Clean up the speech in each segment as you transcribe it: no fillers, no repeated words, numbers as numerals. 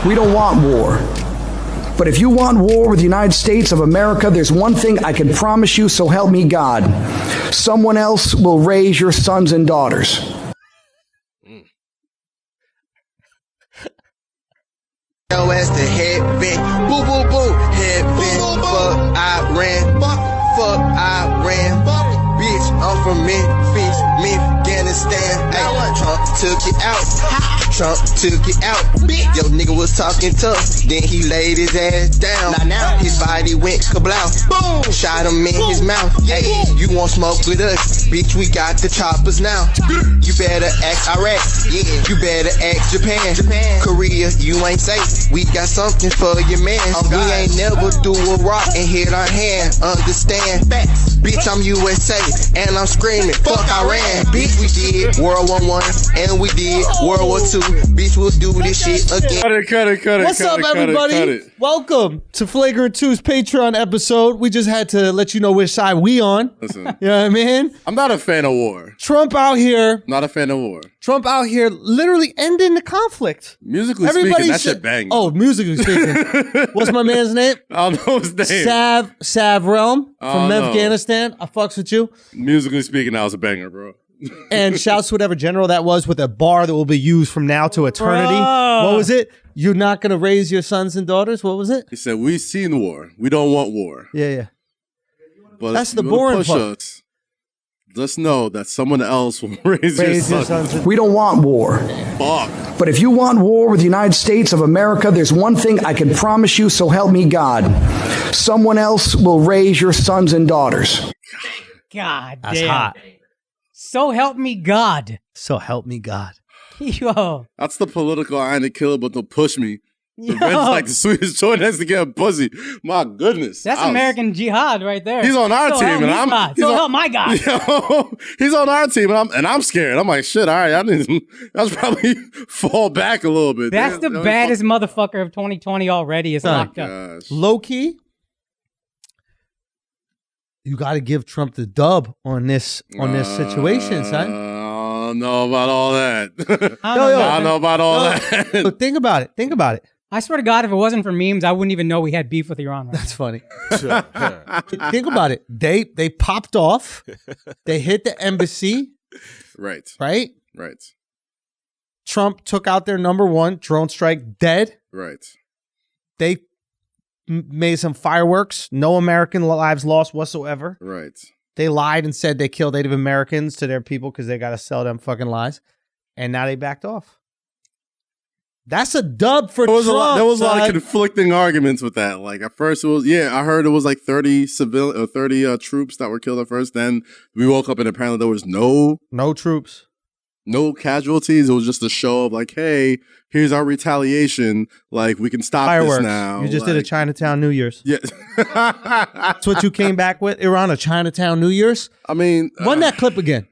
We don't want war. But if you want war with the United States of America, there's one thing I can promise you, so help me God. Someone else will raise your sons and daughters. As the headband, boo boo boo, headband, fuck Iran, fuck Iran, bitch, I'm from Memphis, Afghanistan, ay, Trump took it out, Trump took it out, yo nigga was talking tough, then he laid his ass down, his body went kablow, boom, shot him in his mouth, hey, you want smoke with us, bitch, we got the choppers now, you better act Iraq, yeah, you better act Japan, Korea, you ain't safe, we got something for your man, we ain't never do a rock and hit our hand, understand, bitch, I'm USA, and I'm screaming, fuck Iran, bitch, we did World War I, and we did World War II, bitch, we'll do this shit again. Cut it. What's up, everybody? Welcome to Flagrant 2's Patreon episode. We just had to let you know which side we on. Listen, you know what I mean? I'm not a fan of war. Trump out here. Not a fan of war. Trump out here literally ending the conflict. Musically speaking, that shit bang. Oh, musically speaking. What's my man's name? I don't know his name. Sav Realm from Afghanistan. I fucks with you. Musically speaking, that was a banger, bro. And shouts to whatever general that was with a bar that will be used from now to eternity. Bro. What was it? You're not going to raise your sons and daughters? What was it? He said, we've seen war. We don't want war. Yeah. But that's the boring part. Let's know that someone else will raise your sons. We don't want war. Fuck. But if you want war with the United States of America, there's one thing I can promise you, so help me God. Someone else will raise your sons and daughters. God That's damn. hot. So help me God. So help me God. Yo. That's the political I ain't a killer, but they'll push me. The Reds like the sweetest choice next to get a pussy. My goodness. That's American jihad right there. He's on our team, and I'm help my God. Yo, he's on our team, and I'm scared. I'm like, shit. All right, that's probably fall back a little bit. That's the baddest motherfucker of 2020 already. It's locked up. Low key, you got to give Trump the dub on this situation, son. I don't know about all that. I don't know about all that. Look, think about it. I swear to God, if it wasn't for memes, I wouldn't even know we had beef with Iran. Right That's funny. Think about it. They popped off. They hit the embassy. Right. Trump took out their number one drone strike, dead. Right. They made some fireworks. No American lives lost whatsoever. Right. They lied and said they killed Native Americans to their people because they got to sell them fucking lies. And now they backed off. That's a dub for Trump. There was a lot of conflicting arguments with that. Like at first it was, I heard it was like 30 troops that were killed at first. Then we woke up and apparently there was no troops. No casualties. It was just a show of like, hey, here's our retaliation. Like we can stop fireworks. This now. You just did a Chinatown New Year's. Yeah. That's what you came back with, Iran, a Chinatown New Year's? I mean. Run that clip again.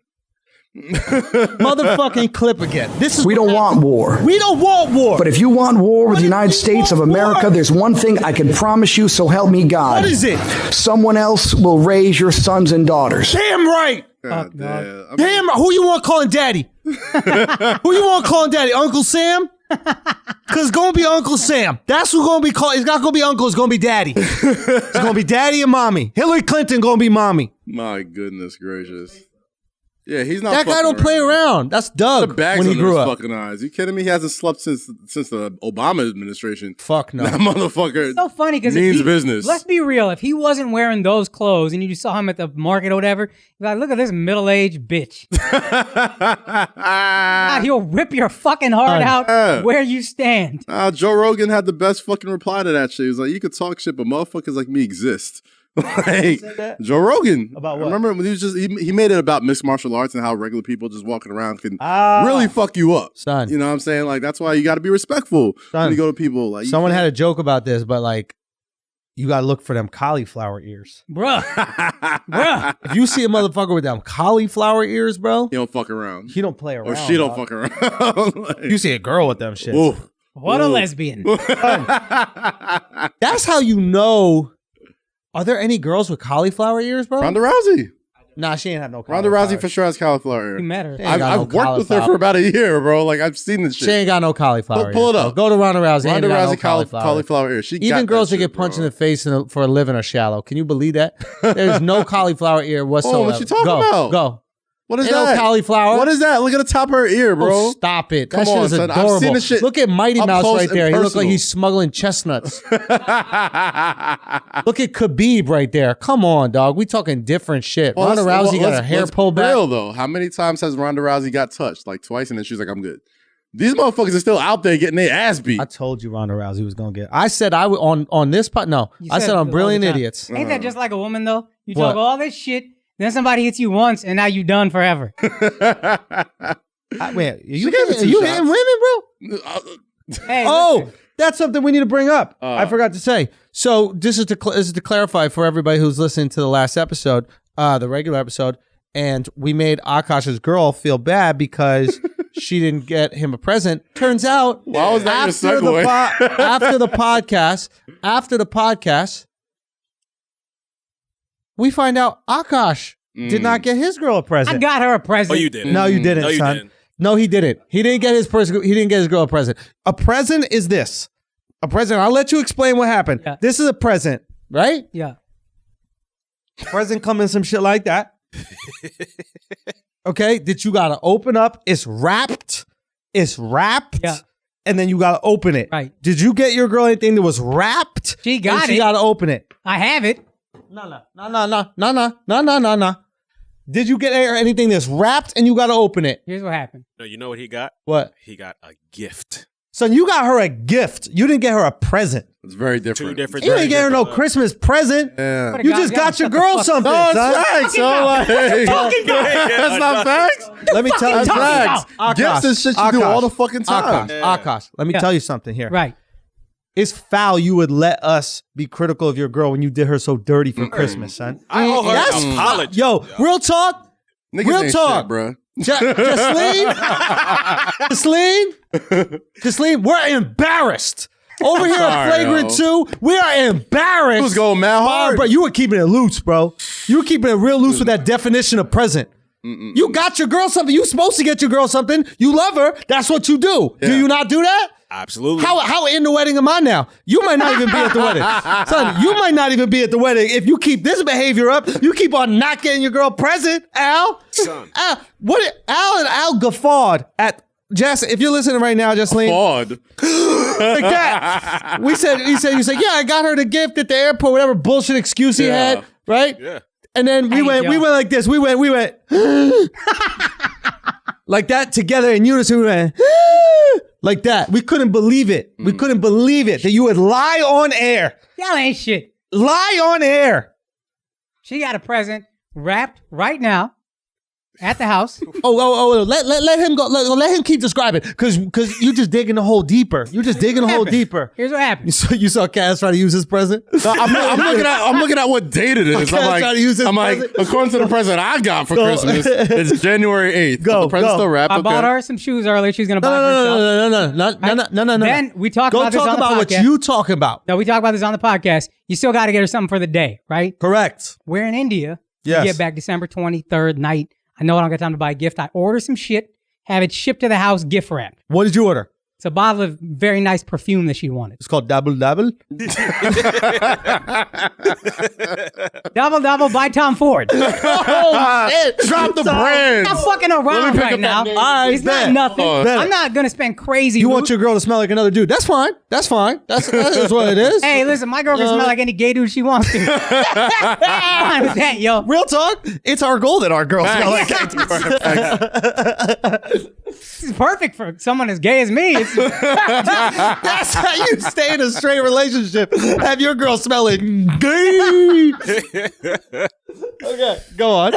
Motherfucking clip again. We don't want war. We don't want war. But if you want war with the United States of America, there's one thing I can promise you, so help me God. What is it? Someone else will raise your sons and daughters. Damn right. God damn. Damn, who you want calling daddy? Who you want calling daddy? Uncle Sam? Because it's going to be Uncle Sam. That's who's going to be called. It's not going to be uncle. It's going to be daddy. It's going to be daddy and mommy. Hillary Clinton going to be mommy. My goodness gracious. Yeah, he's not. That guy don't play around. That's Doug the bags when he under grew his up. Fucking eyes. You kidding me? He hasn't slept since the Obama administration. Fuck no. That motherfucker. It's so funny because means business. Let's be real. If he wasn't wearing those clothes and you saw him at the market or whatever, you're like, look at this middle-aged bitch. God, he'll rip your fucking heart out where you stand. Joe Rogan had the best fucking reply to that shit. He was like, you could talk shit, but motherfuckers like me exist. Like Joe Rogan. About what? I remember when he made it about mixed martial arts and how regular people just walking around can really fuck you up. Son. You know what I'm saying? Like that's why you got to be respectful when you go to people. Like someone had a joke about this, but like you got to look for them cauliflower ears. Bruh. If you see a motherfucker with them cauliflower ears, bro. He don't fuck around. He don't play around. Or she don't fuck around. Like, you see a girl with them shit. What a lesbian. That's how you know. Are there any girls with cauliflower ears, bro? Ronda Rousey. Nah, she ain't have no Ronda cauliflower. Rousey for sure has cauliflower You ear. met her. ain't got no I've worked with her cauliflower. for about a year, bro. Like I've seen this shit. She ain't got no cauliflower. Pull it ear. up. Go to Ronda Rousey. Ronda ain't got no Rousey cauliflower ear. She Even got girls that shit, get punched bro. in the face for a living are shallow. Can you believe that? There's no cauliflower ear whatsoever. Oh, what you talking Go, about? Go. What is Ain't no that? cauliflower. What is that? Look at the top of her ear, bro. Oh, stop it. That Come shit on, is son. I've adorable. seen this shit Look at Mighty up Mouse close right and there. He looks like personal. he's smuggling chestnuts. Look at Khabib right there. Come on, dog. We talking different shit. Ronda Rousey got her hair pulled back. Real though. How many times has Ronda Rousey got touched? Like twice, and then she's like, "I'm good." These motherfuckers are still out there getting their ass beat. I told you Ronda Rousey was gonna get. I said I would on this part. No, You I said it on all the Brilliant time. Idiots. Ain't that just like a woman though? You What? talk all this shit, then somebody hits you once, and now you done forever. Wait, She gave it are two you shots. hitting women, bro? Hey, Oh, listen. that's something we need to bring up. I forgot to say. So this is to clarify for everybody who's listening to the last episode, the regular episode, and we made Akaash's girl feel bad because she didn't get him a present. Turns out, Why was that your after segue? after the podcast, we find out Akaash did not get his girl a present. I got her a present. Oh, you didn't. No, you didn't, No, you son. didn't. No, he didn't. He didn't get his person. He didn't get his girl a present. A present is this. A present. I'll let you explain what happened. Yeah. This is a present, right? Yeah. Present come in some shit like that. Okay, that you gotta open up. It's wrapped. It's wrapped. Yeah. And then you gotta open it. Right. Did you get your girl anything that was wrapped? She got She it. gotta open it. I have it. No. Did you get her anything that's wrapped and you gotta open it? Here's what happened. No, you know what he got? What? He got a gift. Son, you got her a gift. You didn't get her a present. It's very different. Two different. You ain't get her no Christmas present. Yeah. What a You guy- just got your shut the girl fuck something, No, it's son. facts. So like, that's not facts. Let me tell you That's something. facts. Gifts is shit you do all the fucking time. Akash, let me Yeah. tell you something here. Right. It's foul you would let us be critical of your girl when you did her so dirty for Christmas, son. I owe her That's an apology. Yo, real talk. Niggas Real ain't talk. shit, bro. Jasleen, we're embarrassed. Over here at sorry, Flagrant yo. 2, we are embarrassed. Who's going mad hard? Bro, you were keeping it loose, bro. You were keeping it real loose with that definition of present. You got your girl something. You supposed to get your girl something. You love her. That's what you do. Do Yeah. you not do that? Absolutely. How in the wedding am I now? You might not even be at the wedding. Son, you might not even be at the wedding. If you keep this behavior up, you keep on not getting your girl present, Al. Son. Al, Al guffawed at Jess. If you're listening right now, Jasleen, Fraud. like that. You said, yeah, I got her the gift at the airport, whatever bullshit excuse he Yeah. had, right? Yeah. And then we went like this. We went like that together in unison. We went like that. We couldn't believe it. We couldn't believe it that you would lie on air. Y'all ain't shit. Lie on air. She got a present wrapped right now at the house. Let him go. Let him keep describing because you just digging the hole deeper. You're just digging the hole deeper. Here's what happened. You saw Cass try to use his present. No, I'm looking at what date it is. Okay, try to use this I'm like, present. according to the present I got for Go. Christmas, it's January 8th. Go, The present's go. still wrapped. I Okay. bought her some shoes earlier. She's gonna buy herself. No. Then we talked Go about this talk on the about what podcast. you talking about. No, we talked about this on the podcast. You still got to get her something for the day, right? Correct. We're in India. Yes. We get back December 23rd night. I know I don't got time to buy a gift. I order some shit, have it shipped to the house, gift wrapped. What did you order? It's a bottle of very nice perfume that she wanted. It's called Double Double. Double by Tom Ford. Oh, shit. Drop the brand. I'm fucking around pick right up now. that name. All right, It's bet. not nothing. Bet. I'm not going to spend crazy. You want your girl to smell like another dude. That's fine. That is what it is. Hey, listen, my girl can smell like any gay dude she wants to. Fine with that, yo. Real talk. It's our goal that our girls smell like This is perfect for someone as gay as me. It's, That's how you stay in a straight relationship. Have your girl smelling gay. Okay, go on.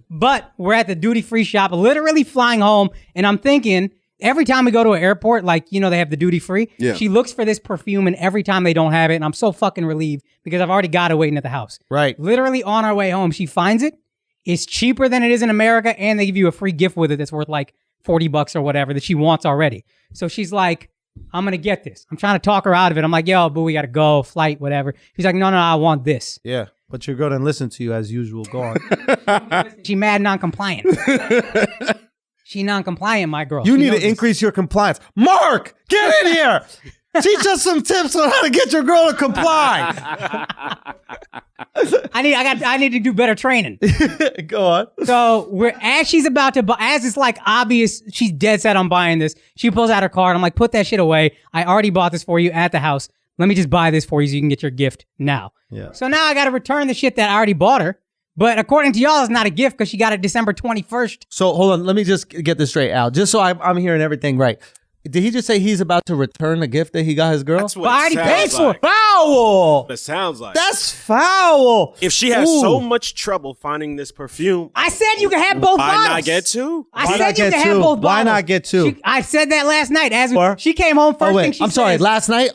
but we're at the duty-free shop, literally flying home, and I'm thinking, every time we go to an airport, like, you know, they have the duty-free, Yeah. she looks for this perfume, and every time they don't have it, and I'm so fucking relieved because I've already got it waiting at the house. Right. Literally on our way home, she finds it. It's cheaper than it is in America, and they give you a free gift with it that's worth like $40 or whatever that she wants already. So she's like, I'm going to get this. I'm trying to talk her out of it. I'm like, yo, boo, we got to go, flight, whatever. She's like, no, I want this. Yeah. But your girl didn't listen to you as usual. Go on. She mad non-compliant. She non-compliant, my girl. You She need knows to this. increase your compliance. Mark, get in here. Teach us some tips on how to get your girl to comply. I need to do better training. Go on. So as she's about to buy, as it's like obvious, she's dead set on buying this. She pulls out her card. I'm like, put that shit away. I already bought this for you at the house. Let me just buy this for you so you can get your gift now. Yeah. So now I got to return the shit that I already bought her. But according to y'all, it's not a gift because she got it December 21st. So hold on. Let me just get this straight, Al. Just so I'm hearing everything right. Did he just say he's about to return the gift that he got his girl? That's what But I already paid for it. Foul. It sounds like. That's foul. If she has Ooh. so much trouble finding this perfume, I said you can have both why bottles. not get two? I Why said not you get can two? have both bottles. Why not get two? I said that last night. Or- She came home first Oh thing wait, she I'm sorry. says- Last night.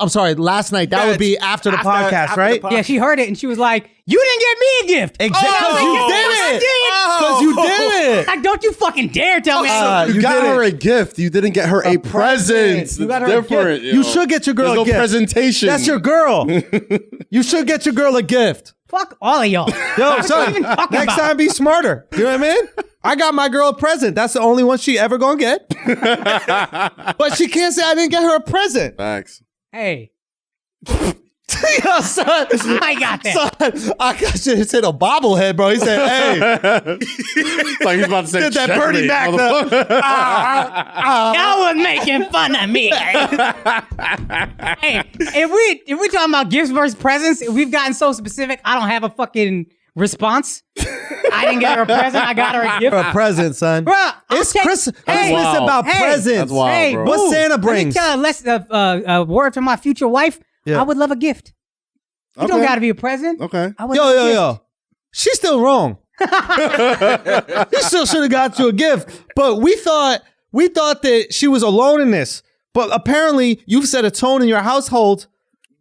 That would be after the podcast, after the right? podcast. Yeah, she heard it and she was like, "You didn't get me a gift." Exactly. Because you Oh, did I it. did. Because you did it. Like, don't you fucking dare tell me. You you got did her it. a gift. You didn't get her a present. You got It's her a different. gift. You should get your girl There's a no gift. presentation. That's your girl. You should get your girl a gift. Fuck all of y'all. Yo, What son, you even talking next about? time be smarter. You know what I mean? I got my girl a present. That's the only one she ever gonna get. But she can't say I didn't get her a present. Facts. Hey, Yo, son. I got that. Son, I got shit hit a bobblehead, bro. He said, hey. It's like he's about to say Did that Bernie checkmate, Mac motherfucker. Y'all was making fun of me. Hey, if we talking about gifts versus presents, we've gotten so specific. I don't have a fucking response. I didn't get her a present. I got her a gift. a present, son. Bruh, It's Christmas. Hey, Christmas wow. about Hey. presents. That's wild, Hey, bro. What boo, Santa let me brings. tell a word from my future wife. Yeah. I would love a gift. You don't Okay. got to be a present. Okay. I would Yo, love a yo, gift. yo. She's still wrong. You still should have got you a gift. But we thought that she was alone in this. But apparently you've set a tone in your household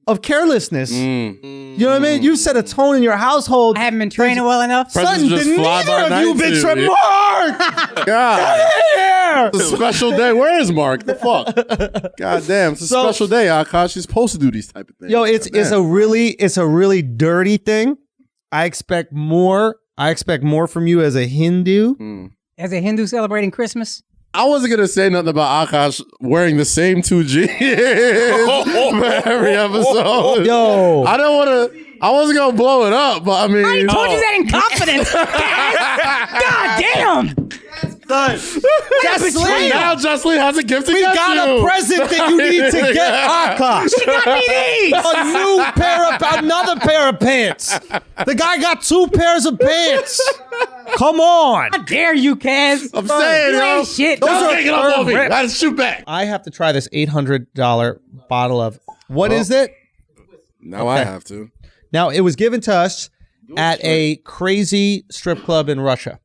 of carelessness. You know what I mean? You've set a tone in your household. I haven't been training well enough. Presents Son, just did fly by neither of you night been to trained. you. Mark! God. Here! It's a special day. Where is Mark? The fuck? God damn. It's a So- special day, Akaash. She's supposed to do these type of things. Yo, it's God a really dirty thing. I expect more from you as a Hindu. As a Hindu celebrating Christmas. I wasn't gonna say nothing about Akaash wearing the same two jeans for every episode. Yo. I don't want to. I wasn't gonna blow it up, but I mean, I told you that in confidence. God damn. Jocelyn, now Jocelyn has a gift to we get got you. a present that you need to get Akaash. Got me these. Another pair of pants. The guy got 2 pairs of pants. Come on. How dare you, Kaz? I'm saying, You yo. ain't shit. Don't dog. take it up on me. Gotta shoot back. I have to try this $800 bottle of, what is it? Now I have to. Now, it was given to us at a crazy strip club in Russia.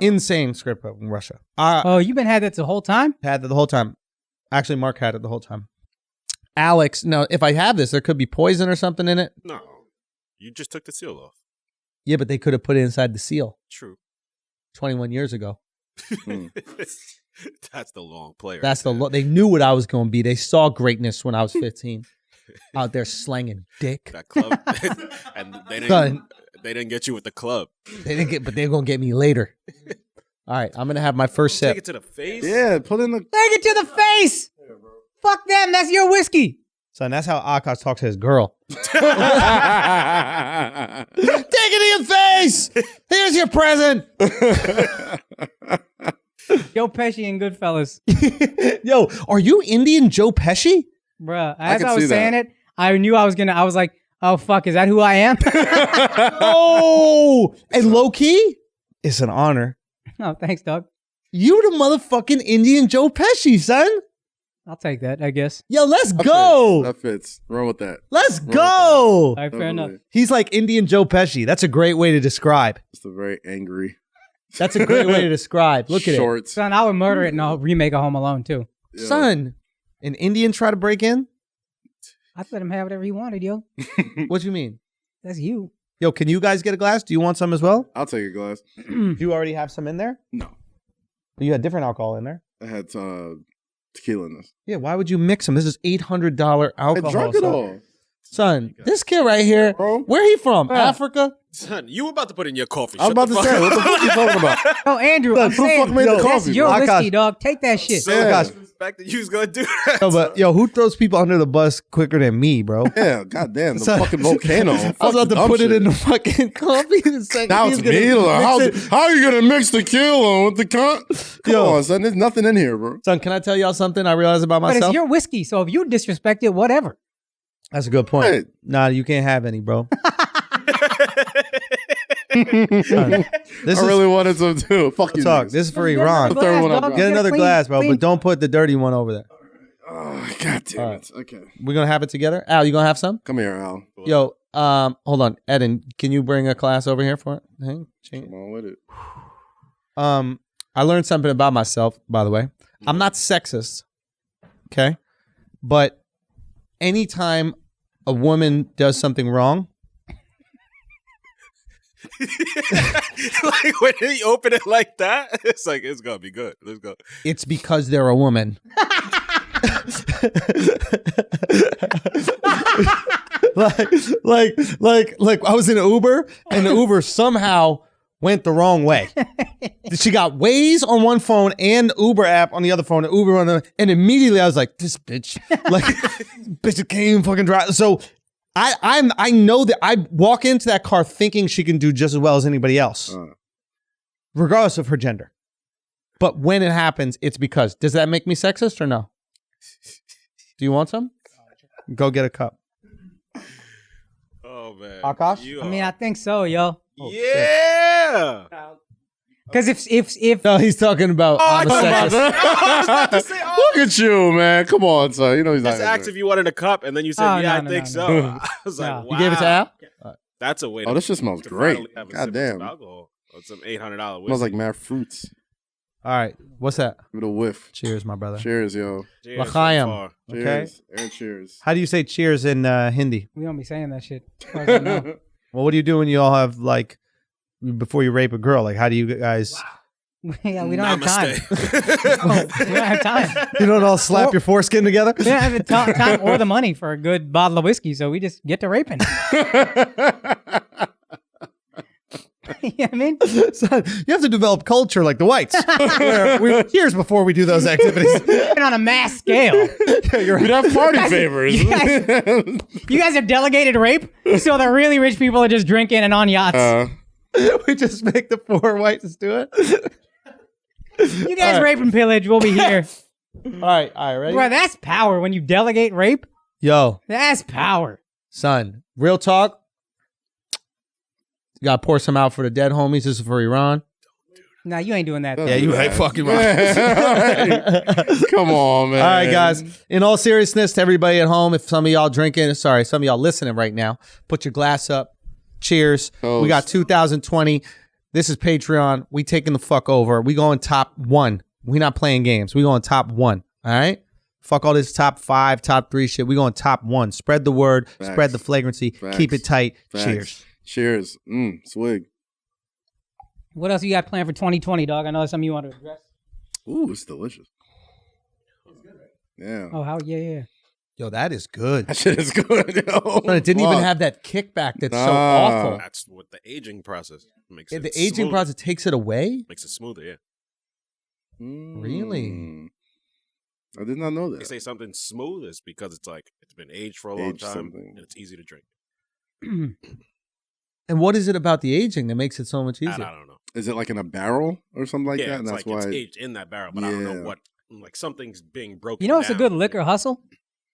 Insane strip club in Russia. Oh, you've been had that the whole time? Had it the whole time. Actually, Mark had it the whole time. Alex, no, if I have this, there could be poison or something in it. No. You just took the seal off. Yeah, but they could have put it inside the seal True. 21 years ago. That's the long player. That's they knew what I was going to be. They saw greatness when I was 15. Out there slanging dick. that club. And they Son. didn't get you with the club. They didn't get, but they're going to get me later. All right, I'm going to have my first Take sip. it to the face. Yeah, put in the. Take it to the face. Fuck them. That's your whiskey. Son, that's how Akaash talks to his girl. Take it to your face. Here's your present. Joe Pesci and Goodfellas. Yo, are you Indian Joe Pesci? Bruh, as can I was see saying that. it, I knew I was like, oh, fuck, is that who I am? Oh, and low key, it's an honor. Oh, thanks, dog. You the motherfucking Indian Joe Pesci, son. I'll take that, I guess. Yo, let's go. That fits. Run with that. Let's with go. All right, fair enough. He's like Indian Joe Pesci. That's a great way to describe. It's a very angry. That's a great way to describe. Look at Shorts. Son, I would murder it in a remake of Home Alone, too. it. Son, an Indian try to break in? I'd let him have whatever he wanted, yo. What you mean? That's you. Yo, can you guys get a glass? Do you want some as well? I'll take a glass. Do you already have some in there? No, You had different alcohol in there. I had tequila in this. Yeah, why would you mix them? This is $800 alcohol. I drunk it son. all. Son, this kid right here, where he from? Africa? Son, you about to put in your coffee. I was about to say, what the fuck you talking about? Oh, Andrew, I'm Who the saying, fuck made the that's coffee, your bro? whiskey, Akaash. dog. Take that shit. So Gosh. respect that you was gonna do that. No, but who throws people under the bus quicker than me, bro? Yeah, goddamn, the Son, fucking volcano. I was about to put it in the fucking coffee in a second. Now He's it's gonna me. mix it. How are you gonna mix the kilo with the Come Yo. on, son. There's nothing in here, bro. Son, can I tell y'all something I realized about But it's myself? your whiskey, so if you disrespect it, whatever. That's a good point. Hey. Nah, you can't have any, bro. Son, this I really wanted some too. Fuck you. talk. niggas. This is for Get Iran. another third one glass, I dog. got. Get another clean- glass, bro, clean- but don't put the dirty one over there. Oh, God damn it. Okay. We're gonna have it together. Al, you gonna have some? Come here, Al. Yo, hold on, Eddin, can you bring a glass over here for it? Hang, change. Come on with it. I learned something about myself, by the way. I'm not sexist, okay? But anytime a woman does something wrong, Like when you open it like that, it's like it's gonna be good. Let's go. it's because they're a woman. like I was in an Uber and the Uber somehow went the wrong way. She got Waze on one phone and the Uber app on the other phone, the Uber on the, and immediately I was like, this bitch, like, bitch can't even fucking drive. So I know that I walk into that car thinking she can do just as well as anybody else, regardless of her gender. But when it happens, it's because. Does that make me sexist or no? Do you want some? Go get a cup. Oh man, Akaash? You I mean, are- I think so, yo. yeah. Because if No, he's talking about. I'm a sexist. Look at you, man. Come on, son. You know he's not. Just asked if you wanted a cup, and then you said, Oh, "Yeah, no, I think no, so." no. I was like, No. "Wow." You gave it to Al? That's a way. Oh, this just smells to great. finally have a God sip of damn. some alcohol. Or some $800 whiskey. Smells like mad fruits. All right. What's that? Give it a whiff. Cheers, my brother. Cheers, yo. Cheers L'chaim. so far. Okay. Cheers. And cheers. How do you say cheers in Hindi? we don't be saying that shit. As far as I know. Well, what do you do when you all have, like, before you rape a girl? Like, how do you guys. Yeah, we don't have time. Namaste. We don't have time. You don't all slap your foreskin together? We don't have the time or the money for a good bottle of whiskey, so we just get to raping. You know what I mean? Son, you have to develop culture like the whites. Where years before we do those activities. And on a mass scale. We'd have party favors. You guys have delegated rape, so the really rich people are just drinking and on yachts. We just make the poor whites do it. You guys rape and pillage, we'll be here. All right, ready? Bro, that's power. When you delegate rape, Yo, that's power. son, real talk. You gotta pour some out for the dead homies. This is for Iran. Nah, you ain't doing that. Yeah, you ain't fucking right. Come on, man. All right, guys. In all seriousness, to everybody at home, if some of y'all drinking, some of y'all listening right now, put your glass up. Cheers. Toast. We got 2020. This is Patreon. We taking the fuck over. We going top 1. We not playing games. We going top 1. All right? Fuck all this top 5, top 3 shit. We going top 1. Spread the word. Facts. Spread the flagrancy. Facts. Keep it tight. Facts. Cheers. Cheers. Swig. What else you got planned for 2020, dog? I know that's something you want to address. Ooh, it's delicious. Yeah. Oh, how? Yeah. Yo, that is good. That shit is good, yo. But it didn't even Fuck. have that kickback that's so Nah. awful. That's what the aging process makes Yeah, it. the aging smoother. process takes it away? Makes it smoother, yeah. Really? I did not know They that. say something smooth is because it's like it's been aged for a long Aged time something. and it's easy to drink. And what is it about the aging that makes it so much And easier? I don't know. Is it like in a barrel or something like yeah, that? And it's that's like why. it's aged in that barrel, but I don't Yeah. know what. Like something's being broken. You know what's a down. good liquor hustle?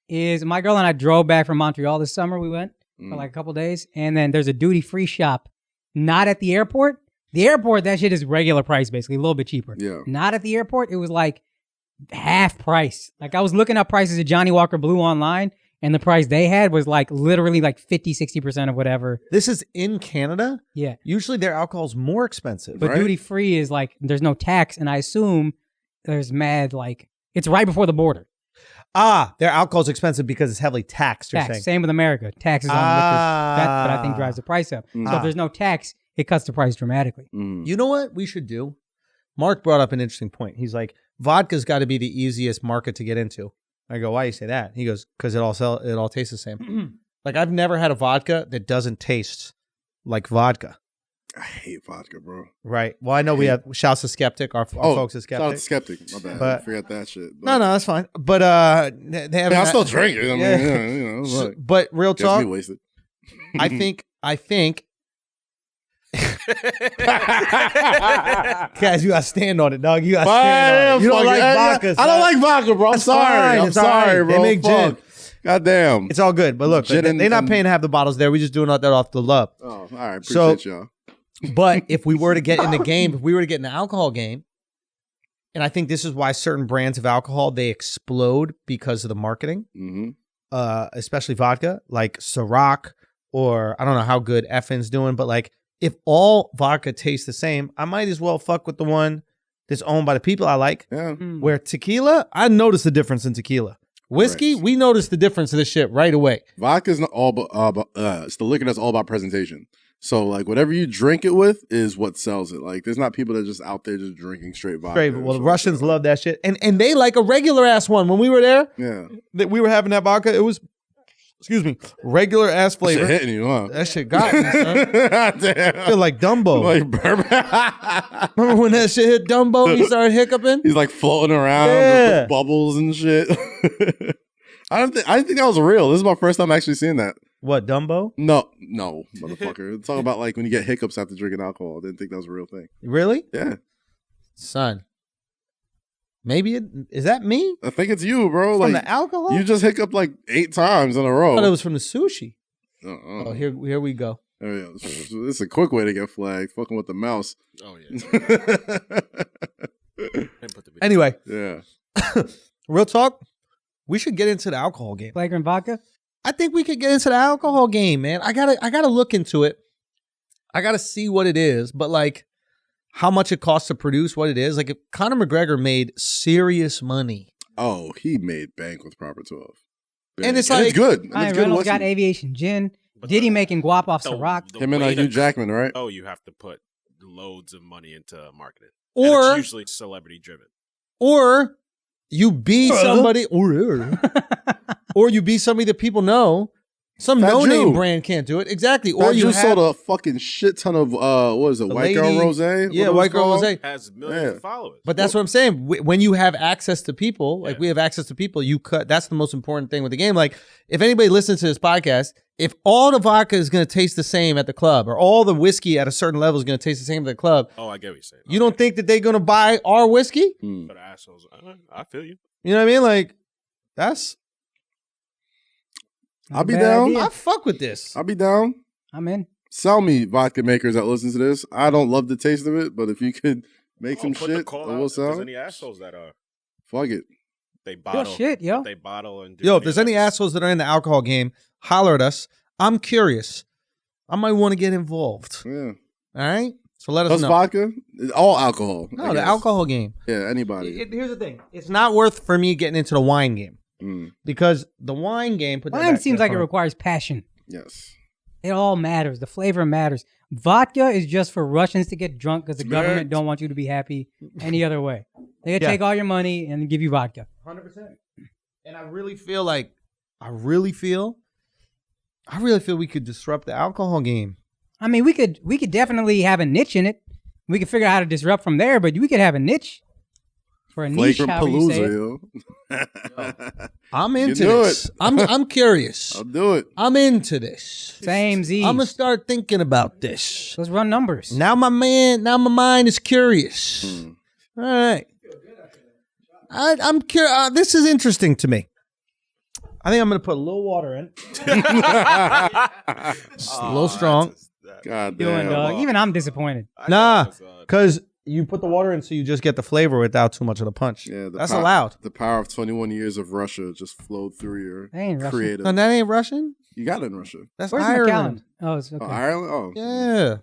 Is my girl and I drove back from Montreal this summer. We went for Mm. like a couple days, and then there's a duty-free shop, not at the airport. The airport, that shit is regular price, basically, a little bit cheaper. Yeah. Not at the airport. It was like half price. Like I was looking up prices of Johnny Walker Blue online, and the price they had was like literally like 50, 60% of whatever. This is in Canada. Yeah. Usually their alcohol's more expensive. But Right. duty-free is like, there's no tax, and I assume there's mad, like, it's right before the border. Their alcohol's expensive because it's heavily taxed, you're Tax. saying. Same with America. Taxes on liquor. That I think drives the price up. So if there's no tax, it cuts the price dramatically. You know what we should do? Mark brought up an interesting point. He's like, vodka's got to be the easiest market to get into. I go, why you say that? He goes, because it all tastes the same. Like I've never had a vodka that doesn't taste like vodka. I hate vodka, bro. Right. Well, I know we have shouts to Skeptic. Our folks are Shout out Skeptic. to Skeptic. My bad. But- I forgot that shit. No, that's fine. But they haven't. I still drink it. I mean, Yeah. you know, look, But real gets me talk, wasted. I think. Guys, you gotta stand on it, dog. You gotta stand on it. You don't like vodka. I don't like vodka, bro. I'm That's sorry. fine. I'm It's all sorry, right. bro. They make gin. Fuck. God damn. It's all good. But look, Gin they're not and- paying to have the bottles there. We're just doing that off the love. Oh, all right. So- Appreciate y'all. But if we were to get in the game, if we were to get in the alcohol game, and I think this is why certain brands of alcohol, they explode because of the marketing, especially vodka, like Ciroc, or I don't know how good Effen's doing, but like if all vodka tastes the same, I might as well fuck with the one that's owned by the people I like. Yeah. Where tequila, I noticed the difference in tequila. Whiskey, Correct. we noticed the difference of this shit right away. Vodka's not all about, it's the liquor that's all about presentation. So, like, whatever you drink it with is what sells it. Like, there's not people that are just out there just drinking straight vodka. Great. Well, the Russians love that shit. And they like a regular ass one. When we were there, Yeah. that we were having that vodka, it was, excuse me, regular ass Shit flavor. hitting you, huh? That shit got me, son. Damn. I feel like Dumbo. Like bourbon. Remember when that shit hit Dumbo and he started hiccuping? He's like floating around Yeah. with bubbles and shit. I didn't think that was real. This is my first time actually seeing that. What, Dumbo? No, motherfucker. It's talking about like when you get hiccups after drinking alcohol. I didn't think that was a real thing. Really? Yeah. Son. Maybe is that me? I think it's you, bro. From like the alcohol? you just hiccuped like 8 times in a row. I thought it was from the sushi. Uh-uh. Oh, here we go. There we go. This is a quick way to get flagged. Fucking with the mouse. Oh yeah. Didn't put the video. Anyway, Yeah. real talk. We should get into the alcohol game. Flagrant vodka. I think we could get into the alcohol game, man. I gotta look into it. I gotta see what it is, but like how much it costs to produce what it is. Like if Conor McGregor made serious money. Oh, he made bank with Proper 12. And it's And like- it's good. And Ryan it's good Reynolds whiskey. got aviation gin. But Diddy the- making guap off the- Ciroc. the Him and way Hugh that- Jackman, right? Oh, you have to put loads of money into marketing. And Or it's usually celebrity driven. or you be somebody or you be somebody that people know. Some Fat no-name Jew. brand can't do it. Exactly. Or That you just have sold a fucking shit ton of what is it? The White Girl lady- Rosé? Yeah, What it was White Girl called? Rosé. Has millions Yeah. of followers. But that's what I'm saying. When you have access to people, like Yeah. we have access to people, you cut. That's the most important thing with the game. Like if anybody listens to this podcast, if all the vodka is going to taste the same at the club, or all the whiskey at a certain level is going to taste the same at the club, Oh, I get what you're saying. you don't think that they're going to buy our whiskey? Mm. For the assholes. I feel you. You know what I mean? Like that's I'll be Bad down. idea. I fuck with this. I'll be down. I'm in. Sell me vodka makers that listen to this. I don't love the taste of it, but if you could make some Put the shit, call I out will if there's sell. any assholes that are Fuck it. they Yo, bottle. shit, yo. They bottle and do Yo, if there's any events. assholes that are in the alcohol game, holler at us. I'm curious. I might want to get involved. Yeah. All right. So let us Plus know. vodka? All alcohol. I No, the guess. alcohol game. Yeah, anybody. Here's the thing. It's not worth for me getting into the wine game Mm, because the wine game. Put that Wine back seems there like it for me. requires passion. yes. It all matters. The flavor matters. Vodka is just for Russians to get drunk because the government don't want you to be happy any other way. They can Yeah. take all your money and give you vodka. 100%. And I really feel like, I really feel we could disrupt the alcohol game. I mean, we could definitely have a niche in it. We could figure out how to disrupt from there, but we could have a niche for a niche. Flagrant However you say it. Palooza, yo. I'm You into do this. it. I'm curious. I'll do it. I'm into this. Same Z. I'm gonna start thinking about this. Let's run numbers. Now my mind is curious. Mm. All right. I'm curious. This is interesting to me. I think I'm gonna put a little water in. Just a little strong. God Doing, damn. dog. Even I'm disappointed. Nah, because you put the water in so you just get the flavor without too much of the punch. Yeah, That's allowed. The power of 21 years of Russia just flowed through your That ain't Russian. creative. No, that ain't Russian. You got it in Russia. That's Where's Ireland. McAllen? Oh, it's okay. Oh, Ireland? Oh. Yeah.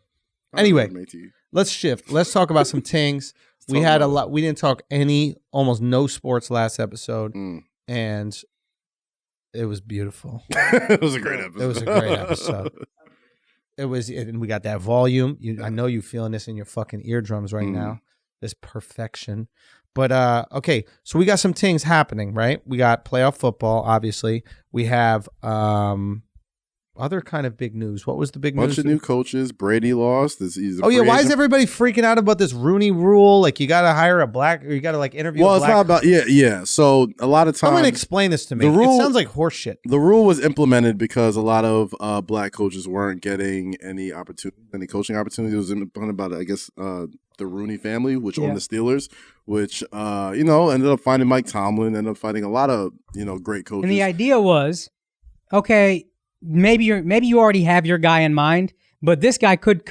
I Anyway. don't know, matey. Let's shift. Let's talk about some things. We talk had a about it. lot. We didn't talk almost no sports last episode, Mm. and it was beautiful. It was a great episode. It was a great episode. It was, and we got that volume. I know you feeling this in your fucking eardrums right Mm. now. This perfection. But okay, so we got some things happening, right? We got playoff football, obviously. We have other kind of big news. What was the big Bunch news? of new coaches. Brady lost. He's a Oh yeah, free why is agent. everybody freaking out about this Rooney rule? Like you got to hire a black, or you got to like interview. Well, a it's black not about yeah. So a lot of times, Someone explain this to me. the rule- It sounds like horse shit. the rule was implemented because a lot of black coaches weren't getting any coaching opportunities. It was implemented by, I guess, the Rooney family, which owned the Steelers, which ended up finding Mike Tomlin, ended up finding a lot of great coaches. And the idea was, okay, maybe you already have your guy in mind, but this guy could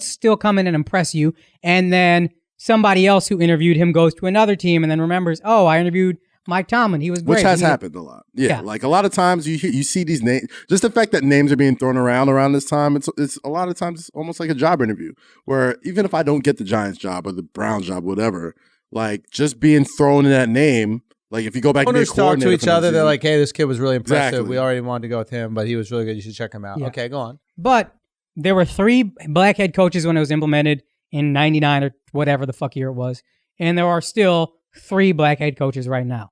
still come in and impress you, and then somebody else who interviewed him goes to another team and then remembers, oh, I interviewed Mike Tomlin. He was great. Which has happened a lot. Yeah. Like a lot of times you see these names, just the fact that names are being thrown around this time, it's a lot of times it's almost like a job interview where even if I don't get the Giants job or the Browns job, whatever, like just being thrown in that name, like if you go back and be a Owners talk coordinator to each for next other. They're season- like, "Hey, this kid was really impressive. Exactly. We already wanted to go with him, but he was really good. You should check him out." Yeah. Okay, go on. But there were 3 black head coaches when it was implemented in 99 or whatever the fuck year it was. And there are still 3 black head coaches right now.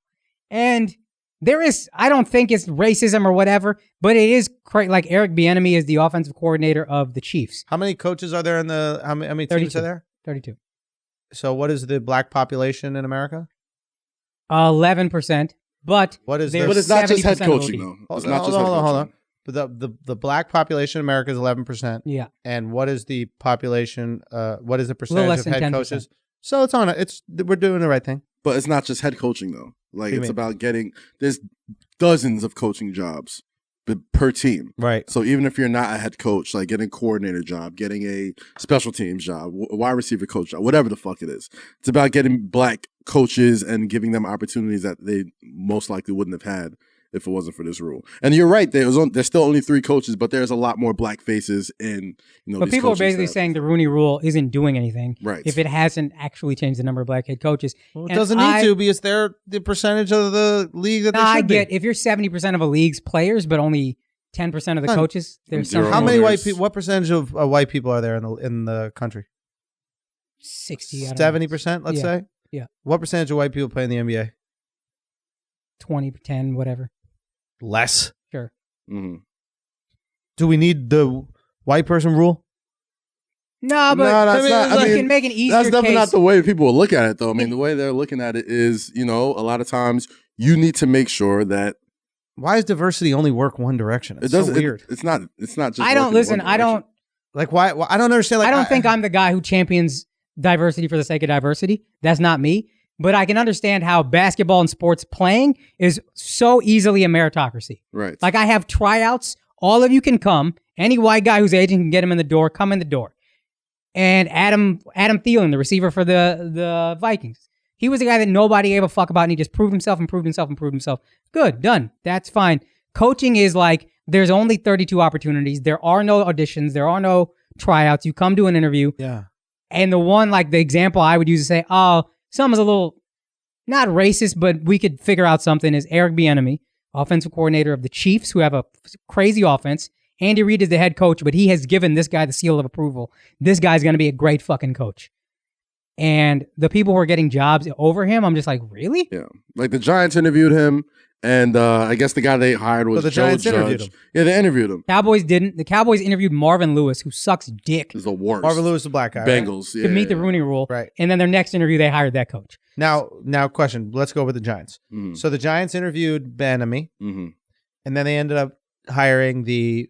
And there is, I don't think it's racism or whatever, but it is like Eric Bieniemy is the offensive coordinator of the Chiefs. How many coaches are there in the? How many teams 32. are there? 32. So, what is the black population in America? 11%. But What is there's But it's not just head 70% of the coaching league. though. It's Hold not just head on. coaching. But the black population in America is 11%. Yeah. And what is the population? What is the little percentage less of than head 10%. coaches? So it's on. We're doing the right thing. But it's not just head coaching though. Like do you it's mean? about there's dozens of coaching jobs per team. Right. So even if you're not a head coach, like getting a coordinator job, getting a special teams job, a wide receiver coach job, whatever the fuck it is, it's about getting black coaches and giving them opportunities that they most likely wouldn't have had if it wasn't for this rule. And you're right, there's still only 3 coaches, but there's a lot more black faces in But these people are coaching basically staffs. saying the Rooney Rule isn't doing anything Right. if it hasn't actually changed the number of black head coaches. Well, it And doesn't need to because they're the percentage of the league that No, they I should get be. if you're 70% of a league's players, but only 10% of the Son, coaches. There's zero. some How many white Owners. people? What percentage of white people are there in the country? 60, I don't know. 70%, let's Yeah. say. Yeah. What percentage of white people play in the NBA? 20, 10, whatever. Less. Sure. Mhm. Do we need the white person rule? No, but No, that's I not- I you mean, can make an easier That's definitely case. not the way people will look at it, though. I mean, the way they're looking at it is, a lot of times you need to make sure that Why does diversity only work one direction? It's it doesn't. so weird. It's not. It's not just. I don't working listen. one I don't. Like why I don't understand. Like I don't think I'm the guy who champions diversity for the sake of diversity. That's not me. But I can understand how basketball and sports playing is so easily a meritocracy. Right. Like I have tryouts. All of you can come. Any white guy whose agent can get him in the door, come in the door. And Adam Thielen, the receiver for the Vikings, he was a guy that nobody gave a fuck about, and he just proved himself and proved himself and proved himself. Good, done. That's fine. Coaching is like there's only 32 opportunities. There are no auditions. There are no tryouts. You come to an interview. Yeah. And the one, like the example I would use to say, oh, something's a little not racist, but we could figure out something is Eric Bieniemy, offensive coordinator of the Chiefs, who have a crazy offense. Andy Reid is the head coach, but he has given this guy the seal of approval. This guy's going to be a great fucking coach. And the people who are getting jobs over him, I'm just like, really? Yeah. Like the Giants interviewed him, and I guess the guy they hired was the Joe Giants Judge. interviewed him. Yeah, they interviewed him. Cowboys didn't. The Cowboys interviewed Marvin Lewis, who sucks dick. He's the worst. Marvin Lewis, the black guy. right? Bengals. Yeah. Could meet the Rooney Rule. Right. And then their next interview, they hired that coach. Now, question. Let's go with the Giants. Mhm. So the Giants interviewed Bieniemy, Mhm. and then they ended up hiring the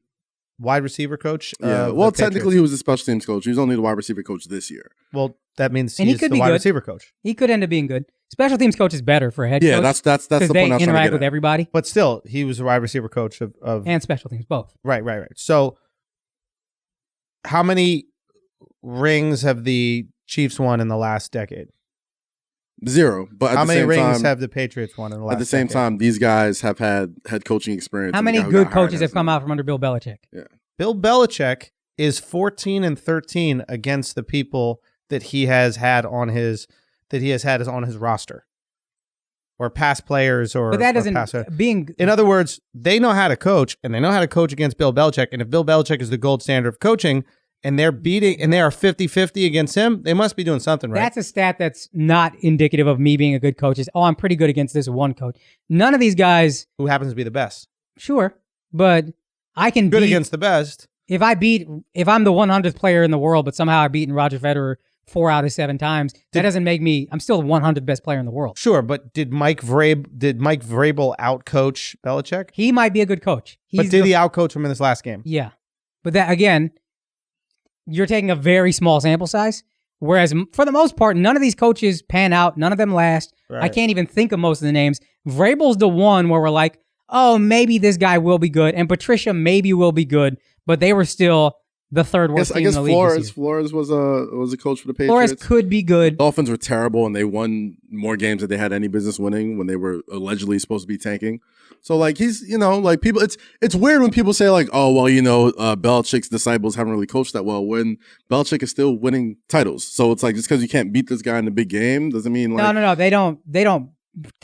wide receiver coach. Yeah. of Well, the technically, Patriots. he was the special teams coach. He was only the wide receiver coach this year. Well, that means And he he's could the be wide good. receiver coach. He could end up being good. Special teams coach is better for a head Yeah, coach. that's the because point I they was trying to interact get with at. everybody But still, he was the wide receiver coach of and special teams, both. Right. So, how many rings have the Chiefs won in the last decade? 0. But at How the many same rings time, have the Patriots won in the last at the same decade? time, these guys have had head coaching experience. How and the many guy who good got hired coaches have has come not. out from under Bill Belichick? Bill Belichick is 14-13 against the people that he has had on his roster, or past players, or But that or past- doesn't being In other words, they know how to coach, and they know how to coach against Bill Belichick. And if Bill Belichick is the gold standard of coaching, and they're beating, and they are 50-50 against him, they must be doing something right. That's a stat that's not indicative of me being a good coach. Is, oh, I'm pretty good against this one coach. None of these guys, Who happens to be the best? sure, but I can Good beat, against the best. if I'm the 100th player in the world, but somehow I've beaten Roger Federer 4 out of 7 times, that doesn't make me. I'm still the 100th best player in the world. Sure, but did Mike Vrabel outcoach Belichick? He might be a good coach. But did he outcoach him in this last game? Yeah, but that again, you're taking a very small sample size. Whereas for the most part, none of these coaches pan out. None of them last. Right. I can't even think of most of the names. Vrabel's the one where we're like, oh, maybe this guy will be good, and Patricia maybe will be good, but they were still the third worst team in the league this year. Flores was a coach for the Patriots. Flores could be good. Dolphins were terrible, and they won more games than they had any business winning when they were allegedly supposed to be tanking. So, like, he's, like, people, it's weird when people say, like, oh, well, Belichick's disciples haven't really coached that well, when Belichick is still winning titles. So it's like, just because you can't beat this guy in a big game doesn't mean, like... No, they don't,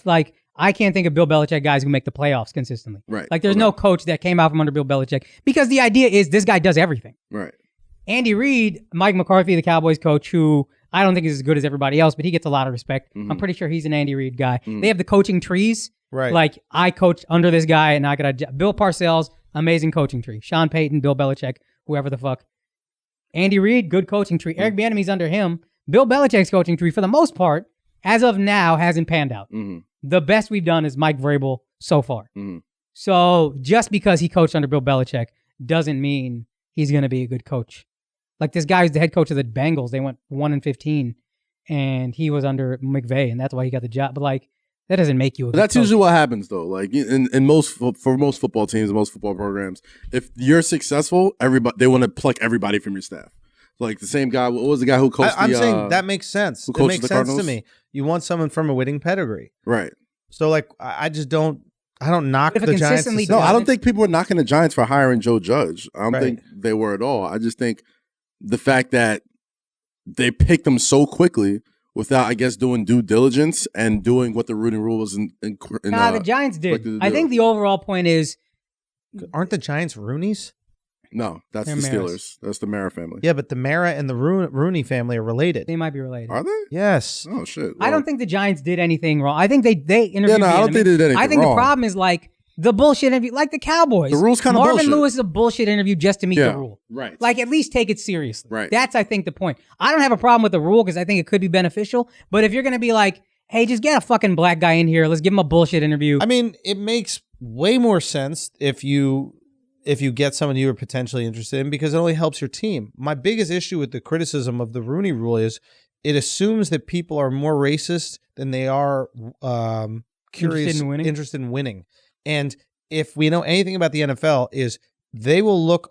like, I can't think of Bill Belichick guys who make the playoffs consistently. Right. Like, there's no coach that came out from under Bill Belichick, because the idea is this guy does everything. Right. Andy Reid, Mike McCarthy, the Cowboys coach, who I don't think is as good as everybody else, but he gets a lot of respect. Mm-hmm. I'm pretty sure he's an Andy Reid guy. Mm-hmm. They have the coaching trees. Right. Like, I coached under this guy, and I got a Bill Parcells, amazing coaching tree. Sean Payton, Bill Belichick, whoever the fuck. Andy Reid, good coaching tree. Eric Bieniemy's under him. Bill Belichick's coaching tree, for the most part, as of now, hasn't panned out. Mm-hmm. The best we've done is Mike Vrabel so far. Mm-hmm. So just because he coached under Bill Belichick doesn't mean he's going to be a good coach. Like, this guy was the head coach of the Bengals. They went 1-15, and he was under McVay, and that's why he got the job. But, like, that doesn't make you a good That's coach. usually what happens, though. Like, for most football teams, most football programs, if you're successful, they want to pluck everybody from your staff. Like, the same guy, what was the guy who coached I'm saying that makes sense. It makes sense to me. You want someone from a winning pedigree. Right. So, like, I don't knock If it the Giants. consistently No, I don't doesn't- think people were knocking the Giants for hiring Joe Judge. I don't Right. think they were at all. I just think the fact that they picked them so quickly without, I guess, doing due diligence and doing what the Rooney Rule was the Giants did. expected to I do. think the overall point is, Aren't the Giants Roonies? No, that's They're the Maras. Steelers. That's the Mara family. Yeah, but the Mara and the Rooney family are related. they might be related. Are they? Yes. Oh, shit. I don't think the Giants did anything wrong. I think they interviewed I don't think they did anything I think wrong. the problem is, like, the bullshit interview, like the Cowboys. The rule's kinda Marvin bullshit. Lewis is a bullshit interview just to meet the rule. Right. Like, at least take it seriously. Right. That's, I think, the point. I don't have a problem with the rule because I think it could be beneficial. But if you're going to be like, hey, just get a fucking black guy in here, let's give him a bullshit interview. I mean, it makes way more sense if you get someone you were potentially interested in, because it only helps your team. My biggest issue with the criticism of the Rooney Rule is it assumes that people are more racist than they are curious, interested in winning. And if we know anything about the NFL, is they will look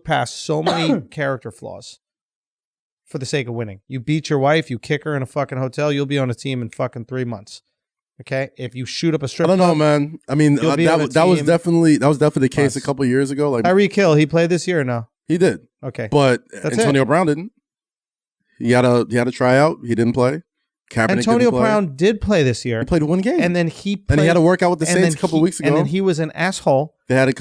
past so many character flaws for the sake of winning. You beat your wife, you kick her in a fucking hotel, you'll be on a team in fucking 3 months. Okay, if you shoot up a strip I don't know, club, man. I mean, You'll be on a that was team. definitely the case Us. a couple of years ago. Like, Tyreek Hill, he played this year or no? he did, Okay, but That's Antonio Brown didn't. He had a tryout. He didn't play. Kaepernick Antonio didn't play. Brown did play this year, He played one game, and then he played, and he had to work out with the and Saints a then couple of weeks ago. and then he was an asshole. They had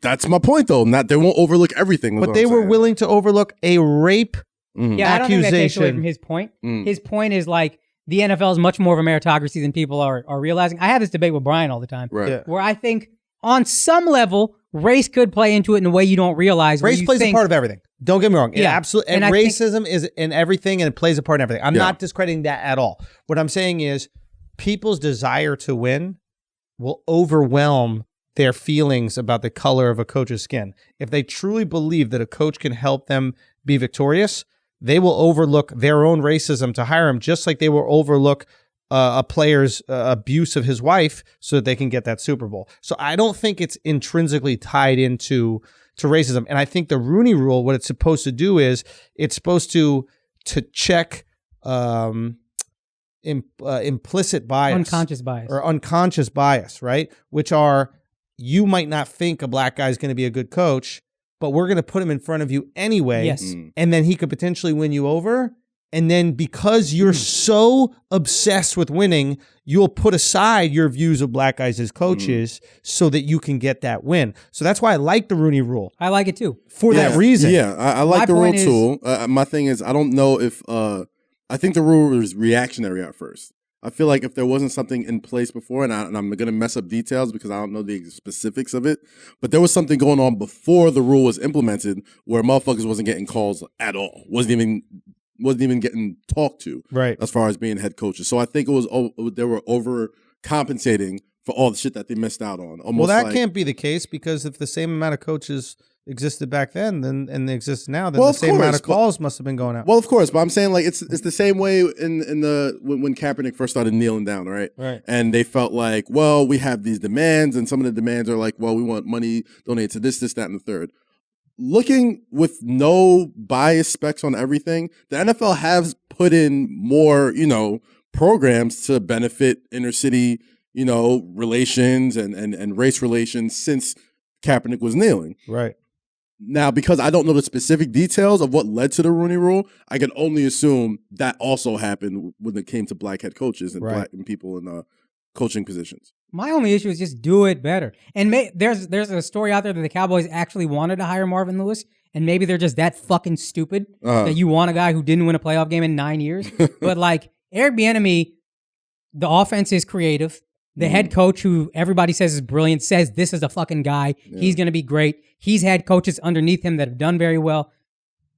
that's my point, though. Not they won't overlook everything. is But what they I'm were saying. willing to overlook a rape. yeah, I don't think that takes away accusation. from his point. Mm. His point is, like, the NFL is much more of a meritocracy than people are realizing. I have this debate with Brian all the time, Right. Yeah. where I think on some level, race could play into it in a way you don't realize. where Race you plays a think- part of everything. Don't get me wrong. It Yeah. absolutely. And And I think- racism is in everything, and it plays a part in everything. I'm Yeah. not discrediting that at all. What I'm saying is, people's desire to win will overwhelm their feelings about the color of a coach's skin. If they truly believe that a coach can help them be victorious, they will overlook their own racism to hire him, just like they will overlook a player's abuse of his wife so that they can get that Super Bowl. So I don't think it's intrinsically tied into racism. And I think the Rooney Rule, what it's supposed to do is it's supposed to check implicit bias, unconscious bias. or unconscious bias, right? Which are, you might not think a black guy is going to be a good coach, but we're going to put him in front of you anyway. Yes. And then he could potentially win you over. And then because you're so obsessed with winning, you'll put aside your views of black guys as coaches so that you can get that win. So that's why I like the Rooney Rule, I like it too. for that reason. Yeah, I like My the rule point is- too. My thing is, I don't know if I think the rule was reactionary at first. I feel like if there wasn't something in place before, and I'm going to mess up details because I don't know the specifics of it, but there was something going on before the rule was implemented where motherfuckers wasn't getting calls at all, wasn't even getting talked to, right? As far as being head coaches. So I think they were overcompensating for all the shit that they missed out on. Well, that can't be the case because if the same amount of coaches existed back then and they exist now, then the same amount of calls must have been going out. Well, of course, but I'm saying like it's the same way in when Kaepernick first started kneeling down, right? Right. And they felt like, well, we have these demands, and some of the demands are like, well, we want money donated to this, that, and the third. Looking with no bias specs on everything, the NFL has put in more, programs to benefit inner city, relations and race relations since Kaepernick was kneeling. Right. Now, because I don't know the specific details of what led to the Rooney Rule, I can only assume that also happened when it came to black head coaches and black people in coaching positions. My only issue is just do it better. And there's a story out there that the Cowboys actually wanted to hire Marvin Lewis, and maybe they're just that fucking stupid that you want a guy who didn't win a playoff game in 9 years. But like Eric Bieniemy, the offense is creative. The head coach, who everybody says is brilliant, says this is a fucking guy. Yeah. He's going to be great. He's had coaches underneath him that have done very well.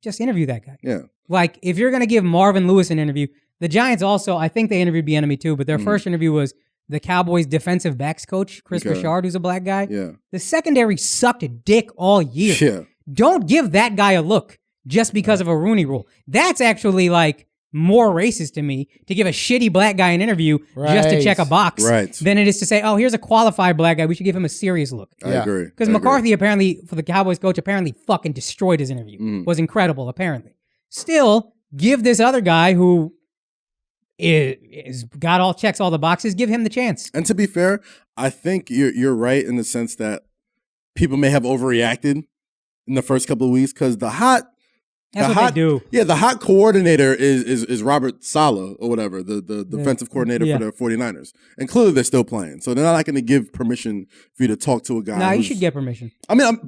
Just interview that guy. Yeah. Like, if you're going to give Marvin Lewis an interview, the Giants also, I think they interviewed Bieniemy too, but their first interview was the Cowboys defensive backs coach, Chris Richard, who's a black guy. Yeah. The secondary sucked a dick all year. Yeah. Don't give that guy a look just because of a Rooney Rule. That's actually like more racist to me to give a shitty black guy an interview just to check a box than it is to say, oh, here's a qualified black guy. We should give him a serious look. I agree. Because McCarthy apparently, for the Cowboys coach, apparently fucking destroyed his interview. Was incredible, apparently. Still, give this other guy who is checks all the boxes, give him the chance. And to be fair, I think you're right in the sense that people may have overreacted in the first couple of weeks because That's what they do. Yeah, the hot coordinator is Robert Saleh or whatever, the defensive coordinator for the 49ers. And clearly they're still playing. So they're not going to give permission for you to talk to a guy. No, you should get permission. I mean,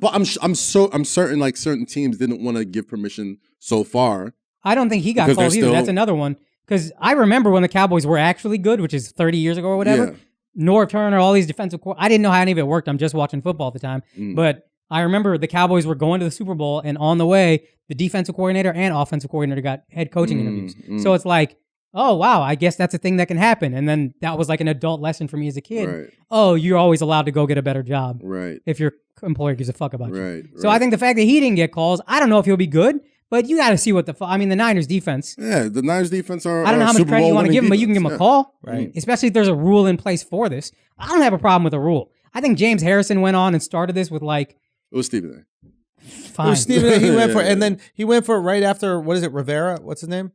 I'm certain like certain teams didn't want to give permission so far. I don't think he got called either. That's another one. Because I remember when the Cowboys were actually good, which is 30 years ago or whatever. Yeah. Norv Turner, all these defensive I didn't know how any of it worked. I'm just watching football at the time. But I remember the Cowboys were going to the Super Bowl, and on the way, the defensive coordinator and offensive coordinator got head coaching interviews. So it's like, oh, wow, I guess that's a thing that can happen. And then that was like an adult lesson for me as a kid. Right. Oh, you're always allowed to go get a better job if your employer gives a fuck about you. Right. So I think the fact that he didn't get calls, I don't know if he'll be good, but you got to see what the I mean, the Niners defense. Yeah, the Niners defense are I don't know how much credit you want to give him, but you can give him a call. Right. Especially if there's a rule in place for this. I don't have a problem with a rule. I think James Harrison went on and started this with like... It was Stephen A. Fine. It was Stephen A. He went for it, and then he went for it right after, what is it, Rivera? What's his name?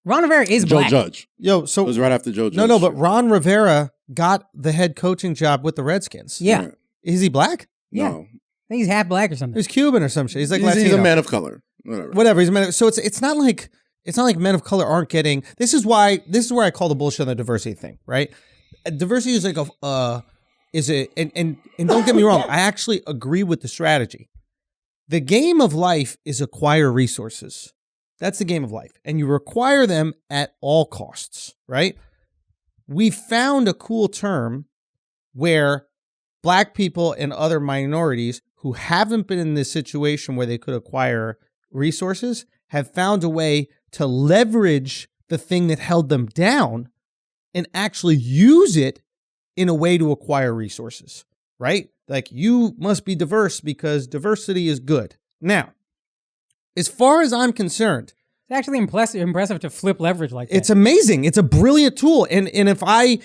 Ron Rivera is Joe black. Judge. Yo, so... It was right after Joe Judge. No, but Ron Rivera got the head coaching job with the Redskins. Yeah. Right. Is he black? Yeah. No. I think he's half black or something. He's Cuban or some shit. He's like Latino. He's a man of color. Whatever. He's a man. So it's not like men of color aren't getting. This is where I call the bullshit on the diversity thing, right? Diversity is like and don't get me wrong. I actually agree with the strategy. The game of life is acquire resources. That's the game of life, and you require them at all costs, right? We found a cool term where black people and other minorities who haven't been in this situation where they could acquire resources have found a way to leverage the thing that held them down and actually use it in a way to acquire resources, right? Like, you must be diverse because diversity is good. Now, as far as I'm concerned, it's actually impressive to flip leverage like that. It's amazing. It's a brilliant tool. And if I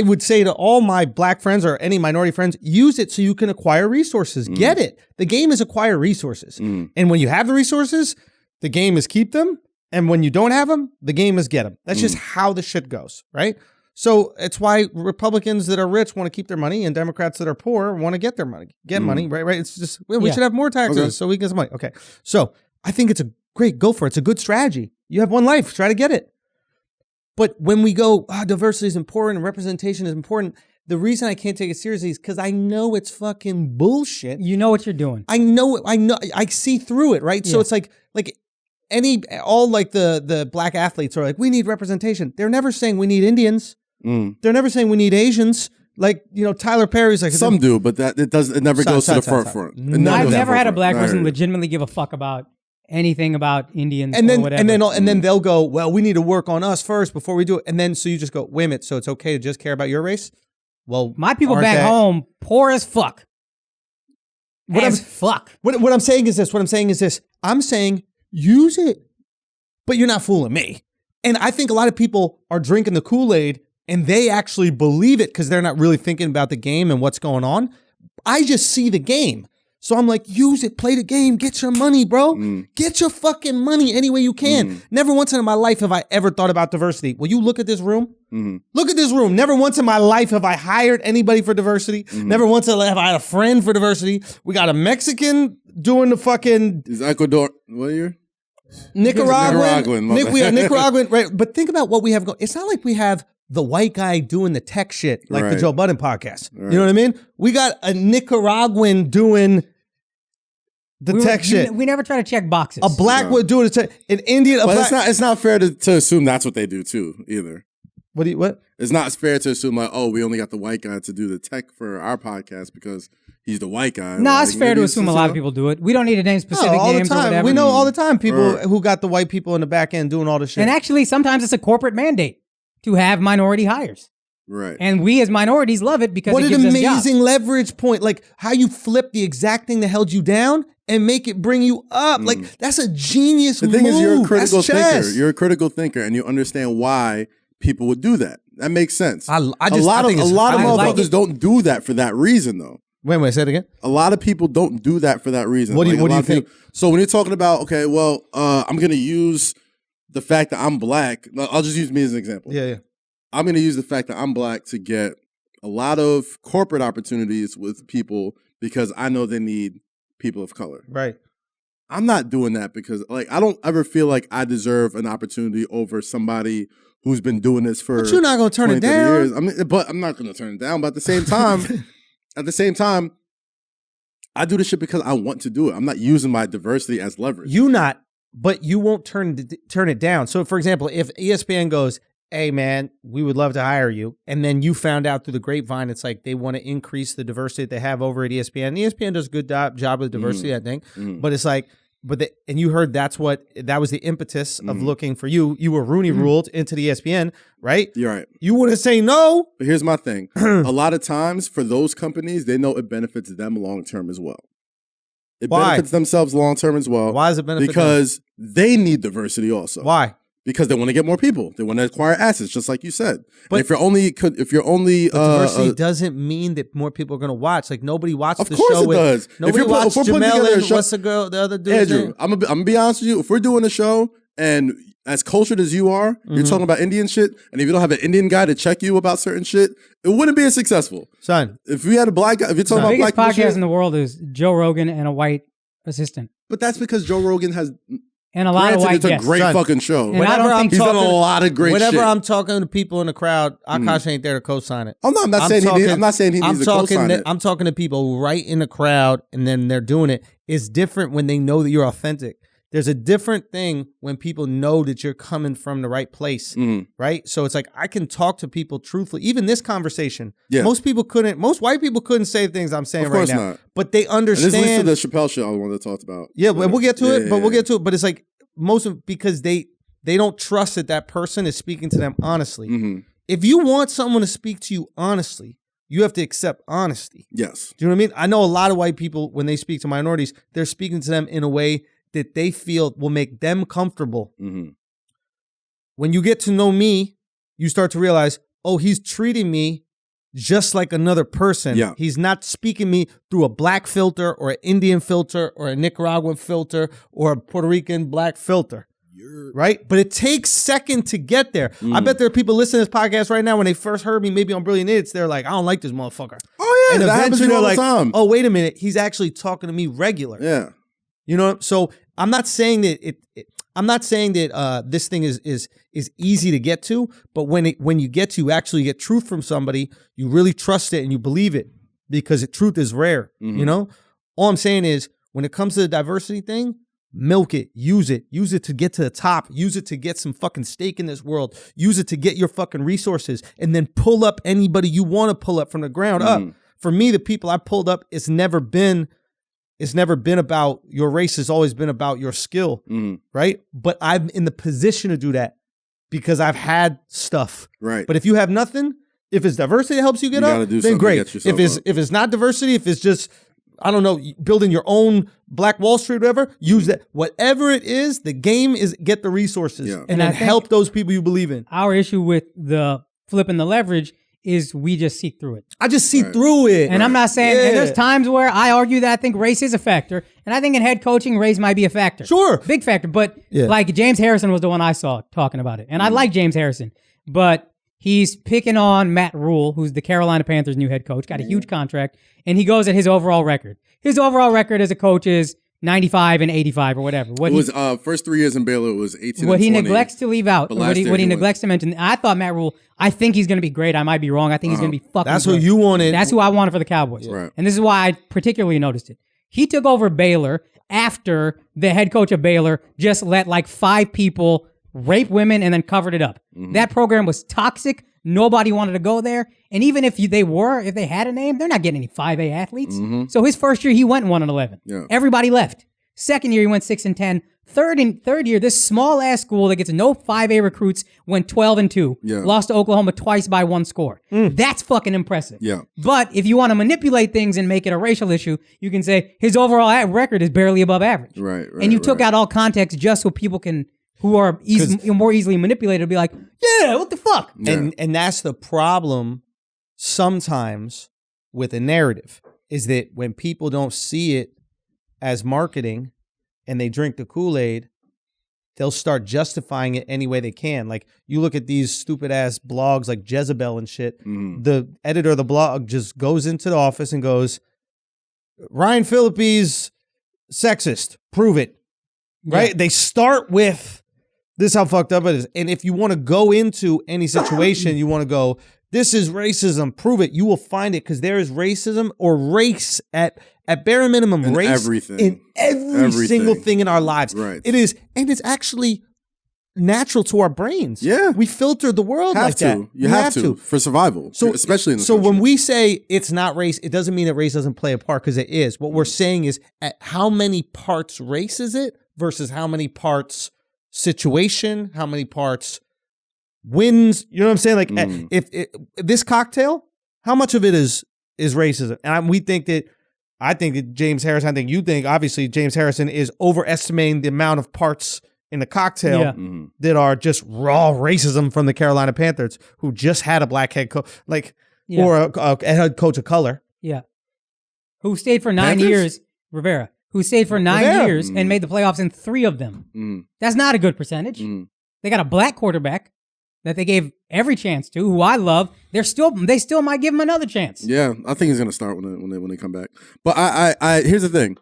would say to all my black friends or any minority friends, use it so you can acquire resources. Get it. The game is acquire resources. And when you have the resources, the game is keep them. And when you don't have them, the game is get them. That's just how the shit goes, right? So it's why Republicans that are rich want to keep their money and Democrats that are poor want to get their money, money, right? It's just, we should have more taxes so we get some money. Okay. So I think it's a great, go for it. It's a good strategy. You have one life, try to get it. But when we go, diversity is important and representation is important, the reason I can't take it seriously is because I know it's fucking bullshit. You know what you're doing. I know, I see through it, right? So it's like all like the black athletes are like, we need representation. They're never saying we need Indians. They're never saying we need Asians. Like, Tyler Perry's like some do, but it never goes to the front. I've never had a black person legitimately give a fuck about anything about Indians or whatever. And then they'll go, well, we need to work on us first before we do it. And then so you just go, wait a minute, so it's okay to just care about your race? Well, my people back home poor as fuck. What I'm saying is this. I'm saying use it, but you're not fooling me. And I think a lot of people are drinking the Kool-Aid and they actually believe it because they're not really thinking about the game and what's going on. I just see the game. So I'm like, use it, play the game, get your money, bro. Get your fucking money any way you can. Never once in my life have I ever thought about diversity. Will you look at this room? Look at this room. Never once in my life have I hired anybody for diversity. Never once have I had a friend for diversity. We got a Mexican doing the fucking... Is Ecuador... What year? Nicaraguan. We are Nicaraguan, right? But think about what we have going. It's not like we have the white guy doing the tech shit like the Joe Budden podcast. Right. You know what I mean? We got a Nicaraguan doing the tech shit. We never try to check boxes. A black would do it. An Indian. But it's not fair to assume that's what they do too either. What? It's not fair to assume like, oh, we only got the white guy to do the tech for our podcast because he's the white guy. No, it's fair to assume a lot of people do it. We don't need to name specific names or whatever. We know all the time people who got the white people in the back end doing all the shit. And actually, sometimes it's a corporate mandate to have minority hires. Right. And we as minorities love it because it gives us jobs. What an amazing leverage point. Like how you flip the exact thing that held you down and make it bring you up. Like that's a genius move. The thing is, you're a critical thinker. You're a critical thinker and you understand why people would do that. That makes sense. A lot of motherfuckers don't do that for that reason though. Wait, say it again. A lot of people don't do that for that reason. What do you think? So when you're talking about, okay, well, I'm going to use the fact that I'm black. I'll just use me as an example. Yeah. I'm going to use the fact that I'm black to get a lot of corporate opportunities with people because I know they need people of color. Right. I'm not doing that because like I don't ever feel like I deserve an opportunity over somebody who's been doing this for But you're not going to turn it down. Years. But I'm not going to turn it down. But at the same time, I do this shit because I want to do it. I'm not using my diversity as leverage. But you won't turn it down. So for example, if ESPN goes, hey man, we would love to hire you. And then you found out through the grapevine, it's like they want to increase the diversity that they have over at ESPN. ESPN does a good job with diversity, I think. But it's like, and you heard that was the impetus of looking for you. You were Rooney ruled into the ESPN, right? You're right. You wouldn't say no. But here's my thing. A lot of times for those companies, they know it benefits them long term as well. It benefits themselves long term as well. Why does it benefit Because they need diversity also. Why? Because they want to get more people. They want to acquire assets, just like you said. But if you're only diversity doesn't mean that more people are going to watch. Like nobody watched the show. Of course it does. Nobody watched Jamel and what's the other dude? Andrew, I'm gonna be honest with you. If we're doing a show and as cultured as you are, you're talking about Indian shit, and if you don't have an Indian guy to check you about certain shit, it wouldn't be as successful. Son, if we had a black guy, if you're talking about black people, the biggest podcast in the world is Joe Rogan and a white assistant. But that's because Joe Rogan has. And a lot of white guests. It's a great fucking show. He's done a lot of great shit. Whenever I'm talking to people in the crowd, Akaash ain't there to co-sign it. Oh no, I'm not saying he needs to co-sign it. I'm talking to people right in the crowd and then they're doing it. It's different when they know that you're authentic. There's a different thing when people know that you're coming from the right place, right? So it's like I can talk to people truthfully. Even this conversation, most white people couldn't say things I'm saying right now. Not. But they understand. And this leads to the Chappelle show I wanted to talk about. Yeah, but we'll get to it. We'll get to it. But it's like because they don't trust that person is speaking to them honestly. If you want someone to speak to you honestly, you have to accept honesty. Yes. Do you know what I mean? I know a lot of white people, when they speak to minorities, they're speaking to them in a way that they feel will make them comfortable. When you get to know me, you start to realize, oh, he's treating me just like another person. Yeah. He's not speaking me through a black filter or an Indian filter or a Nicaraguan filter or a Puerto Rican black filter. Right? But it takes second to get there. I bet there are people listening to this podcast right now when they first heard me, maybe on Brilliant Idiots, they're like, I don't like this motherfucker. Oh, yeah. And that eventually they're like, time. oh, wait a minute. He's actually talking to me regular. Yeah. You know, so I'm not saying that this thing is easy to get to, but when you get to, you actually get truth from somebody, you really trust it and you believe it because truth is rare. You know, all I'm saying is when it comes to the diversity thing, milk it, use it to get to the top, use it to get some fucking stake in this world, use it to get your fucking resources, and then pull up anybody you want to pull up from the ground up. For me, the people I pulled up, it's never been about your race. It's always been about your skill, right? But I'm in the position to do that because I've had stuff. Right. But if you have nothing, if it's diversity that helps you get up, then great. If it's not diversity, if it's just, I don't know, building your own Black Wall Street, whatever, use that. Whatever it is, the game is get the resources and then help those people you believe in. Our issue with the flipping the leverage is we just see through it. I just see through it. And I'm not saying, and there's times where I argue that I think race is a factor. And I think in head coaching, race might be a factor. Sure. Big factor. But like James Harrison was the one I saw talking about it. And I like James Harrison. But he's picking on Matt Rule, who's the Carolina Panthers' new head coach, got a huge contract. And he goes at his overall record. His overall record as a coach is 95 and 85 or whatever. What it was first 3 years in Baylor, it was 18 What and he 20, neglects to leave out, what he neglects to mention, I thought Matt Rule, I think he's going to be great. I might be wrong. I think he's going to be fucking That's good. who you wanted. That's who I wanted for the Cowboys. Right. And this is why I particularly noticed it. He took over Baylor after the head coach of Baylor just let like 5 people rape women and then covered it up. That program was toxic. Nobody wanted to go there. And even if they had a name, they're not getting any 5A athletes. So his first year, he went 1-11. Yeah. Everybody left. Second year, he went 6-10. Third year, this small ass school that gets no 5A recruits went 12-2. Yeah. Lost to Oklahoma twice by 1 score. That's fucking impressive. Yeah. But if you want to manipulate things and make it a racial issue, you can say his overall record is barely above average. Right. And you took out all context just so people who are more easily manipulated will be like, yeah, what the fuck? Yeah. And that's the problem sometimes with a narrative, is that when people don't see it as marketing and they drink the Kool-Aid, they'll start justifying it any way they can. Like, you look at these stupid ass blogs like Jezebel and shit. The editor of the blog just goes into the office and goes, Ryan Phillippe's sexist, prove it. Right? Yeah. They start with, this is how fucked up it is. And if you want to go into any situation, you want to go, this is racism, prove it. You will find it, because there is racism or race at bare minimum, in race everything. in every single thing in our lives. Right. It is, and it's actually natural to our brains. Yeah. We filter the world like that. You have to for survival, especially in this So country. when we say it's not race, it doesn't mean that race doesn't play a part, because it is. What we're saying is, at how many parts race is it versus how many parts situation, how many parts wins. You know what I'm saying? Like, if this cocktail, how much of it is racism? And we think that, I think that James Harrison, I think you think, obviously, James Harrison is overestimating the amount of parts in the cocktail that are just raw racism from the Carolina Panthers, who just had a black head coach, or a head coach of color. Yeah. Who stayed for 9 Panthers? years, Rivera, who stayed for 9 years and made the playoffs in 3 of them. That's not a good percentage. They got a black quarterback that they gave every chance to, who I love. They still might give him another chance. Yeah, I think he's gonna start when they come back. But I here's the thing.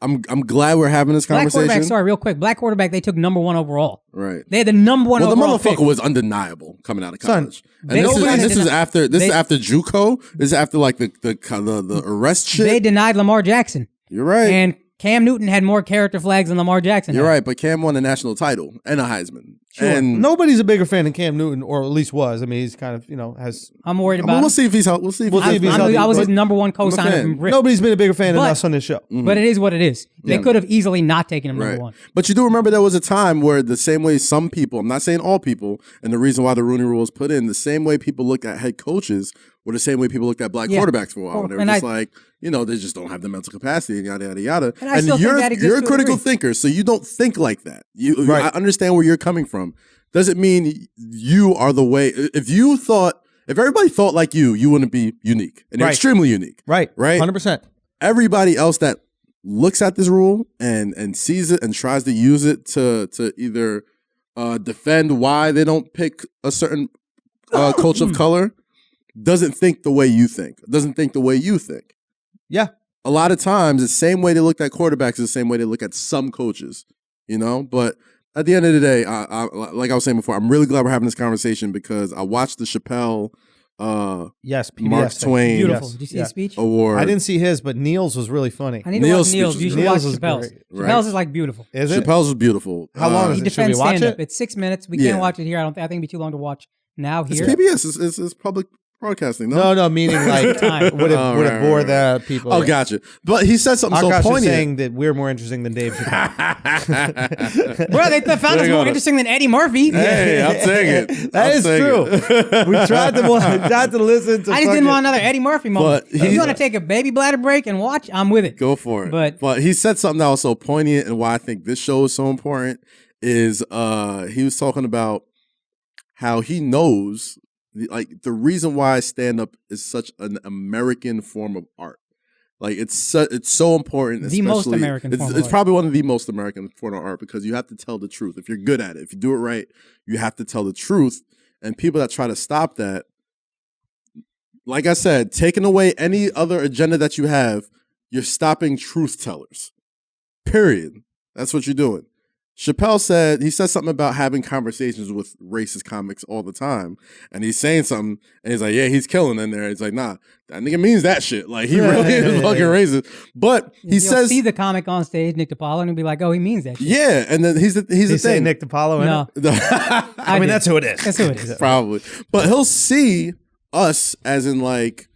I'm glad we're having this Black conversation. quarterback, sorry, real quick. Black quarterback, they took number 1 overall. Right. They had the number 1 Well, the overall motherfucker pick. was undeniable coming out of college. They And decided this to is not- after they- is after JUCO. This is after like the arrest shit. They denied Lamar Jackson. You're right. And Cam Newton had more character flags than Lamar Jackson You're had. right, but Cam won a national title and a Heisman. Sure. And Nobody's a bigger fan than Cam Newton, or at least was. I mean, he's kind of, has. I'm worried I about mean, him. we'll see if he's healthy. We'll see if he's if he's healthy, I was but his number 1 I'm a co-signer fan. from Rip. Nobody's been a bigger fan than But- us on this show. But it is what it is. They could have easily not taken him number Right. 1. But you do remember there was a time where the same way some people, I'm not saying all people, and the reason why the Rooney Rule was put in, the same way people looked at head coaches were the same way people looked at black quarterbacks for a while. And they were And just like, they just don't have the mental capacity and yada, yada, yada. And I still think that exists you're a to a critical degree. thinker, so you don't think like that. Right. I understand where you're coming from. Doesn't mean you are the way. If everybody thought like you wouldn't be unique. And you're Right. extremely unique. Right. Right? 100%. Everybody else that looks at this rule and sees it and tries to use it to either defend why they don't pick a certain coach of color doesn't think the way you think. Doesn't think the way you think. Yeah. A lot of times, the same way they look at quarterbacks is the same way they look at some coaches, But at the end of the day, I like I was saying before, I'm really glad we're having this conversation because I watched the Chappelle Yes, PBS Mark thing. Twain Beautiful. Yes. Did you see Yeah. his speech? award. I didn't see his, but Neil's was really funny. I need to Neil's watch Neil's. speech You was should great. watch Neil's is Chappelle's. great. Right. Chappelle's is like beautiful. Is it? Chappelle's was beautiful. How long is He it? Should we defends watch stand-up. it? It's 6 minutes. We Yeah. can't watch it here. I think it'd be too long to watch now It's here. PBS. It's public broadcasting. No. No, meaning like Time. would it Oh, would right, it bore right, the people? Oh, gotcha. But he said something Akaash so is poignant. saying that we're more interesting than Dave Chappelle. Bro, they found us There you more go. interesting than Eddie Murphy. Hey, I'm saying it. That I'm is saying true. it. We tried to listen to. I just didn't want another Eddie Murphy moment. But If you want to take a baby bladder break and watch, I'm with it. Go for it. But he said something that was so poignant, and why I think this show is so important is he was talking about how he knows the reason why stand up is such an American form of art. Like it's so important. The most especially- American form of It's art. probably one of the most American form of art because you have to tell the truth. If you're good at it, if you do it right, you have to tell the truth. And people that try to stop that, like I said, taking away any other agenda that you have, you're stopping truth tellers. Period. That's what you're doing. Chappelle said something about having conversations with racist comics all the time. And he's saying something, and he's like, yeah, he's killing in there. He's like, nah, that nigga means that shit. Like, he really is fucking racist. But he you'll says... see the comic on stage, Nick DiPaolo, and he'll be like, oh, he means that shit. Yeah, and then he's the Say thing. Nick DiPaolo in No. it? I mean, did. that's who it is. That's who it is. Probably. But he'll see us, as in like,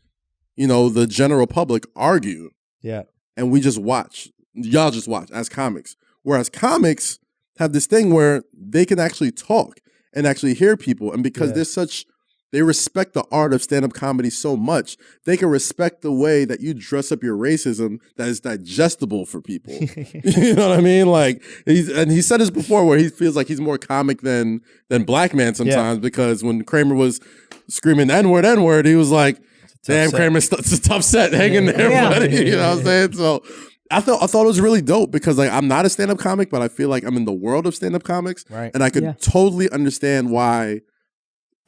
the general public argue, Yeah. and we just watch. Y'all just watch as comics. Whereas comics have this thing where they can actually talk and actually hear people. And because they respect the art of stand-up comedy so much, they can respect the way that you dress up your racism that is digestible for people. You know what I mean? Like, he said this before where he feels like he's more comic than black man sometimes because when Kramer was screaming N-word, he was like, damn, Kramer, it's a tough set. Hang in there, buddy. You know what I'm saying? So I thought it was really dope because like I'm not a stand-up comic, but I feel like I'm in the world of stand-up comics. Right. And I could totally understand why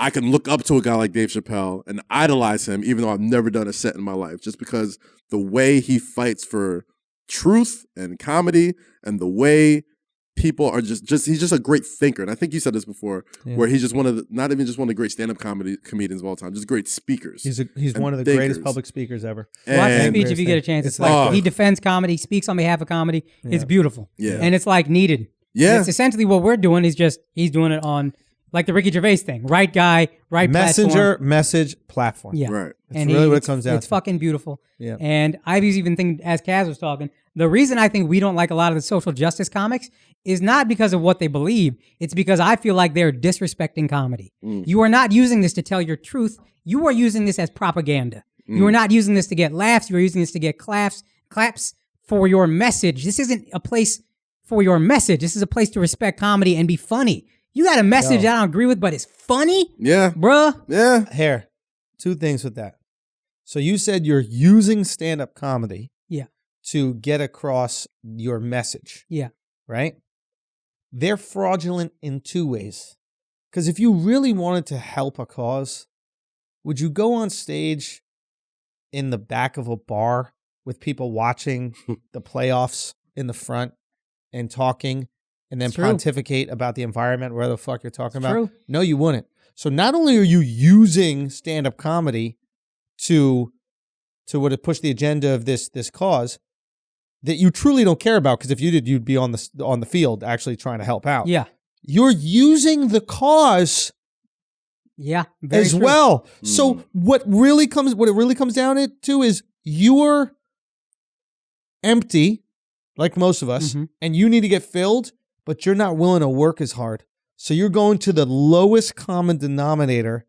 I can look up to a guy like Dave Chappelle and idolize him, even though I've never done a set in my life, just because the way he fights for truth and comedy and the way people are he's just a great thinker. And I think you said this before, where he's just not even just one of the great stand-up comedians of all time, just great speakers. He's one of the thinkers. greatest public speakers ever. Watch the And- speech if you get a chance. It's It's like like- he defends comedy, speaks on behalf of comedy. It's beautiful. Yeah. And it's like needed. Yeah. And it's essentially what we're doing is just he's doing it on like the Ricky Gervais thing. Right guy, right Messenger, platform. message, platform. Yeah. Right. And really what it comes down It's to. fucking beautiful. Yeah. And I was even thinking, as Kaz was talking, the reason I think we don't like a lot of the social justice comics is not because of what they believe. It's because I feel like they're disrespecting comedy. You are not using this to tell your truth. You are using this as propaganda. You are not using this to get laughs. You are using this to get claps for your message. This isn't a place for your message. This is a place to respect comedy and be funny. You got a message I don't agree with, but it's funny? Yeah. Bruh. Yeah. Here, two things with that. So you said you're using stand-up comedy Yeah. to get across your message, Yeah. right? They're fraudulent in two ways. Because if you really wanted to help a cause, would you go on stage in the back of a bar with people watching the playoffs in the front and talking and then It's true. pontificate about the environment, where the fuck you're talking about? true. No, you wouldn't. So not only are you using stand-up comedy to push the agenda of this cause that you truly don't care about, because if you did, you'd be on the field actually trying to help out. Yeah. You're using the cause Yeah. Very as true. well. So what it really comes down to is you're empty, like most of us, Mhm. and you need to get filled, but you're not willing to work as hard. So you're going to the lowest common denominator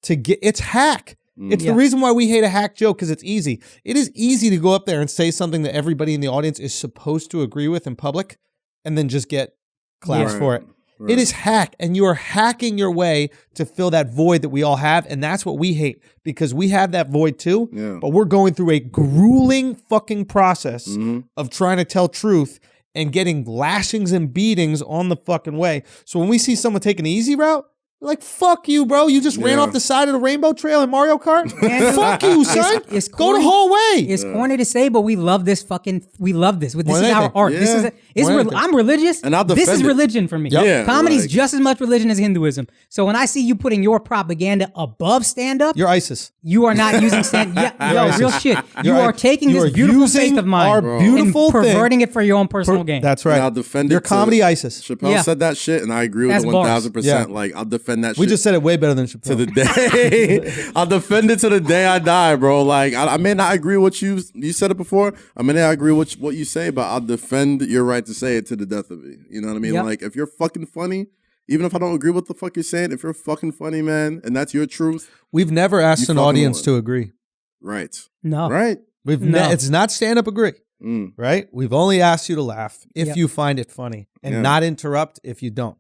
to get. It's hack. It's Yeah. the reason why we hate a hack joke, because it's easy. It is easy to go up there and say something that everybody in the audience is supposed to agree with in public and then just get claps Yeah. for it. Right. It is hack, and you are hacking your way to fill that void that we all have, and that's what we hate, because we have that void too, Yeah. but we're going through a grueling fucking process Mm-hmm. of trying to tell truth and getting lashings and beatings on the fucking way. So when we see someone take an easy route, Like, fuck you, bro. You just ran off the side of the rainbow trail in Mario Kart? Fuck you, son. It's Go the corny. whole way. It's corny to say, but we love this we love this. This More is than our anything. art. Yeah. I'm religious. And I'll this is defend it. religion for me. Yep. Yeah, Comedy's like- just as much religion as Hinduism. So when I see you putting your propaganda above stand-up, You're ISIS. you are not using real shit. You are taking You this are beautiful using faith of mine our beautiful and thing. perverting it for your own personal gain. That's right. And I'll defend it. You're comedy ISIS. Chappelle Yeah. said that shit, and I agree with That's it bars. 1000%. Yeah. Like, I'll defend that shit. We just said it way better than Chappelle. to the day. I'll defend it to the day I die, bro. Like, I may not agree with what you said it before. I may not agree with what you say, but I'll defend your right to say it to the death of me. You know what I mean? Yep. Like, if you're fucking funny, even if I don't agree with what the fuck you're saying, if you're fucking funny, man, and that's your truth, We've never asked You an fucking audience won. to agree. right. No. Right. No. It's not stand up agree, Mm. right? We've only asked you to laugh if Yep. you find it funny and Yeah. not interrupt if you don't.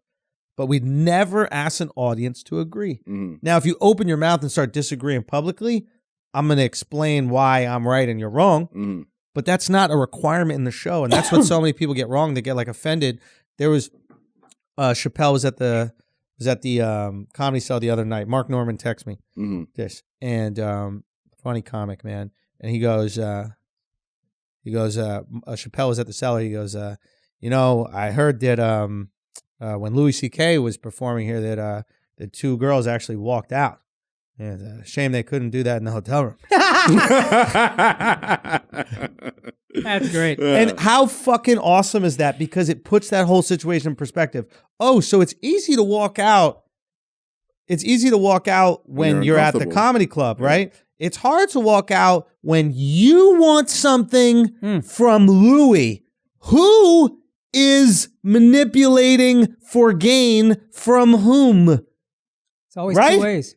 But we'd never ask an audience to agree. Mm. Now, if you open your mouth and start disagreeing publicly, I'm going to explain why I'm right and you're wrong. Mm. But that's not a requirement in the show, and that's what so many people get wrong. They get like offended. There was Chappelle was at the Comedy Cell the other night. Mark Norman texted me Mm. this, and funny comic, man. And he goes, Chappelle was at the cellar. He goes, I heard that when Louis C.K. was performing here, that the two girls actually walked out. And shame they couldn't do that in the hotel room. That's great. And how fucking awesome is that? Because it puts that whole situation in perspective. Oh, so it's easy to walk out. It's easy to walk out when you're at the uncomfortable. comedy club, right? It's hard to walk out when you want something from Louis, who is manipulating for gain from whom, It's always Right? two ways.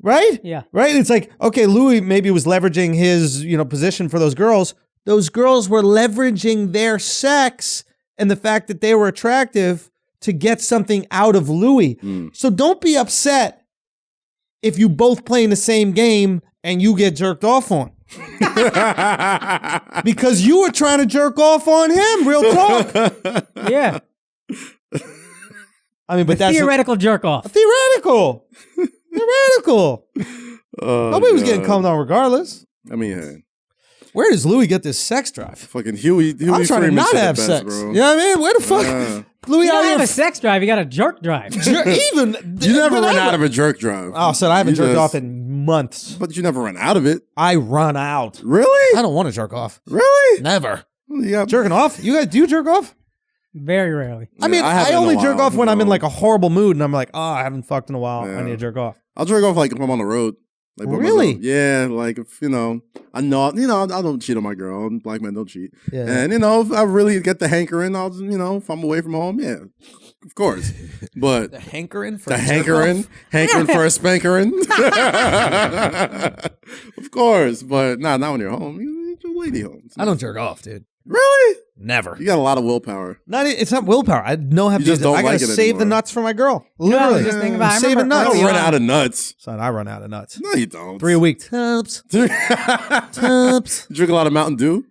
right? Yeah. Right? It's like, okay, Louis maybe was leveraging his, position for those girls. Those girls were leveraging their sex and the fact that they were attractive to get something out of Louis. So don't be upset if you both play in the same game and you get jerked off on. Because you were trying to jerk off on him, real talk. Yeah. I mean, but that's Theoretical jerk off. theoretical. Theoretical. Oh, Nobody was getting God. cummed on regardless. I mean, hey, Where does Louis get this sex drive? fucking Huey I'm trying to Freeman not said it have best, sex. bro. You know what I mean? Where the fuck? Louis You out don't here have a sex drive, you got a jerk drive. even You never whenever- run out of a jerk drive. Oh, son, I haven't You jerked just- off in months. But you never run out of it. I run out. Really? I don't want to jerk off. Really? Never. You got- Jerking off? You guys do jerk off? Very rarely. I mean, I I haven't in a only jerk while, off when I'm in no. like a horrible mood and I'm like, oh, I haven't fucked in a while. I Yeah. need to jerk off. I'll jerk off like if I'm on the road. Like by Really? myself. Yeah, like if I know, I don't cheat on my girl. Black men don't cheat. Yeah. And if I really get the hankering, I'll if I'm away from home, yeah, of course. But The hankering for the a jerk hankering, off? hankering for a spankering, of course. But not when you're home. You need your lady home. I don't jerk off, dude. Really. Never. You got a lot of willpower. It's not willpower. I know how to You just do it. don't I gotta like it save the anymore. nuts for my girl. No, I was Literally. just thinking about I Saving remember I nuts. don't early run on- out of nuts. Son, I run out of nuts. No, you don't. 3 a week. Tops. Tops. You drink a lot of Mountain Dew.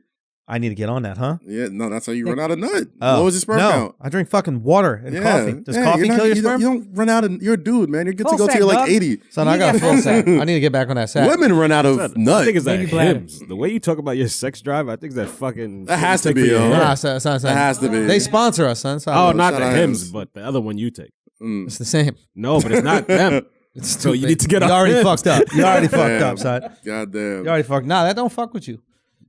I need to get on that, huh? Yeah, no, that's how you run out of nut. Oh, What was your sperm no, count? I drink fucking water and coffee. Does Yeah, coffee you're not- kill your you don't- sperm? You don't run out of. You're a dude, man. You're good to Full go sack, till you're like dog. 80. Son, I got a full sack. I need to get back on that sack. Women run out of I nut. think it's that Baby bladder. hymns. The way you talk about your sex drive, I think it's that fucking. That has to take be, for your yo. hair. Nah, son. That has to be. They sponsor us, son. Oh, not shout the out hymns, hymns. but the other one you take. It's the same. No, but it's not them. So you need to get You on already hymns. fucked up. You already fucked Damn. up, son. Goddamn. You already fucked. Nah, that don't fuck with you.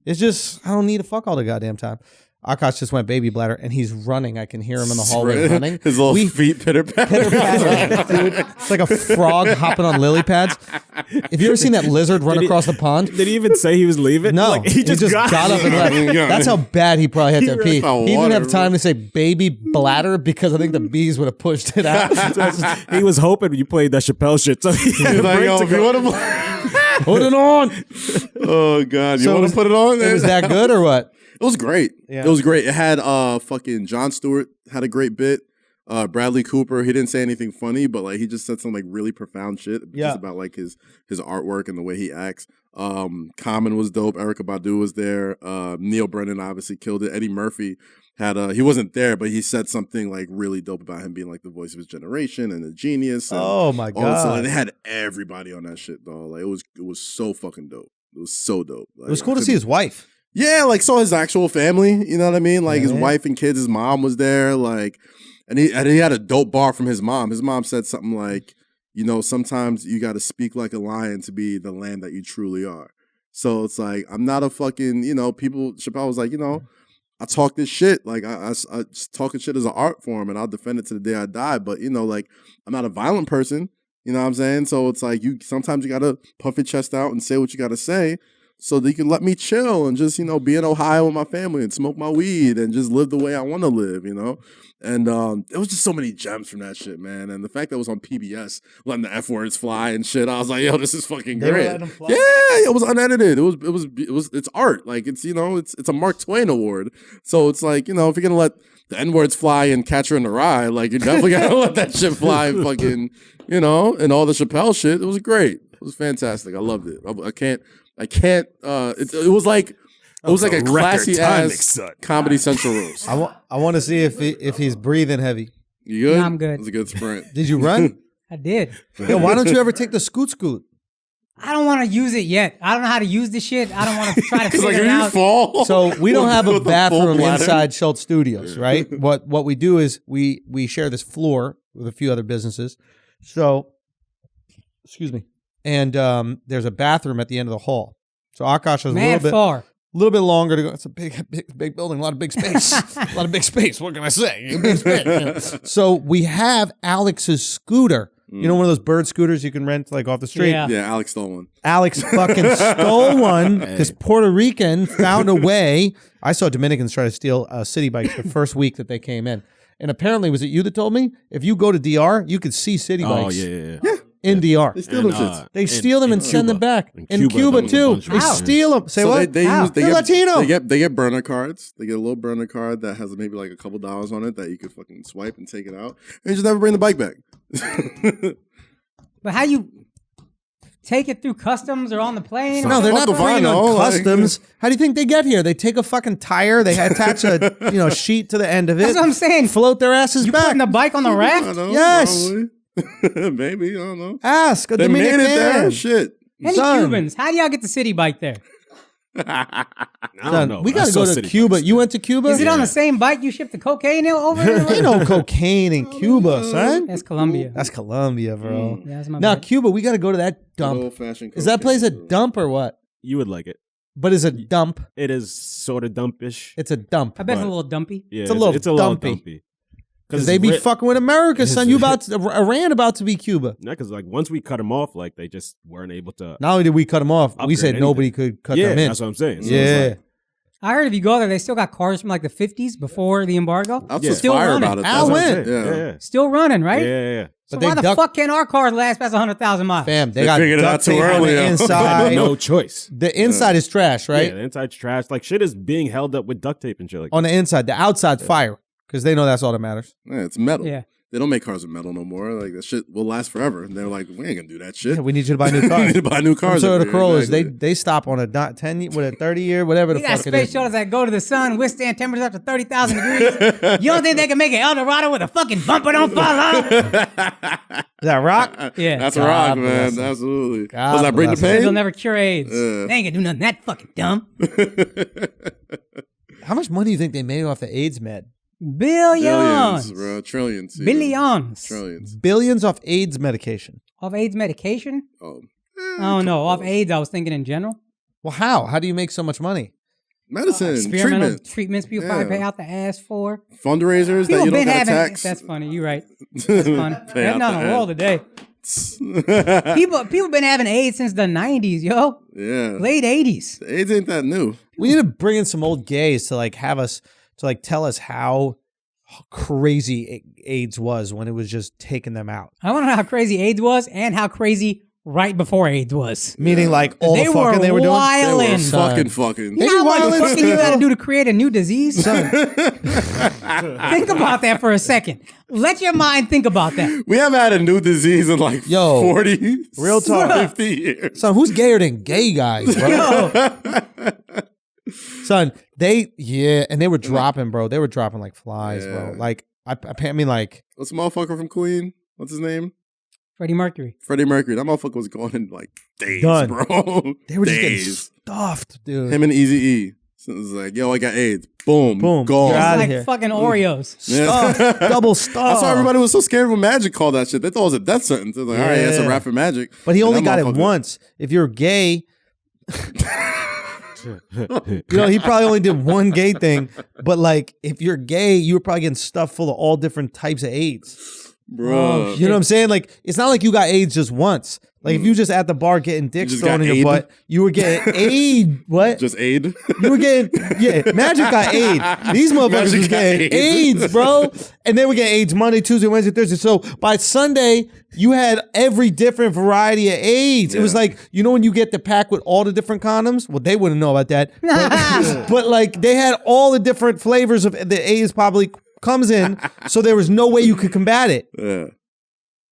It's just, I don't need to fuck all the goddamn time. Akaash just went baby bladder and he's running. I can hear him in the hallway running. His little feet pitter patter. Dude, it's like a frog hopping on lily pads. Have you ever seen that lizard run across the pond? Did he even say he was leaving? No, Like, he just got up and left. Yeah. That's how bad he probably had to pee. ran out of He didn't have water, time to say baby bladder because I think the bees would have pushed it out. He was hoping you played that Chappelle shit. So he had a Like, break yo, to if you go. want to, Put it on. oh god, you So want to put it on? It was that good or what? It was great. Yeah. It was great. It had fucking Jon Stewart had a great bit. Bradley Cooper, he didn't say anything funny, but like he just said some like really profound shit Yeah. just about like his artwork and the way he acts. Common was dope. Erykah Badu was there. Neil Brennan obviously killed it. Eddie Murphy had he wasn't there, but he said something like really dope about him being like the voice of his generation and a genius. And Oh my god! like, they had everybody on that shit, dog. Like it was so fucking dope. It was so dope. Like, It was cool to see his wife. Yeah, like saw his actual family. You know what I mean? Like his Yeah. wife and kids. His mom was there. Like, and he had a dope bar from his mom. His mom said something like, you know, sometimes you got to speak like a lion to be the lamb that you truly are. So it's like, I'm not a fucking, you know, Chappelle was like, you know, I talk this shit. Like, I talking shit as an art form, and I'll defend it to the day I die. But, you know, like, I'm not a violent person. You know what I'm saying? So it's like, sometimes you got to puff your chest out and say what you got to say so that you can let me chill and just, you know, be in Ohio with my family and smoke my weed and just live the way I want to live, you know? And it was just so many gems from that shit, man. And the fact that it was on PBS, letting the F words fly and shit, I was like, yo, this is fucking They were great. letting them fly? Yeah, it was unedited. It's art. Like, it's, you know, it's a Mark Twain award. So it's like, you know, if you're gonna let the N words fly and Catcher in the Rye, like, you're definitely gonna let that shit fly, fucking, you know, and all the Chappelle shit. It was great. It was fantastic. I loved it. I can't. It was like. It was like a classy ass Comedy Central roast. I want to see if he's breathing heavy. You good? No, I'm good. It was a good sprint. Did you run? I did. Yo, why don't you ever take the scoot? I don't want to use it yet. I don't know how to use this shit. I don't want to try to figure Like, it you out. fall. So we don't have a With full bathroom bladder. inside Schulz Studios, right? What we do is we share this floor with a few other businesses. So, excuse me, and there's a bathroom at the end of the hall. So Akaash has Mad a far. little bit longer to go. It's a big building, a lot of big space. A lot of big space. What can I say? Big space. So we have Alex's scooter. You know, one of those bird scooters you can rent like off the street. Yeah. Yeah, Alex stole one. Alex fucking stole one because Puerto Rican found a way. I saw Dominicans try to steal city bikes the first week that they came in. And apparently, was it you that told me? If you go to DR, you could see city bikes yeah. in DR. They steal them shits. They steal them and send them back. In Cuba there's a too. bunch of They them. steal them. Say So what? They They're Latino. They get burner cards. They get a little burner card that has maybe like a couple dollars on it that you could fucking swipe and take it out. And you just never bring the bike back. But how you take it through customs or on the plane? No, they're Fuck not if I bringing know, on like- customs. How do you think they get here? They take a fucking tire. They attach a sheet to the end of it. That's what I'm saying. Float their asses You back. putting the bike on the I raft? know, Yes. probably. Maybe, I don't know. Ask a They made Dominican. it there. Shit. Any Son. Cubans? How do y'all get the city bike there? I don't Son, know. we but I got to saw go to city Cuba. bikes. You went to Cuba? Is it on the same bike you shipped the cocaine over there? Ain't no cocaine in Cuba, son. That's Colombia. That's Colombia, bro. Yeah, that's my Now, bad. Cuba, we got to go to that dump. Old-fashioned Is that place a dump or what? You would like it. But is a dump. It is sort of dumpish. It's a dump. I bet it's a But- little dumpy. Yeah, It's a little dumpy. dumpy. Because they be fucking with America, son. You Iran about to be Cuba. Not because like once we cut them off, like they just weren't able to. Not only did we cut them off, we Upgrade said anything. nobody could cut Yeah, them in. that's what I'm saying. So it's Yeah. like- I heard if you go there, they still got cars from like the 50s before the embargo. I was Yeah. just Still fire running. about it. Al though. went. Yeah. Still running, right? Yeah. So But they why the duck- fuck can't our cars last past 100,000 miles? Fam, they They got figured it duct out too tape on early, the yo. inside. No choice. The inside is trash, right? Yeah, the inside's trash. Like shit is being held up with duct tape and shit. Like On the inside. The outside's fire. Because they know that's all that matters. Yeah, it's metal. Yeah. They don't make cars with metal no more. Like, that shit will last forever. And they're like, we ain't gonna do that shit. Yeah, we need you to buy new We cars. need to buy new cars. So over the here. Corollas, Exactly. they stop on a 30-year, whatever the You got fuck it space is. shuttles that go to the sun, withstand temperatures up to 30,000 degrees. You don't think they can make an El Dorado with a fucking bumper don't fall off? Is that rock? Yeah. That's a God rock, bless man. them. Absolutely. God Does that bring the bless them. pain? They'll never cure AIDS. Yeah. They ain't gonna do nothing that fucking dumb. How much money do you think they made off the AIDS med? Billions, Billions. bro. Trillions. even. Billions. Trillions. Billions off AIDS medication. Off AIDS medication? Oh. Oh no, off AIDS I was thinking in general. Well, how? How do you make so much money? Medicine, Experimental treatment, treatments people Yeah. probably pay out the ass for. fundraisers that People you don't been got to having tax. that's funny, you're right. That's funny. Pay That's out not the the ass. world today. People been having AIDS since the 90s, Yeah. late 80s. AIDS ain't that new. We need to bring in some old gays to like have us to like tell us how crazy AIDS was when it was just taking them out. I want to know how crazy AIDS was and how crazy right before AIDS was. Meaning like all They the fucking were they were doing. wildin'. Fucking, fucking. You know how much fucking you gotta do to create a new disease? Son, Think about that for a second. Let your mind think about that. We haven't had a new disease in like Yo, 40, real talk. 50 years. son, who's gayer than gay guys, bro? Son, and they were dropping, bro. They were dropping like flies, bro. Like I mean, like What's the motherfucker from Queen? What's his name? Freddie Mercury. Freddie Mercury. That motherfucker was going in like days, Done. bro. they were just getting Days. stuffed, dude. Him and Eazy-E. So it was like, yo, I got AIDS. Boom. Boom. Gone. You're outta Like here. fucking Oreos. Stuffed, double stuff. That's why everybody was so scared when Magic called that shit. They thought it was a death sentence. They're like, all right, that's a rap for Magic. But he And only that got it motherfucker- once. If you're gay, you know, he probably only did one gay thing. But like, if you're gay, you were probably getting stuffed full of all different types of AIDS. Bro. You know what I'm saying? Like, it's not like you got AIDS just once. Like, if you just at the bar getting dicks just thrown got in your aid? butt, you were getting AIDS. What? Just aid. You were getting, Magic got AIDS. These motherfuckers Magic was got getting AIDS. AIDS, bro. And they were getting AIDS Monday, Tuesday, Wednesday, Thursday. So by Sunday, you had every different variety of AIDS. It was like, you know when you get the pack with all the different condoms? Well, they wouldn't know about that. But like, they had all the different flavors of the AIDS probably comes in. So there was no way you could combat it. Yeah.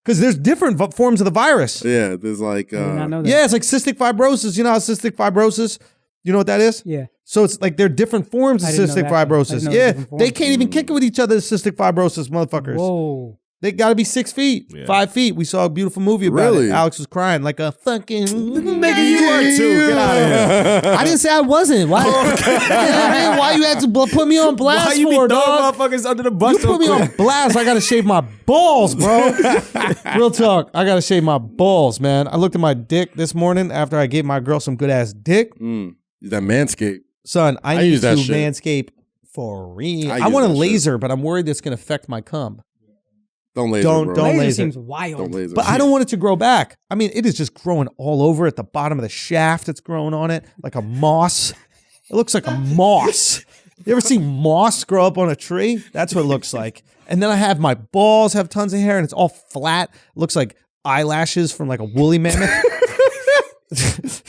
Because there's different forms of the virus. Yeah. There's like, I did not know that. Yeah, it's like cystic fibrosis. You know how cystic fibrosis, you know what that is? Yeah. So it's like there are different forms of I didn't know cystic that. I fibrosis. didn't know Yeah, different forms. they can't even kick it with each other, cystic fibrosis motherfuckers. Whoa. They got to be 6 feet, 5 feet. We saw a beautiful movie about Really? it. Alex was crying like a fucking Nigga, you are too. Get out of here. I didn't say I wasn't. Why? You know what I mean? Why you had to put me on blast Why you be for, throwing dog? motherfuckers under the bus You so put me on quick? blast. I gotta shave my balls, bro. Real talk. I gotta shave my balls, man. I looked at my dick this morning after I gave my girl some good ass dick. that Manscaped. Son, I use need to that shit. manscape for real. I I use want a that shit. laser, but I'm worried it's gonna affect my cum. Don't laser, Don't- bro. don't- Laser laser. seems wild. Don't laser. But I don't want it to grow back. I mean, it is just growing all over at the bottom of the shaft. It's growing on it like a moss. It looks like a moss. You ever see moss grow up on a tree? That's what it looks like. And then I have my balls have tons of hair and it's all flat. It looks like eyelashes from like a woolly mammoth.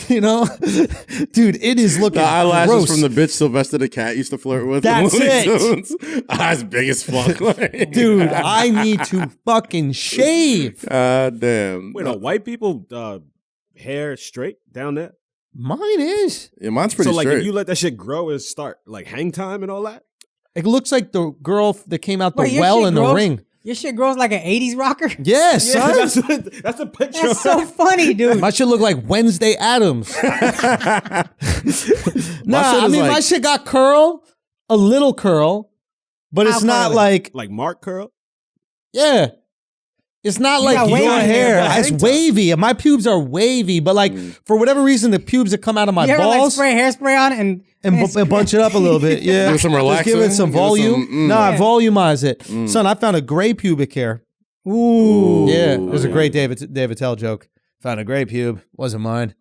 You know? Dude, it is looking The eyelashes gross. from the bitch Sylvester the cat used to flirt with. That's Looney it. Tunes. Eyes big as fuck. Like, Dude, I need to fucking shave. God damn. Wait, are white people hair straight down there? Mine is. Yeah, mine's pretty So like, straight. if you let that shit grow and start like hang time and all that. It looks like the girl that came out the Wait, your well shit in the grows- ring. Your shit grows like an 80s rocker? Yes, son. That's a picture. That's so funny, dude. My shit look like Wednesday Addams. Nah, shit I is mean, like- my shit got curl, a little curl, but it's How not curly? like, like Mark curl. yeah. It's not You like got your wavy hair. hair, It's wavy. My pubes are wavy, but like for whatever reason, the pubes that come out of my You ever like balls spray hairspray on it and bunch it up a little bit. Yeah. Give it some Just give it relaxer, some give it volume. some, Nah, Yeah. volumize it. Son, I found a gray pubic hair. Ooh. Yeah, it was a great David Tell joke. Found a gray pube. Wasn't mine.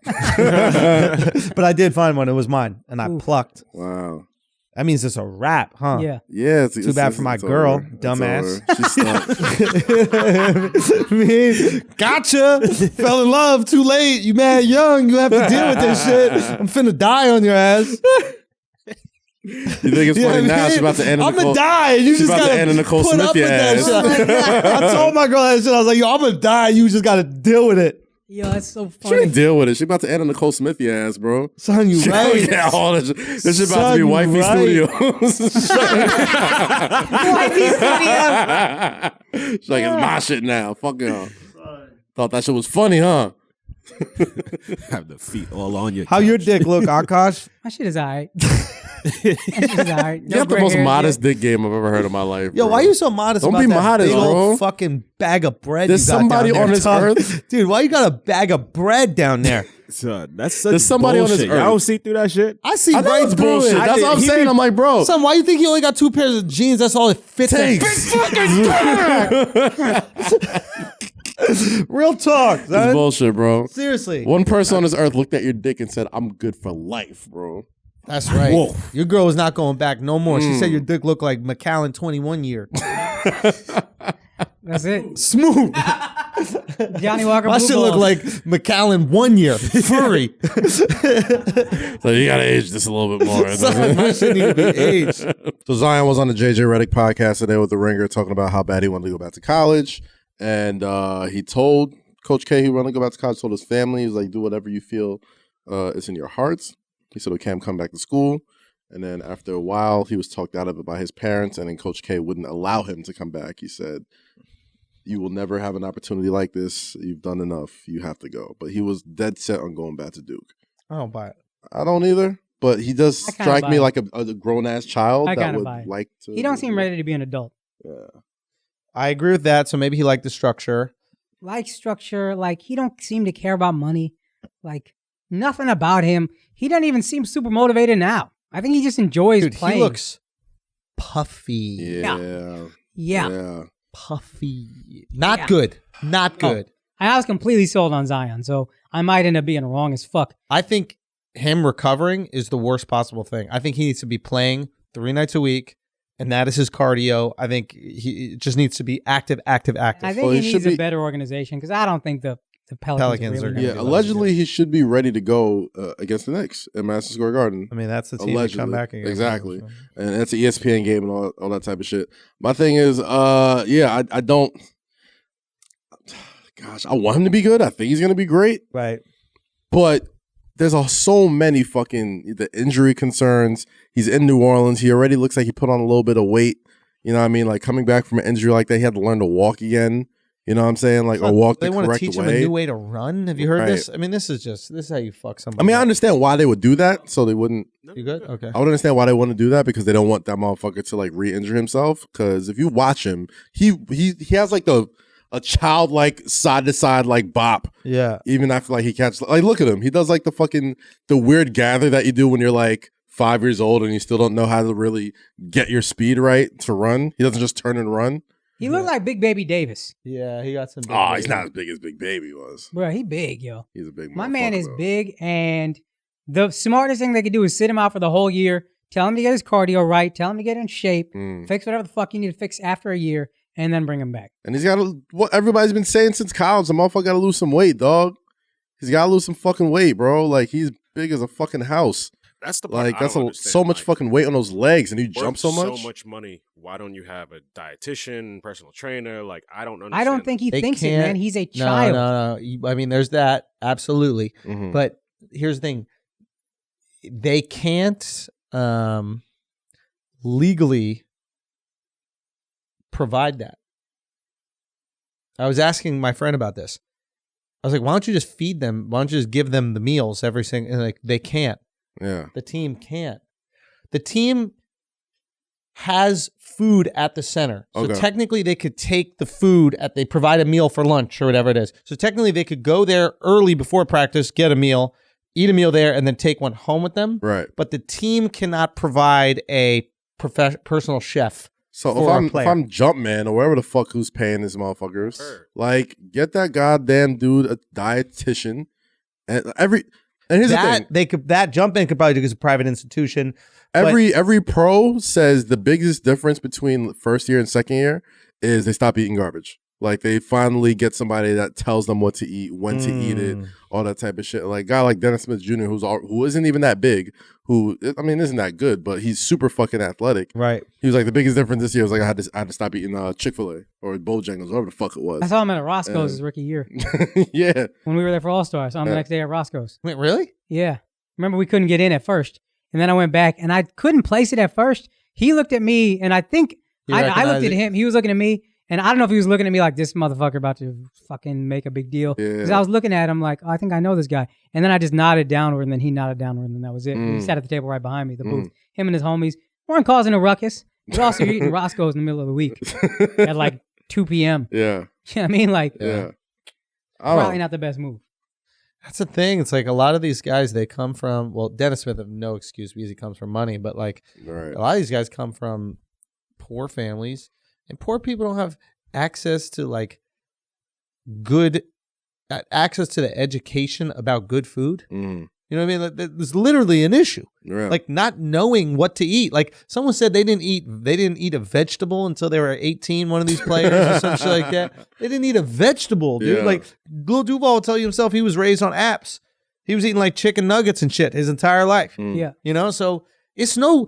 But I did find one. It was mine. And I plucked. Wow. That means it's a wrap, huh? Yeah. Yeah. Too bad for my girl, over. It's dumbass. over. She's stuck. I mean, gotcha. Fell in love too late. You mad young. You have to deal with this shit. I'm finna die on your ass. You think it's You know funny what I now? mean? She's about to end in I'm Nicole. gonna die. You she's just about to gotta end in Nicole put Smith up your with that ass. shit. I told my girl that shit. I was like, yo, I'm gonna die. You just gotta deal with it. Yo, that's so She funny. didn't deal with it. She about to end in Nicole Smith your ass, bro. Son, you right. Yeah, all this shit about Son, to be you wifey right. studios. Wifey studios. She's like, it's my shit now. Fuck y'all. Thought that shit was funny, huh? Have the feet all on you. How your dick look, Akaash? My shit is alright. My shit is alright. You have the most modest dick game I've ever heard in my life. Yo, bro. why you so modest Don't about be that modest, big bro. old fucking bag of bread There's you got somebody down there, on this Tom? earth- Dude, why you got a bag of bread down there? Son, that's such There's somebody on this bullshit. earth. Y'all don't see through that shit. I see I know right it's through bullshit. it. That's what I'm He saying. be- I'm like, bro. Son, why you think he only got 2 pairs of jeans? That's all it fits in. Real talk, It's son. bullshit, bro. Seriously. One person on this earth looked at your dick and said, I'm good for life, bro. That's right. Whoa. Your girl is not going back no more. She said your dick looked like McAllen 21 year. That's it. Smooth. Johnny Walker. My blue shit look balls. like McAllen 1 year. Furry. So you gotta age this a little bit more. Son, my shit need to be aged. So Zion was on the JJ Redick podcast today with the Ringer talking about how bad he wanted to go back to college. And he told Coach K he wanted to go back to college, told his family, he was like, do whatever you feel is in your hearts. He said, okay, I'm coming back to school. And then after a while, he was talked out of it by his parents, and then Coach K wouldn't allow him to come back. He said, you will never have an opportunity like this. You've done enough. You have to go. But he was dead set on going back to Duke. I don't buy it. I don't either. But he does I kinda strike me buy like a grown-ass child I that kinda would buy it. like to. He don't seem ready to be an adult. Yeah. I agree with that. So maybe he liked the structure. Like structure, like he don't seem to care about money. Like nothing about him. He doesn't even seem super motivated now. I think he just enjoys Dude, playing. he looks puffy. Yeah. Puffy. Not Yeah. good. Not No. good. I was completely sold on Zion, so I might end up being wrong as fuck. I think him recovering is the worst possible thing. I think he needs to be playing 3 nights a week, and that is his cardio. I think he just needs to be active. I think Well, he he needs should a be- better organization because I don't think the Pelicans really are gonna Yeah, do it. allegedly he should be ready to go against the Knicks at Madison Square Garden. I mean, that's the team to come Allegedly. back against. Exactly. And that's an ESPN game and all that type of shit. My thing is, I don't. Gosh, I want him to be good. I think he's going to be great. Right. But there's so many fucking the injury concerns. He's in New Orleans. He already looks like he put on a little bit of weight. You know what I mean? Like coming back from an injury like that, he had to learn to walk again. You know what I'm saying? Like, or walk the They want to correct teach him way. a new way to run. Have you heard Right. this? I mean, this is how you fuck somebody. I mean, I up. understand why they would do that, so they wouldn't. You good? Okay. I would understand why they want to do that because they don't want that motherfucker to like re-injure himself. Because if you watch him, he has like a childlike side to side like bop. Yeah. Even after like he catches, like look at him, he does like the weird gather that you do when you're like 5 years old and you still don't know how to really get your speed right to run. He doesn't just turn and run. He looked like Big Baby Davis. Yeah, he got some. Big Oh, he's baby. not as big as Big Baby was. Bro, he big, yo. He's a big. My man motherfucker, is though. big, and the smartest thing they could do is sit him out for the whole year, tell him to get his cardio right, tell him to get in shape, fix whatever the fuck you need to fix after a year, and then bring him back. And he's got what everybody's been saying since college. The motherfucker got to lose some weight, dog. He's got to lose some fucking weight, bro. Like he's big as a fucking house. That's the part Like I that's don't so understand. much Like, fucking weight on those legs, and he worth jumps so much. So much money. Why don't you have a dietitian, personal trainer? Like I don't understand. I don't think he They thinks it, can't- man. He's a child. No. I mean, there's that absolutely, Mhm. but here's the thing: they can't legally provide that. I was asking my friend about this. I was like, "Why don't you just feed them? Why don't you just give them the meals every single?" And like, they can't. Yeah. The team can't. The team has food at the center. So Okay. technically they could take the food they provide a meal for lunch or whatever it is. So technically they could go there early before practice, get a meal, eat a meal there, and then take one home with them. Right. But the team cannot provide a personal chef. So for a if player. I'm Jumpman or wherever the fuck who's paying these motherfuckers, Sure. like get that goddamn dude a dietitian, and here's the thing. That jump in could probably do as a private institution. Every pro says the biggest difference between first year and second year is they stop eating garbage. Like they finally get somebody that tells them what to eat, when to eat it, all that type of shit. Like a guy like Dennis Smith Jr., who isn't even that big, who I mean isn't that good, but he's super fucking athletic. Right. He was like the biggest difference this year was like I had to stop eating Chick-fil-A or Bojangles, whatever the fuck it was. I saw him at Roscoe's his rookie year Yeah. when we were there for All-Star. I saw him the next day at Roscoe's. Wait, really? Yeah. Remember, we couldn't get in at first. And then I went back, and I couldn't place it at first. He looked at me, and I think You I recognize looked at it? him. He was looking at me, and I don't know if he was looking at me like this motherfucker about to fucking make a big deal. Because Yeah. I was looking at him like, oh, I think I know this guy. And then I just nodded downward, and then he nodded downward, and then that was it. He sat at the table right behind me, the booth. Him and his homies weren't causing a ruckus. But also, you're eating Roscoe's in the middle of the week at like 2 p.m. Yeah. You know what I mean? Like, Yeah. I don't probably know. not the best move. That's the thing. It's like a lot of these guys, they come from, well, Dennis Smith have no excuse because he comes from money, but like Right. a lot of these guys come from poor families, and poor people don't have access to like good access to the education about good food. You know what I mean? Like, there's literally an issue. Yeah. Like not knowing what to eat. Like someone said they didn't eat a vegetable until they were 18, one of these players or some shit like that. They didn't eat a vegetable, dude. Yeah. Like Lil Duval will tell you himself he was raised on apps. He was eating like chicken nuggets and shit his entire life. Yeah. You know, so it's no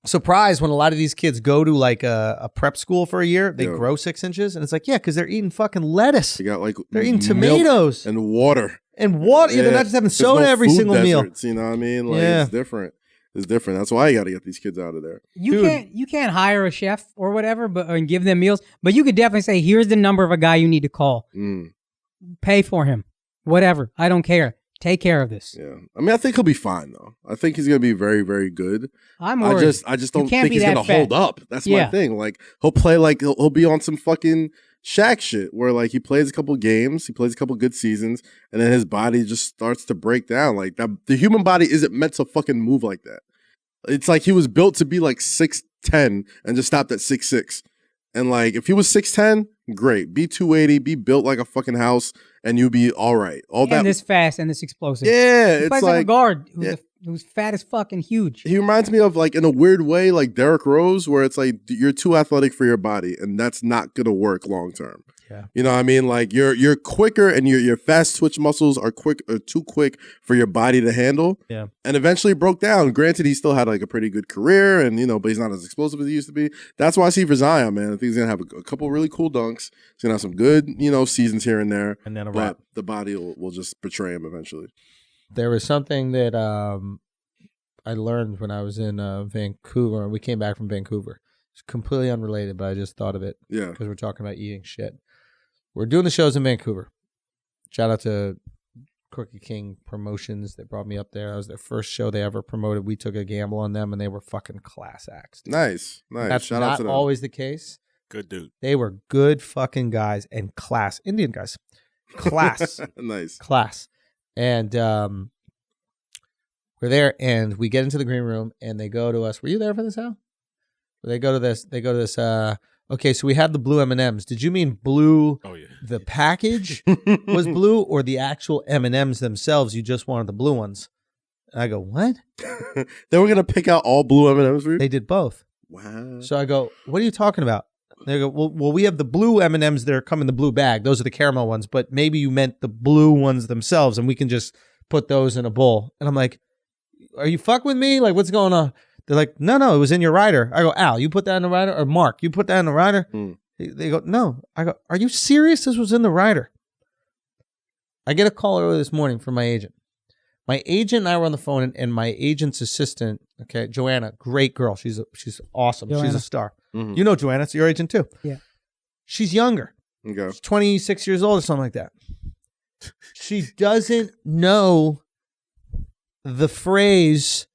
surprise when a lot of these kids go to like a prep school for a year, they grow 6 inches, and it's like, yeah, because they're eating fucking lettuce. You got like They're eating milk tomatoes and water. and water. Yeah, they're not just having There's soda no every food single deserts, meal. You know what I mean? Like Yeah. it's different. It's different. That's why you got to get these kids out of there. You can't hire a chef or whatever, and give them meals. But you could definitely say, here's the number of a guy you need to call. Pay for him, whatever. I don't care. Take care of this. Yeah, I mean, I think he'll be fine though. I think he's gonna be very, very good. I'm worried. I just don't can't think be he's that gonna fat. hold up. That's my thing. Like he'll play like he'll be on some fucking Shaq shit where like he plays a couple games, he plays a couple good seasons, and then his body just starts to break down. Like that, the human body isn't meant to fucking move like that. It's like he was built to be like 6'10" and just stopped at 6'6". And like if he was 6'10", great. Be 280, be built like a fucking house, and you'll be all right. And this fast and this explosive. Yeah, He it's plays like a guard who's fat as fucking huge. He reminds me of like in a weird way, like Derrick Rose, where it's like you're too athletic for your body, and that's not gonna work long term. Yeah, you know what I mean? Like you're quicker, and your fast twitch muscles are too quick for your body to handle. Yeah, and eventually broke down. Granted, he still had like a pretty good career, and but he's not as explosive as he used to be. That's why I see for Zion, man. I think he's gonna have a couple really cool dunks. He's gonna have some good seasons here and there, and then a but wrap. the body will just betray him eventually. There was something that I learned when I was in Vancouver. We came back from Vancouver. It's completely unrelated, but I just thought of it. Yeah. Because we're talking about eating shit. We're doing the shows in Vancouver. Shout out to Cookie King Promotions. They brought me up there. That was their first show they ever promoted. We took a gamble on them, and they were fucking class acts. Dude. Nice. That's Shout out to not them. always the case. Good dude. They were good fucking guys and class. Indian guys. Class. Nice. Class. And we're there, and we get into the green room, and they go to us. Were you there for this, Al? They go to this. Okay, so we have the blue M&Ms. Did you mean blue? Oh yeah. The package was blue, or the actual M&Ms themselves? You just wanted the blue ones. And I go, what? They were gonna pick out all blue M&Ms for you? They did both. Wow. So I go, what are you talking about? They go, well, we have the blue M&Ms that come in the blue bag. Those are the caramel ones, but maybe you meant the blue ones themselves, and we can just put those in a bowl. And I'm like, are you fucking with me? Like, what's going on? They're like, no, it was in your rider. I go, Al, you put that in the rider? Or Mark, you put that in the rider? They go, no. I go, are you serious? This was in the rider. I get a call early this morning from my agent. My agent and I were on the phone, and my agent's assistant, okay, Joanna, great girl. She's awesome. Joanna. She's a star. Mm-hmm. You know Joanna. It's your agent too. Yeah. She's younger. Okay. She's 26 years old or something like that. She doesn't know the phrase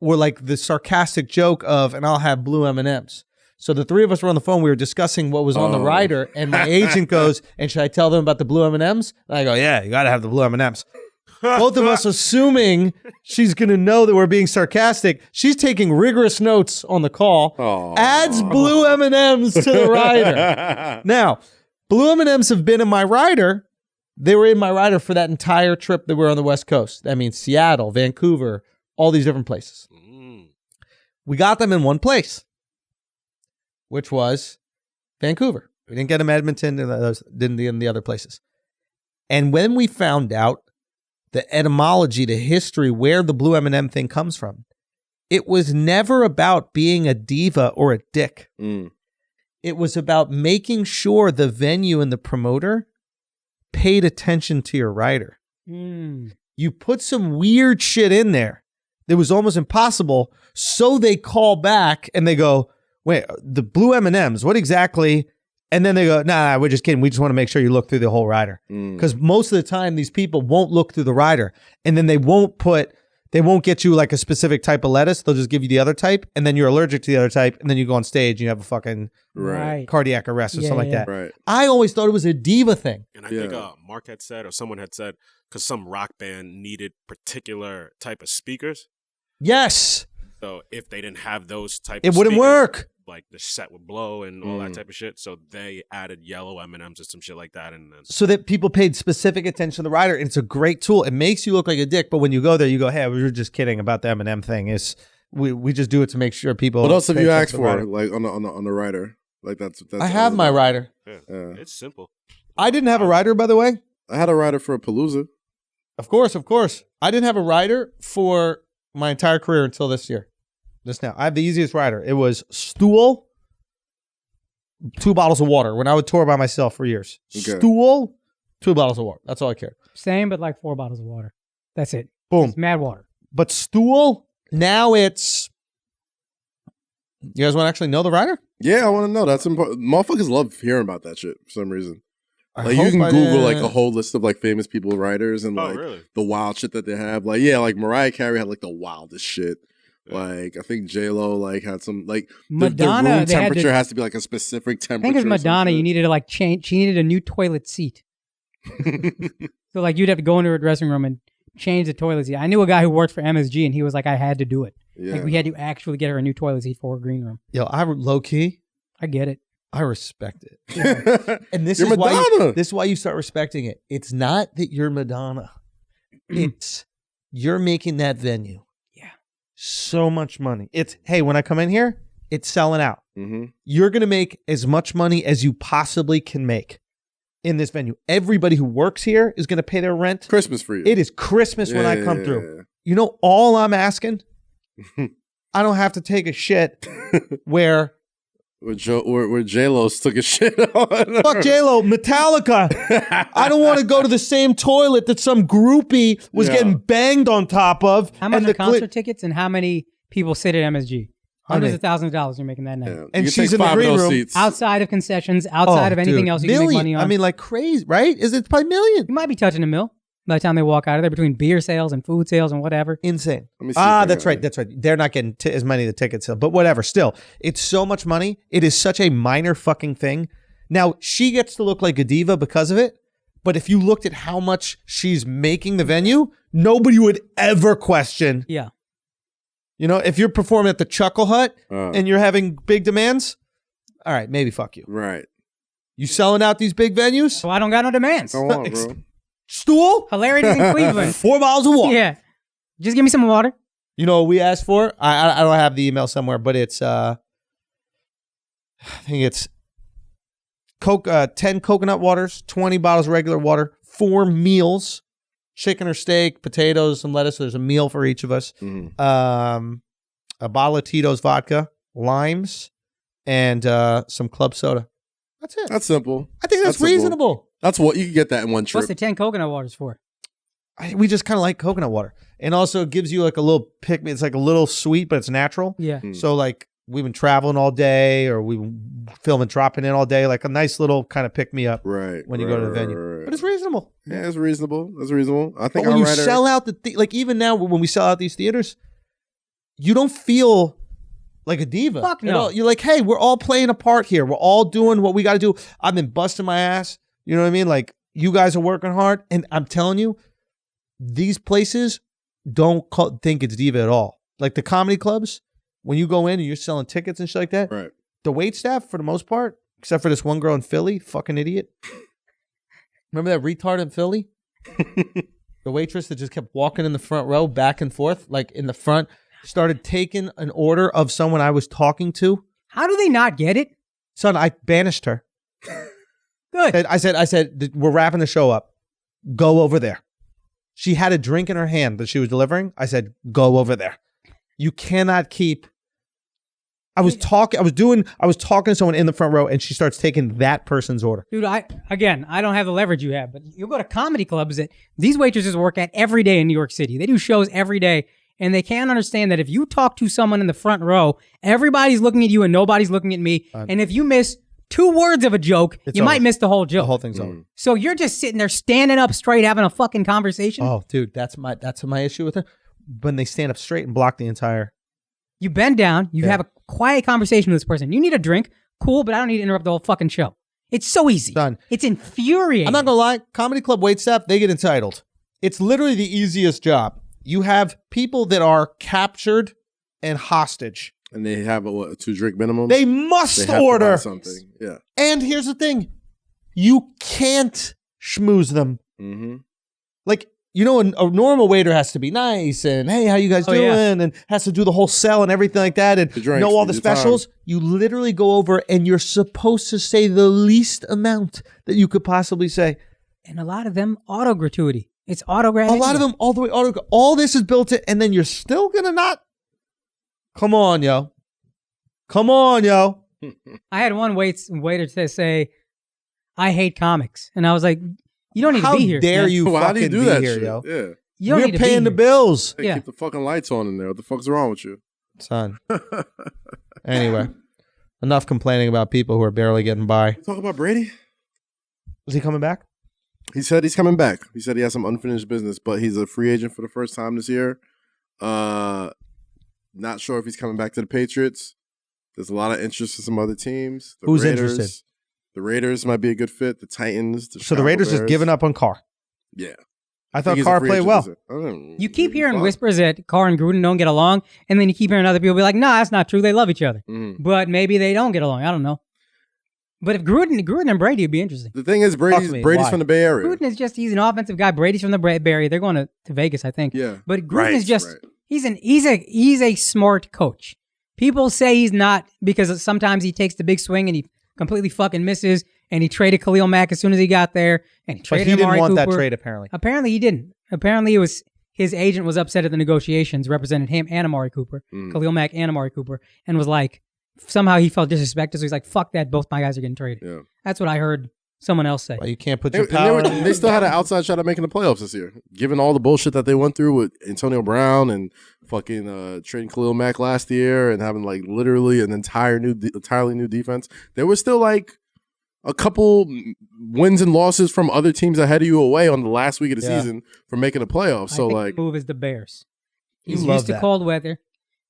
or like the sarcastic joke of, and I'll have blue M&Ms. So the three of us were on the phone. We were discussing what was on the rider, and my agent goes, and should I tell them about the blue M&Ms? And I go, yeah, you got to have the blue M&Ms. Both of us assuming she's going to know that we're being sarcastic. She's taking rigorous notes on the call. Adds blue M&Ms to the rider. Now, blue M&Ms have been in my rider. They were in my rider for that entire trip that we're on the West Coast. That means Seattle, Vancouver, all these different places. We got them in one place, which was Vancouver. We didn't get them in Edmonton and didn't in the other places. And when we found out the etymology, the history, where the blue M&M thing comes from, it was never about being a diva or a dick. It was about making sure the venue and the promoter paid attention to your rider. You put some weird shit in there that was almost impossible, so they call back and they go, wait, the blue M&Ms, what exactly? And then they go, nah, we're just kidding. We just want to make sure you look through the whole rider. Because most of the time, these people won't look through the rider, and then they won't get you like a specific type of lettuce. They'll just give you the other type, and then you're allergic to the other type, and then you go on stage and you have a fucking cardiac arrest or something like that. Right. I always thought it was a diva thing. And I think Mark had said, or someone had said, because some rock band needed particular type of speakers. Yes. So if they didn't have those type It of wouldn't speakers, work. like the set would blow and all that type of shit. So they added yellow M&Ms or some shit like that, and then So that people paid specific attention to the rider, and it's a great tool. It makes you look like a dick, but when you go there, you go, "Hey, we were just kidding about the M&M thing." We just do it to make sure people. What else have pay you attention asked to the for, rider. like on the rider? Like that's I have my rider. yeah, it's simple. I didn't have a rider, by the way. I had a rider for a Palooza. Of course. I didn't have a rider for my entire career until this year. Now. I have the easiest rider. It was stool, 2 bottles of water when I would tour by myself for years. Okay. Stool, 2 bottles of water. That's all I cared. Same, but like 4 bottles of water. That's it. Boom. It's mad water. But stool, now it's... You guys want to actually know the rider? Yeah, I want to know. That's important. Motherfuckers love hearing about that shit for some reason. I Like you hope can I Google like didn't- a whole list of like famous people writers and Oh, like really? the wild shit that they have. Like like Mariah Carey had like the wildest shit. Like I think J-Lo like had some like Madonna, the room they had temperature to- has to be like a specific I temperature. think it's or some Madonna. shit. You needed to like change. She needed a new toilet seat. So like you'd have to go into her dressing room and change the toilet seat. I knew a guy who worked for MSG, and he was like, I had to do it. Yeah. Like we had to actually get her a new toilet seat for her green room. Yo, I low key, I get it. I respect it. And this You're is why Madonna. this is why you start respecting it. It's not that you're Madonna. It's you're making that venue. Yeah. So much money. It's hey, when I come in here, it's selling out. Mm-hmm. You're gonna make as much money as you possibly can make in this venue. Everybody who works here is gonna pay their rent. Christmas for you. It is Christmas when I Yeah, come yeah, through. You know, all I'm asking, I don't have to take a shit where Where J-Lo took a shit on. fuck J-Lo, Metallica. I don't want to go to the same toilet that some groupie was Yeah. getting banged on top of. How much and are the concert tickets, and how many people sit at MSG? Hundreds many? of thousands of dollars you're making that night. Yeah. And You can she's take in the 5 of green those room. seats. Outside of concessions, outside of anything dude, else you can make money on. I mean, like crazy, right? It's probably million. You might be touching a mill by the time they walk out of there between beer sales and food sales and whatever. Insane. Let me see if I That's got right. it. That's right. They're not getting as many of the tickets, but whatever. Still, it's so much money. It is such a minor fucking thing. Now, she gets to look like a diva because of it, but if you looked at how much she's making the venue, nobody would ever question. Yeah. You know, if you're performing at the Chuckle Hut Uh. and you're having big demands, all right, maybe fuck you. Right. You selling out these big venues? So I don't got no demands. Go on, bro. Stool? Hilarities in Cleveland. 4 bottles of water. Yeah. Just give me some water. You know what we asked for? I don't have the email somewhere, but it's I think it's 10 coconut waters, 20 bottles of regular water, 4 meals, chicken or steak, potatoes, some lettuce. So there's a meal for each of us. Mhm. A bottle of Tito's vodka, limes, and some club soda. That's it. That's simple. I think that's simple. reasonable. That's what you can get that in one trip. What's the 10 coconut waters for? We just kind of like coconut water. And also it gives you like a little pick me. It's like a little sweet, but it's natural. Yeah. So like we've been traveling all day or we've been filming, dropping in all day, like a nice little kind of pick me up Right. when you go to the venue. right. But it's reasonable. Yeah, it's reasonable. That's reasonable. I But think when our you writer, sell out like even now when we sell out these theaters, you don't feel like a diva. Fuck at no. all. You're like, hey, we're all playing a part here. We're all doing what we got to do. I've been busting my ass. You know what I mean? Like you guys are working hard. And I'm telling you, these places don't think it's diva at all. Like the comedy clubs, when you go in and you're selling tickets and shit like that, Right. the wait staff for the most part, except for this one girl in Philly, fucking idiot. Remember that retard in Philly? The waitress that just kept walking in the front row back and forth, like in the front, started taking an order of someone I was talking to. How do they not get it? Son, I banished her. Good. I said, we're wrapping the show up. Go over there. She had a drink in her hand that she was delivering. I said, go over there. You cannot keep. I was talking to someone in the front row and she starts taking that person's order. Dude, I don't have the leverage you have, but you go to comedy clubs that these waitresses work at every day in New York City. They do shows every day, and they can't understand that if you talk to someone in the front row, everybody's looking at you and nobody's looking at me. And if you miss 2 words of a joke, It's you over. might miss the whole joke. The whole thing's over. So you're just sitting there standing up straight having a fucking conversation. Oh, dude, that's my issue with her. When they stand up straight and block the entire. You bend down, you have a quiet conversation with this person. You need a drink, cool, but I don't need to interrupt the whole fucking show. It's so easy. Done. It's infuriating. I'm not gonna lie, comedy club waitstaff, they get entitled. It's literally the easiest job. You have people that are captured and hostage. And they have a 2-drink minimum. They must They have to buy order something. Yeah. And here's the thing. You can't schmooze them. Mm-hmm. Like, you know, a normal waiter has to be nice and, hey, how you guys doing? Yeah. And has to do the whole sell and everything like that and drinks, know all the your time. specials. You literally go over and you're supposed to say the least amount that you could possibly say. And a lot of them, auto gratuity. It's auto grad. A lot of them all the way auto. All this is built in, and then you're still going to not. Come on, yo. Come on, yo. I had one waiter to say, I hate comics. And I was like, you don't need How to be here. dare man. you Well, how do you fucking do be that here, shit? yo. Yeah. You don't We're need to be paying the here. bills. Hey, Yeah. keep the fucking lights on in there. What the fuck's wrong with you? Son. Anyway, enough complaining about people who are barely getting by. Talk about Brady. Is he coming back? He said he's coming back. He said he has some unfinished business, but he's a free agent for the first time this year. Not sure if he's coming back to the Patriots. There's a lot of interest in some other teams. The Who's Raiders, interested? The Raiders might be a good fit. The Titans. So the Raiders just giving up on Carr. Yeah. I thought Carr played well. You keep hearing whispers that Carr and Gruden don't get along, and then you keep hearing other people be like, "No, that's not true. They love each other." But maybe they don't get along. I don't know. But if Gruden and Brady would be interesting. The thing is, Brady's Why? from the Bay Area. Gruden is just he's an offensive guy. Brady's from the Bay Area. They're going to Vegas, I think. Yeah. But Gruden Right, is just right. he's a smart coach. People say he's not because sometimes he takes the big swing and he completely fucking misses. And he traded Khalil Mack as soon as he got there. And he But traded he didn't Amari want that Cooper. trade, apparently. Apparently he didn't. Apparently it was his agent was upset at the negotiations, represented him and Amari Cooper, Khalil Mack and Amari Cooper, and was like, somehow he felt disrespected. So he's like, fuck that. Both my guys are getting traded. Yeah. That's what I heard someone else say. Well, you can't put They, your power. they still had an outside shot at making the playoffs this year, given all the bullshit that they went through with Antonio Brown and fucking trading Khalil Mack last year and having like literally an entirely new defense. There was still like a couple wins and losses from other teams ahead of you away on the last week of the season from making the playoffs. So I think like, the move is the Bears. You He's love used to that. cold weather.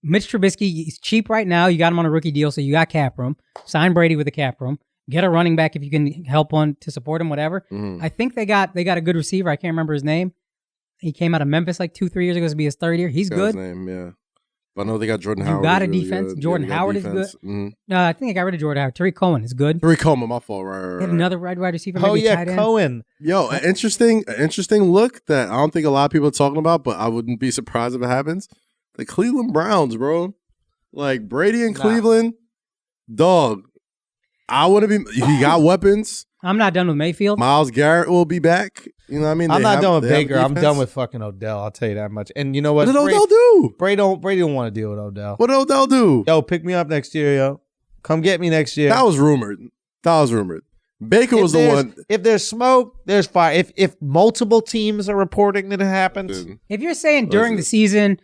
Mitch Trubisky, he's cheap right now. You got him on a rookie deal, so you got cap room. Sign Brady with the cap room. Get a running back if you can help one to support him, whatever. I think they got a good receiver. I can't remember his name. He came out of Memphis like 2-3 years ago. This will be his third year. He's forgot his good. name, yeah. But I know they got Jordan You Howard. got who's a really defense. good. Jordan Yeah, they got Howard is defense. good. Mm-hmm. No, I think I got rid of Jordan Howard. Tariq Cohen is good. Tariq Coleman, my fault. Right. They had another wide receiver. Oh, maybe yeah, tight end. Cohen. Yo, an interesting look that I don't think a lot of people are talking about, but I wouldn't be surprised if it happens. The Cleveland Browns, bro. Like Brady in Cleveland, dog. I want to be. He got weapons. I'm not done with Mayfield. Miles Garrett will be back. You know what I mean? I'm not done with they have Baker. I'm defense. done with fucking Odell. I'll tell you that much. And you know what? What did Odell do? Brady don't want to deal with Odell. What did Odell do? Yo, pick me up next year, yo. Come get me next year. That was rumored. Baker was the one. If there's smoke, there's fire. If multiple teams are reporting that it happens, If you're saying during the season,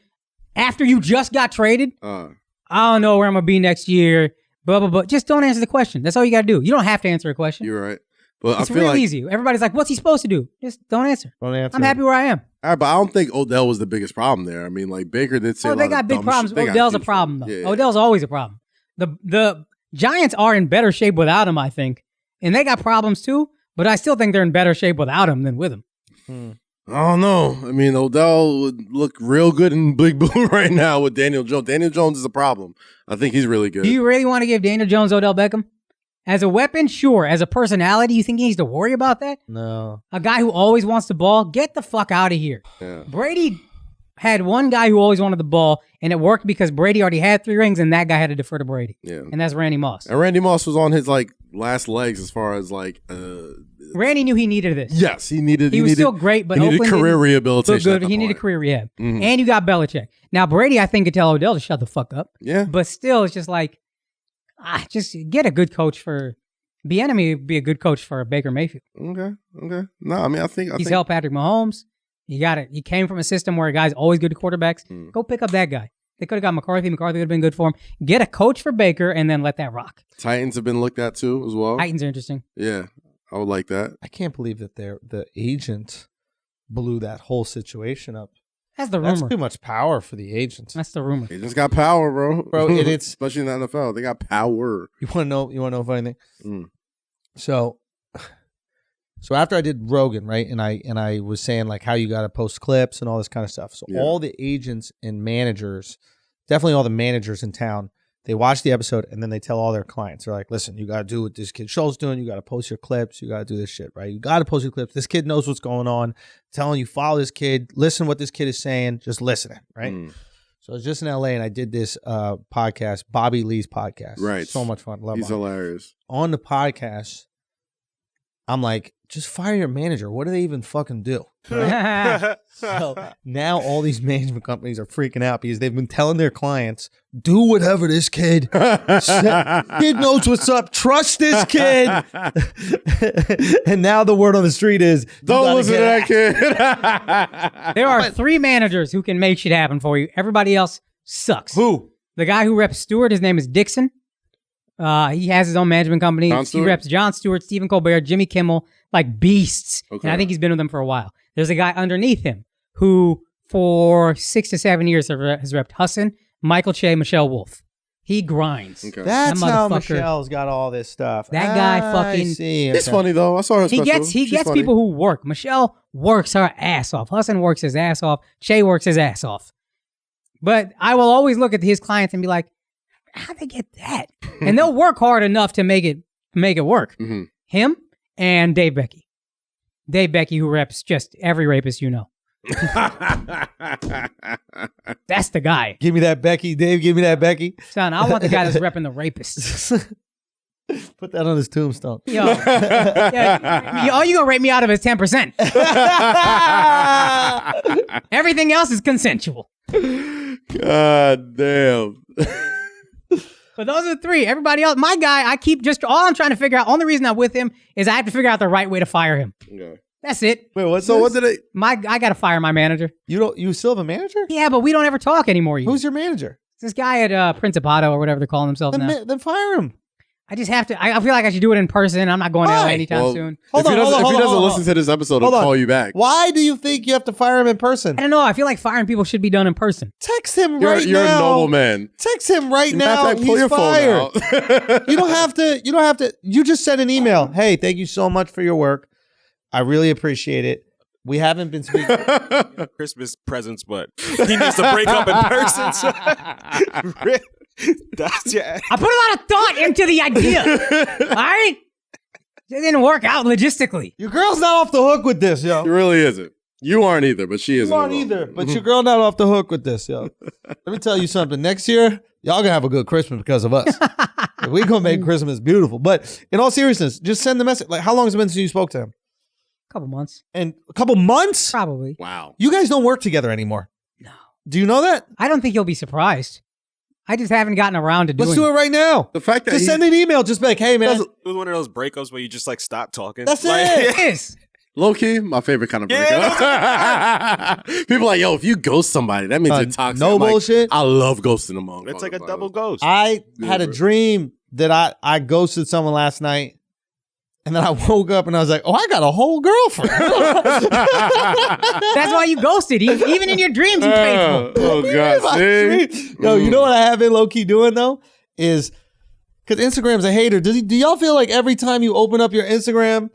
after you just got traded, I don't know where I'm gonna be next year. Blah blah blah. Just don't answer the question. That's all you gotta do. You don't have to answer a question. You're right. But It's I feel real like, easy. Everybody's like, "What's he supposed to do?" Just don't answer. don't answer. I'm happy where I am. all right, but I don't think Odell was the biggest problem there. I mean, like Baker did say. Oh, a they lot got of big dumb problems. shit. They got Odell's a huge problem though. problems. Yeah. Odell's always a problem. The Giants are in better shape without him, I think, and they got problems too. But I still think they're in better shape without him than with him. I don't know. I mean, Odell would look real good in Big Blue right now with Daniel Jones. Daniel Jones is a problem. I think he's really good. Do you really want to give Daniel Jones Odell Beckham? As a weapon, sure. As a personality, you think he needs to worry about that? No. A guy who always wants the ball? Get the fuck out of here. Yeah. Brady had one guy who always wanted the ball, and it worked because Brady already had 3 rings, and that guy had to defer to Brady. Yeah. And that's Randy Moss. And Randy Moss was on his like last legs as far as like. Randy knew he needed this. Yes, he needed. He was still great, but he needed Oakland career didn't rehabilitation. look good. at that He needed point. career rehab. Mhm. And you got Belichick. Now, Brady, I think, could tell Odell to shut the fuck up. Yeah. But still, it's just like, just get a good coach for... Bieniemy would be a good coach for Baker Mayfield. Okay. No, I mean, I think He's helped Patrick Mahomes. You got it. He came from a system where a guy's always good to quarterbacks. Go pick up that guy. They could have got McCarthy. McCarthy would have been good for him. Get a coach for Baker and then let that rock. Titans have been looked at too as well. Titans are interesting. Yeah, I would like that. I can't believe that the agent blew that whole situation up. That's the That's rumor. too much power for the agent. That's the rumor. They just got power, bro. Bro, it's especially in the NFL. They got power. You want to know a funny thing? Mm. So after I did Rogan, right, and I was saying like how you got to post clips and all this kind of stuff. So Yeah. all the agents and managers, definitely all the managers in town, They watch the episode and then they tell all their clients, they're like, listen, you got to do what this kid Schulz doing. You got to post your clips. You got to do this shit, right? You got to post your clips. This kid knows what's going on. Telling you, follow this kid. Listen to what this kid is saying. Just listen, right? So I was just in LA and I did this podcast, Bobby Lee's podcast. Right. So much fun. Love He's Bobby. hilarious. On the podcast, I'm like, just fire your manager. What do they even fucking do? Right? So now all these management companies are freaking out because they've been telling their clients, do whatever this kid said. Kid knows what's up. Trust this kid. And now the word on the street is, Don't listen to that kid. There are 3 managers who can make shit happen for you. Everybody else sucks. Who? The guy who reps Stewart, his name is Dixon. He has his own management company. Jon He Stewart? reps Jon Stewart, Stephen Colbert, Jimmy Kimmel, like beasts. Okay. And I think he's been with them for a while. There's a guy underneath him who, for 6 to 7 years, has repped Hassan, Michael Che, Michelle Wolf. He grinds. Okay. That's That how motherfucker- Michelle's got all this stuff. That guy I fucking- see. It's Okay. funny though. I saw her He special. gets She's funny. people who work. Michelle works her ass off. Hassan works his ass off. Che works his ass off. But I will always look at his clients and be like, how'd they get that? And they'll work hard enough to make it work. Mhm. Him and Dave Becky. Dave Becky, who reps just every rapist you know. That's the guy. Give me that Becky. Dave, give me that Becky. Son, I want the guy that's repping the rapists. Put that on his tombstone. Yo, all you gonna rape me out of is 10%. Everything else is consensual. God damn. But those are the 3. Everybody else, my guy, all I'm trying to figure out, only reason I'm with him is I have to figure out the right way to fire him. Okay. That's it. Wait, what's So this? what did they? I gotta fire my manager. You still have a manager? Yeah, but we don't ever talk anymore. Who's your manager? This guy at Principato or whatever they're calling themselves now? Then fire him. I just have to. I feel like I should do it in person. I'm not going to LA anytime Well, soon. If he doesn't listen to this episode, he'll call you back. Why do you think you have to fire him in person? I don't know. I feel like firing people should be done in person. Text him You're right now. a noble man. Text him right Matter of now. fact, pull He's your fired. phone out. You don't have to. You just send an email. Hey, thank you so much for your work. I really appreciate it. We haven't been speaking. Christmas presents, but he needs to break up in person. So- That's I put a lot of thought into the idea. All right, it didn't work out logistically. Your girl's not off the hook with this, yo. He really isn't. You aren't either, but she isn't. You aren't either, but your girl not off the hook with this, yo. Let me tell you something. Next year, y'all gonna have a good Christmas because of us. We gonna make Christmas beautiful. But in all seriousness, just send the message. Like, how long has it been since you spoke to him? Couple months, And a couple months? probably. Wow. You guys don't work together anymore. No. Do you know that? I don't think you'll be surprised. I just haven't gotten around to doing. Let's do it right now. The fact that Just he- send an email. Just be like, hey, man. it was one of those breakups where you just like stop talking. That's Like- it. It is. Low key, my favorite kind of breakup. People are like, yo, if you ghost somebody, that means you're toxic. no I'm like, bullshit. I love ghosting them all. It's like a double ghost. I had a bro. dream that I ghosted someone last night. And then I woke up and I was like, oh, I got a whole girlfriend. That's why you ghosted. Even in your dreams, you faithful. Oh, God. See? Yo, you know what I have been low key doing though? Is because Instagram's a hater. Do y'all feel like every time you open up your Instagram,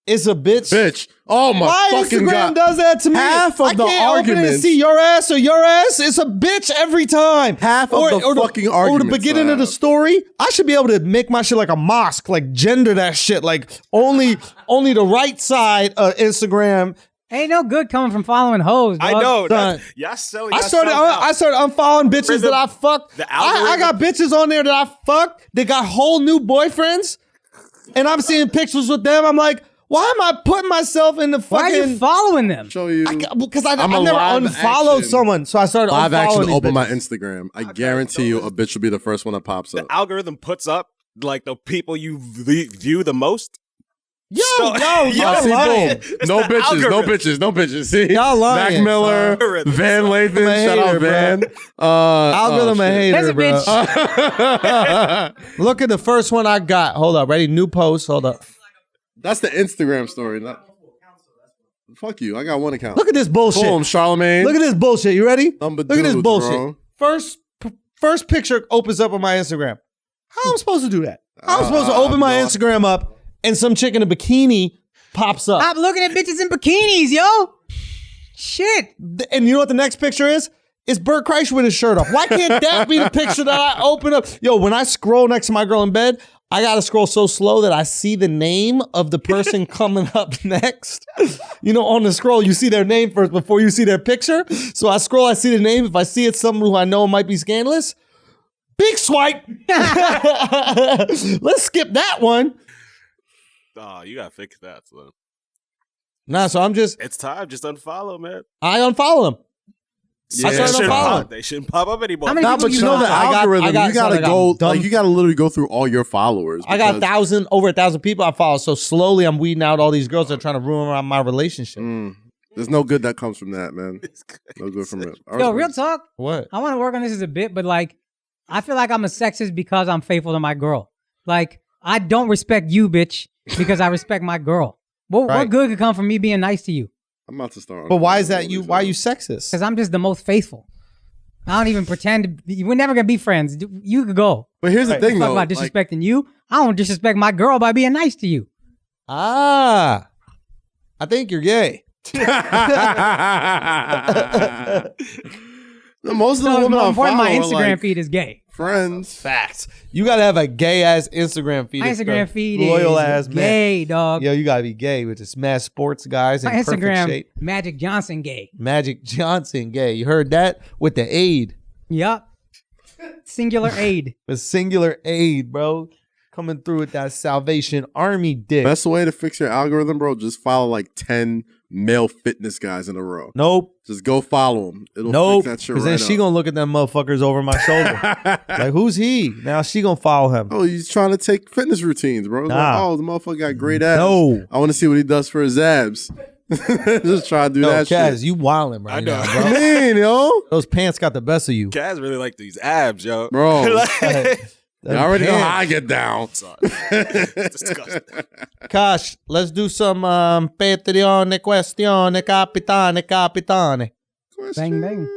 it's a bitch? Bitch. Oh, my Why fucking Instagram God. does that to me? Half of I the can't open it and arguments- see your ass or your ass. It's a bitch every time. Half of the fucking Or the arguments beginning I of the have. story. I should be able to make my shit like a mosque, like gender that shit, like only the right side of Instagram. Ain't no good coming from following hoes. I dog. know. Son. Y'all selling. I y'all started selling out. I started unfollowing bitches that I fucked. the I got bitches on there that I fucked. They got whole new boyfriends, and I'm seeing pictures with them. I'm like, why am I putting myself in the Why are you fucking? following them? Show you. Because I I'm a never live unfollowed action. someone, so I started Live unfollowing action, these open bitches. my Instagram. I guarantee you a bitch will be the first one that pops up. The algorithm puts up like the people you view the most. Yo, So- yo, Yo, See, lying. boom. It's No the bitches, no algorithm. bitches, no bitches. See, Y'all lying, Mac Miller, son. Van Lathan, I'm a shout hater, out Van. Algorithm a hater, That's a bro. bitch. Look at the first one I got. Hold up, ready? New post. Hold up. That's the Instagram story. Not... Fuck you. I got one account. Look at this bullshit. Boom, Charlamagne. Look at this bullshit. You ready? Number Look at this dudes, bullshit. bro. First picture opens up on my Instagram. How am I supposed to do that? How am I supposed to open my Instagram up and some chick in a bikini pops up? Stop looking at bitches in bikinis, yo. Shit. And you know what the next picture is? It's Bert Kreischer with his shirt off. Why can't that be the picture that I open up? Yo, when I scroll next to my girl in bed, I got to scroll so slow that I see the name of the person coming up next. You know, on the scroll, you see their name first before you see their picture. So I scroll, I see the name. If I see it's someone who I know might be scandalous, big swipe. Let's skip that one. Oh, you gotta fix that. So. Nah, so I'm just... It's time. Just unfollow, man. I unfollow him. Yeah. I started unfollowing. They shouldn't pop up anymore. How many Nah, people but you know the algorithm. You gotta go. Like you gotta literally go through all your followers. I got over 1,000 people I follow. So slowly I'm weeding out all these girls that are trying to ruin my relationship. There's no good that comes from that, man. No good from it. Yo, real talk. What? I want to work on this as a bit, but like, I feel like I'm a sexist because I'm faithful to my girl. Like, I don't respect you, bitch, because I respect my girl. What good could come from me being nice to you? I'm about to start. But why is that you? Why are you sexist? Because I'm just the most faithful. I don't even pretend to be, we're never gonna be friends. You could go. But here's the thing, though. About disrespecting you. I don't disrespect my girl by being nice to you. I think you're gay. Most of the women I follow my are Instagram like feed is gay. friends. Facts. You gotta have a gay ass Instagram feed. My Instagram feed loyal is ass gay, man. dog. Yo, you gotta be gay with the smash sports guys in My perfect Instagram, shape. Magic Johnson gay. Magic Johnson gay. You heard that with the aid. Yup. Singular aid. The singular aid, bro. Coming through with that Salvation Army dick. Best way to fix your algorithm, bro, just follow like 10 male fitness guys in a row. Nope. Just go follow them. It'll fix that shit Because right then she up. gonna look at them motherfuckers over my shoulder. Like, who's he? Now she gonna follow him. Oh, he's trying to take fitness routines, bro. Nah. Like, oh, the motherfucker got great abs. No. I want to see what he does for his abs. Just try to do that Kaz, shit. you wildin' right I know. now, bro. Man, yo. Those pants got the best of you. Kaz really like these abs, yo. Bro. Them I already know pants. how I get down. It's disgusting. Kash, let's do some Patreon questione capitane. Bang, bang.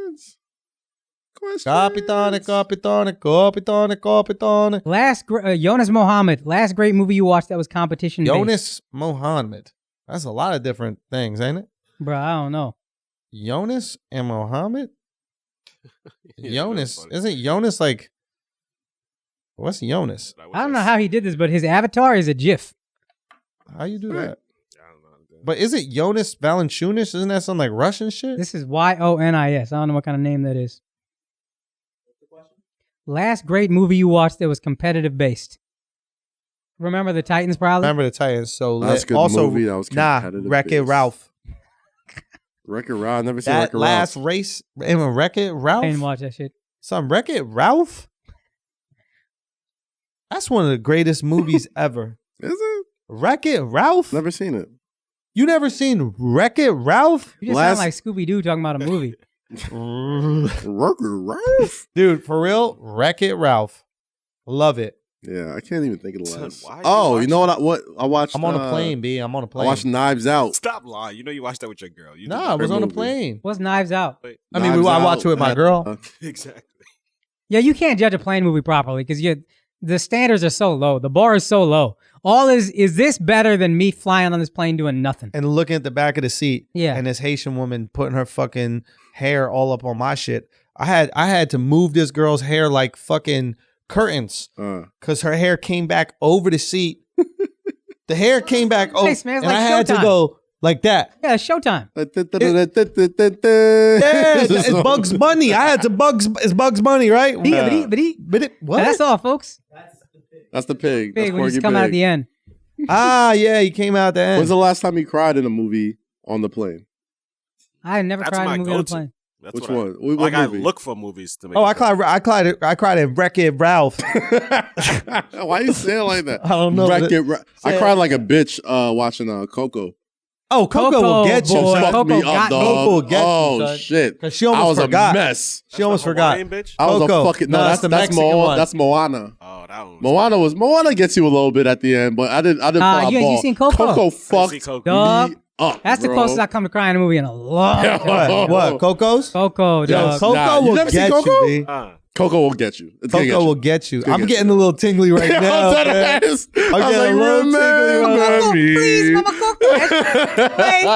Capitane. Jonas Mohammed. Last great movie you watched that was competition based. Jonas Mohammed. That's a lot of different things, ain't it? Bro, I don't know. Jonas and Mohammed? Yeah, Jonas. that's funny. Isn't Jonas like... What's Jonas? I don't know how he did this, but his avatar is a GIF. How you do that? I don't know. But is it Jonas Valanciunas? Isn't that some like Russian shit? This is YONIS. I don't know what kind of name that is. Last great movie you watched that was competitive based. Remember the Titans, probably? Remember the Titans. So That's a good also, movie that was competitive Wreck-It based. Ralph. Wreck-It Ralph. I've never seen That Wreck-It last Ralph. race. Even Wreck-It Ralph? I didn't watch that shit. Some Wreck-It Ralph? That's one of the greatest movies ever. Is it? Wreck-It Ralph? Never seen it. You never seen Wreck-It Ralph? You just Last- sound like Scooby-Doo talking about a movie. Wreck-It Ralph? Dude, for real, Wreck-It Ralph. Love it. Yeah, I can't even think of the Son, last. why you Oh, you know watching- what I watched? I'm on a plane, B. I'm on a I plane. watched Knives Out. Stop lying. You know you watched that with your girl. You Nah, I did was on a movie. plane. What's Knives Out? Wait, I mean, Knives I Out watch it with my had, girl. exactly. Yeah, you can't judge a plane movie properly because the standards are so low. The bar is so low. All is this better than me flying on this plane doing nothing? And looking at the back of the seat. Yeah. And this Haitian woman putting her fucking hair all up on my shit. I had to move this girl's hair like fucking curtains because her hair came back over the seat. The hair came back over, Nice, man. It's and like I had to Showtime. go like that. Yeah, it's showtime. Yeah, it's Bugs Bunny. I had to it's Bugs Bunny, right? But what? That's all, folks. That's the pig. Big That's when he's Porky coming out at Pig. the end. Yeah, he came out the end. When's the last time you cried in a movie on the plane? I had never That's cried in my a movie on a go-to. plane. That's Which what one? What Like I movie? look for movies to make. Oh, me I cried in Wreck-It Ralph. Why you saying it like that? I don't know. I cried like a bitch watching Coco. Oh, Coco Coco, will get you. boy. son. Fuck Coco me got up, me. dog. Coco will get you, Oh son. shit! 'Cause she almost I was forgot. a mess. She almost forgot. Bitch? I was Coco. a fucking No, that's the Mexican one. That's Moana. Oh, that one. Moana gets you a little bit at the end, but I didn't fall out you ball. seen Coco? Coco I see fucked Coco. Dog. me up. That's the bro. closest I come to crying in a movie in a long time. What? Coco's? Coco, Yo, dog. so- Coco Nah, you will never seen get Coco? you, B. Coco will get you. It's gonna Coco get you. will get you. gonna I'm get getting you. a little tingly right now. Yo, man. that ass. I was getting like, a little tingly right remember Coco, me. please, Mama Coco. Wait.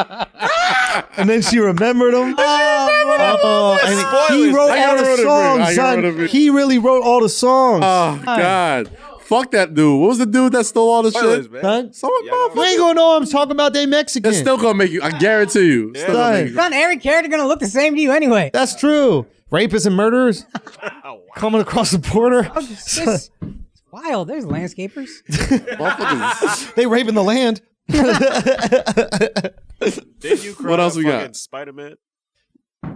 And then she remembered him. And he wrote all the songs, son. He really wrote all the songs. Oh, God. Fuck that dude. What was the dude that stole all the shit? Son, Someone you ain't gonna know I'm talking about they Mexican. It's still gonna make you, I guarantee you. Still gonna make you. Son, every character gonna look the same to you anyway. That's true. Rapists and murderers coming across the border. It's wild. There's landscapers. They raping the land. Did you cry What else we got? fucking Spider-Man?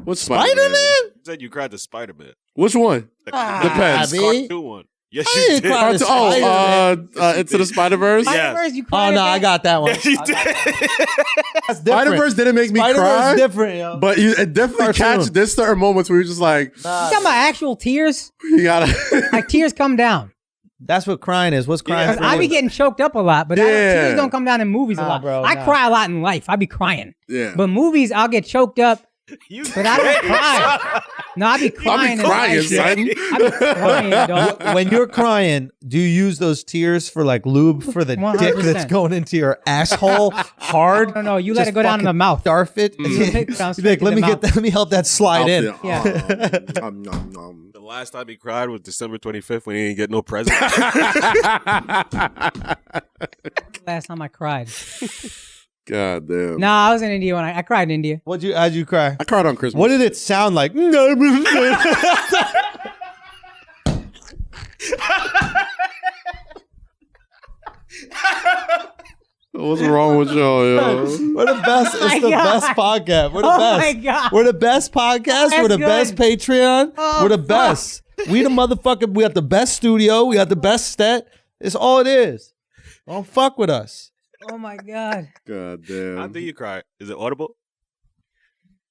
What's Spider-Man? You said you cried to Spider-Man. Which one? Depends. Bobby. Cartoon one. Yes, I you didn't did. cry to Spider-Man. Into the Spider-Verse? Yeah. Spider-Verse, you Oh cried no, at I that? got that one. Yes, you did. That's different. Spider-Verse didn't make me Spider-Verse cry. is different, yo. But it definitely Cartoon. catch there's certain moments where you're just like, You talking about actual tears? you gotta. Like tears come down. That's what crying is. What's crying? Because I be getting choked up a lot, but tears don't come down in movies a lot. Bro, I cry a lot in life. I be crying. Yeah. But movies, I'll get choked up, You but I don't cry. No, I be crying. in crying, life. son. I be crying, dog. When you're crying, do you use those tears for like lube for the dick 100%. that's going into your asshole hard? No, you let Just it go down in the fucking mouth. Starf it. It goes You'd be straight like, to let the me mouth. let me help that slide in. Yeah. The last time he cried was December 25th when he didn't get no present. Last time I cried. God damn. No, I was in India when I cried in India. How'd you cry? I cried on Christmas. What did it sound like? What's wrong with y'all, yo? We're the best. my It's the God. best podcast. We're the Oh best. my God. We're the best podcast. That's We're the good. best Patreon. Oh, We're the fuck. best. We the motherfucker. We got the best studio. We got the best set. It's all it is. Don't fuck with us. Oh my God. God I damn. think you cried. Is it audible?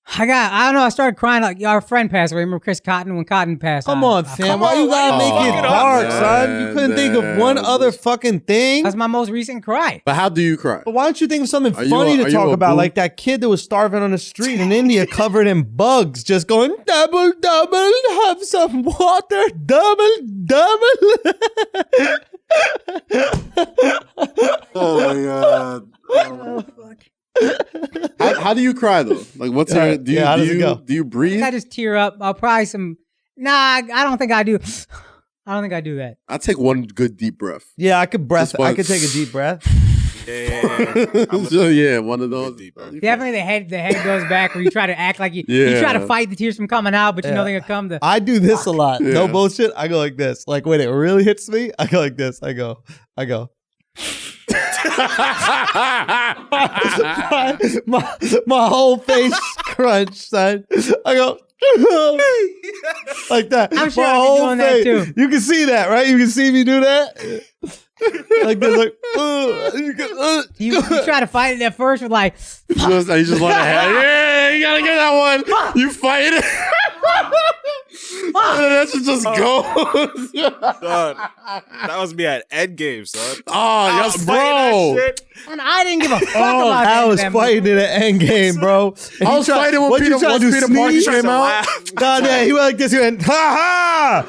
I don't know. I started crying like our friend passed away. Remember Chris Cotton when Cotton passed? Come on, fam. on, Why you gotta why you make fuck it it up, dark, man? son? You couldn't think of one Damn. other fucking thing? That's my most recent cry. But how do you cry? But why don't you think of something Are you funny a- to are talk you a about? boo? Like that kid that was starving on the street in India covered in bugs, just going, double, double, have some water, double, double. Oh my God. Oh fuck. How do you cry though? Like, what's Yeah, your? Do you yeah, how does do it you go? do you breathe? I just tear up. I'll probably some. Nah, I don't think I do. I don't think I do that. I take one good deep breath. Yeah, I could breath. Just I one- could take a deep breath. Yeah. So, yeah, one of those. Deep breath. Definitely the head goes back where you try to act like you Yeah. try to fight the tears from coming out, but you know Yeah. they're gonna come. I do this a lot. No Yeah. bullshit. I go like this. Like when it really hits me, I go like this. I go. my whole face crunch, son. I go like that. I'm sure My I'll be whole doing that face. too. You can see that, right? You can see me do that. Like this, like you can, You try to fight it at first with like, You just let it happen. Yeah, you gotta get that one. You fight it. And that should just go. Son, that was me at Endgame, son. Oh, yes, fighting bro. that shit. and I didn't give a fuck oh, about I was that fighting in the end game, bro. And I he was tried- fighting when what'd you Peter, try to once do, Peter Parker sneeze? came out. Nah, yeah, he went like this. He went, ha ha,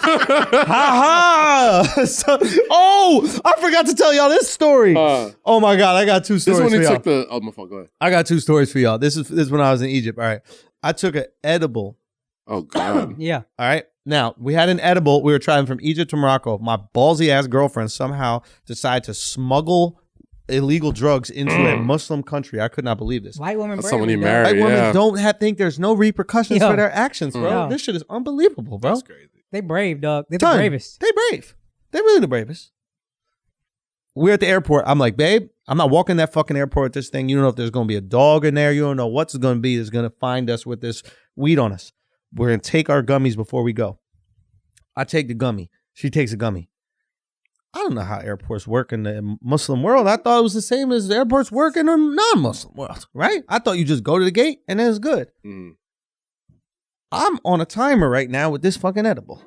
ha ha. So, oh, I forgot to tell y'all this story. Oh my God, I got two This stories one for he y'all. took the. Oh my fuck, go ahead. I got two stories for y'all. This is when I was in Egypt. All right, I took an edible. Oh God. Yeah. All right. Now, we had an edible. We were traveling from Egypt to Morocco. My ballsy ass girlfriend somehow decided to smuggle illegal drugs into a Muslim country. I could not believe this. White woman. That's bravery, someone he dog. married. White women Yeah. don't think there's no repercussions Yo. for their actions, bro. No. This shit is unbelievable, bro. That's crazy. They brave, dog. They're the Ton. bravest. They brave. They really the bravest. We're at the airport. I'm like, babe, I'm not walking that fucking airport with this thing. You don't know if there's going to be a dog in there. You don't know what's going to be that's going to find us with this weed on us. We're going to take our gummies before we go. I take the gummy. She takes a gummy. I don't know how airports work in the Muslim world. I thought it was the same as the airports work in the non-Muslim world, right? I thought you just go to the gate and then it's good. I'm on a timer right now with this fucking edible.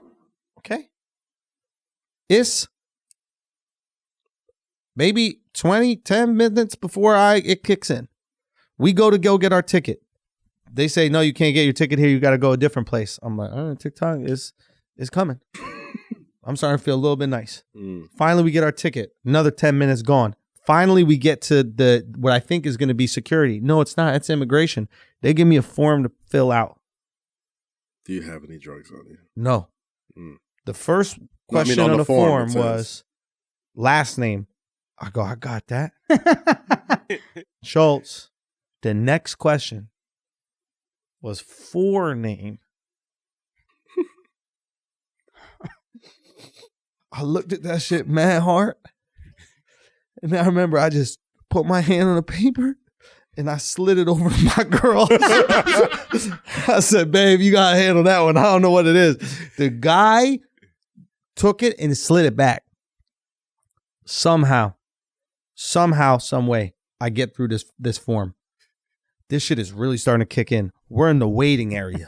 Okay? It's maybe 10 minutes before it kicks in. We go get our ticket. They say, no, you can't get your ticket here. You got to go a different place. I'm like, all right, TikTok is coming. I'm starting to feel a little bit nice. Finally, we get our ticket. Another 10 minutes gone. Finally, we get to what I think is going to be security. No, it's not. It's immigration. They give me a form to fill out. Do you have any drugs on you? No. The first question on the form was last name. I go, I got that. Schulz. The next question was forename. I looked at that shit mad hard. And I remember I just put my hand on the paper and I slid it over to my girl. I said, babe, you got to handle that one. I don't know what it is. The guy took it and slid it back. Somehow, some way, I get through this form. This shit is really starting to kick in. We're in the waiting area.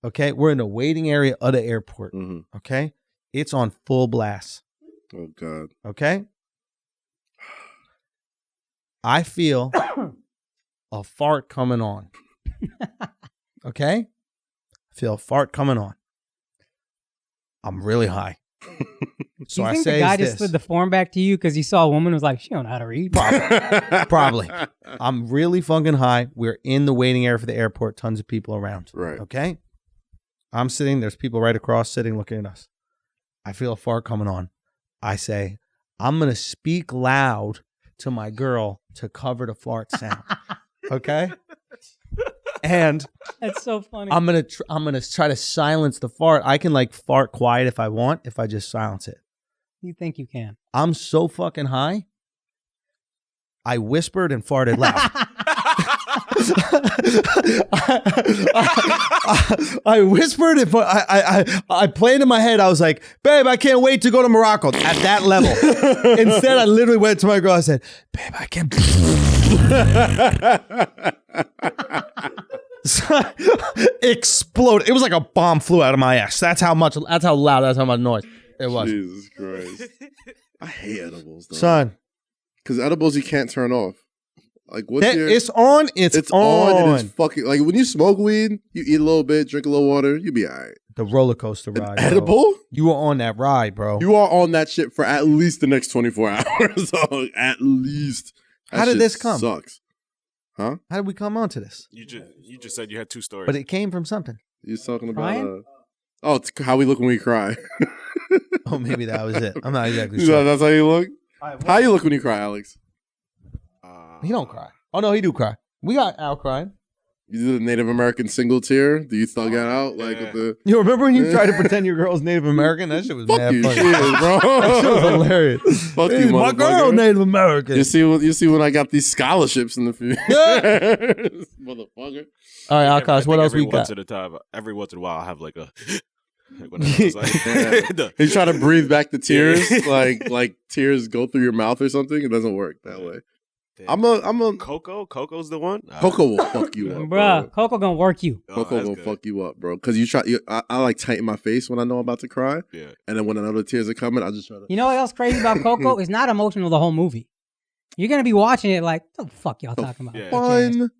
Okay? We're in the waiting area of the airport. Okay? It's on full blast. Oh, God. Okay? I feel a fart coming on. Okay? I feel a fart coming on. I'm really high. So you I think say the guy is just this. slid the form back to you because he saw a woman who was like, she don't know how to read? Probably. I'm really fucking high. We're in the waiting area for the airport. Tons of people around. Right. Okay? I'm sitting. There's people right across sitting looking at us. I feel a fart coming on. I say, I'm going to speak loud to my girl to cover the fart sound. Okay? And That's so funny. I'm gonna try to silence the fart. I can like fart quiet if I want, if I just silence it. You think you can? I'm so fucking high. I whispered and farted loud. I whispered and I played in my head. I was like, babe, I can't wait to go to Morocco at that level. Instead, I literally went to my girl. I said, babe, I can't. Exploded. It was like a bomb flew out of my ass. That's how loud, that's how much noise it was. Jesus Christ. I hate edibles, though. Son. Because edibles you can't turn off. Like, what's your... It's on. It's on. And it's fucking... Like, when you smoke weed, you eat a little bit, drink a little water, you be all right. The roller coaster ride. Bro. Edible? You were on that ride, bro. You are on that shit for at least the next 24 hours. So, at least. That How did shit this come? Sucks. Huh? How did we come onto this? You just said you had two stories. But it came from something. You talking about... Crying? it's how we look when we cry. Oh, maybe that was it. I'm not exactly sure. That's how you look? How you look when you cry, Alex? He don't cry. Oh, no, he do cry. We got Al crying. You do the Native American single tear? Do you thug that out? Like with the... You remember when you tried to pretend your girl's Native American? That shit was Fuck mad you, funny. shit, bro. That shit was hilarious. Fuck Hey, you, my girl motherfucker. Native American. You see when I got these scholarships in the future. Motherfucker. All right, I Akaash, think what else we every got? every once in a while, I have like a... Like when I was like, He's trying to breathe back the tears, like tears go through your mouth or something. It doesn't work that way. I'm a Coco? Coco's the one? Coco will fuck you up, Bruh, Coco gonna work you. Coco will fuck you up, bro. Because I like tighten my face when I know I'm about to cry. Yeah. And then when another tears are coming, I just try to. You know what else crazy about Coco? It's not emotional the whole movie. You're gonna be watching it like, what the fuck y'all talking about? Yeah. Fun,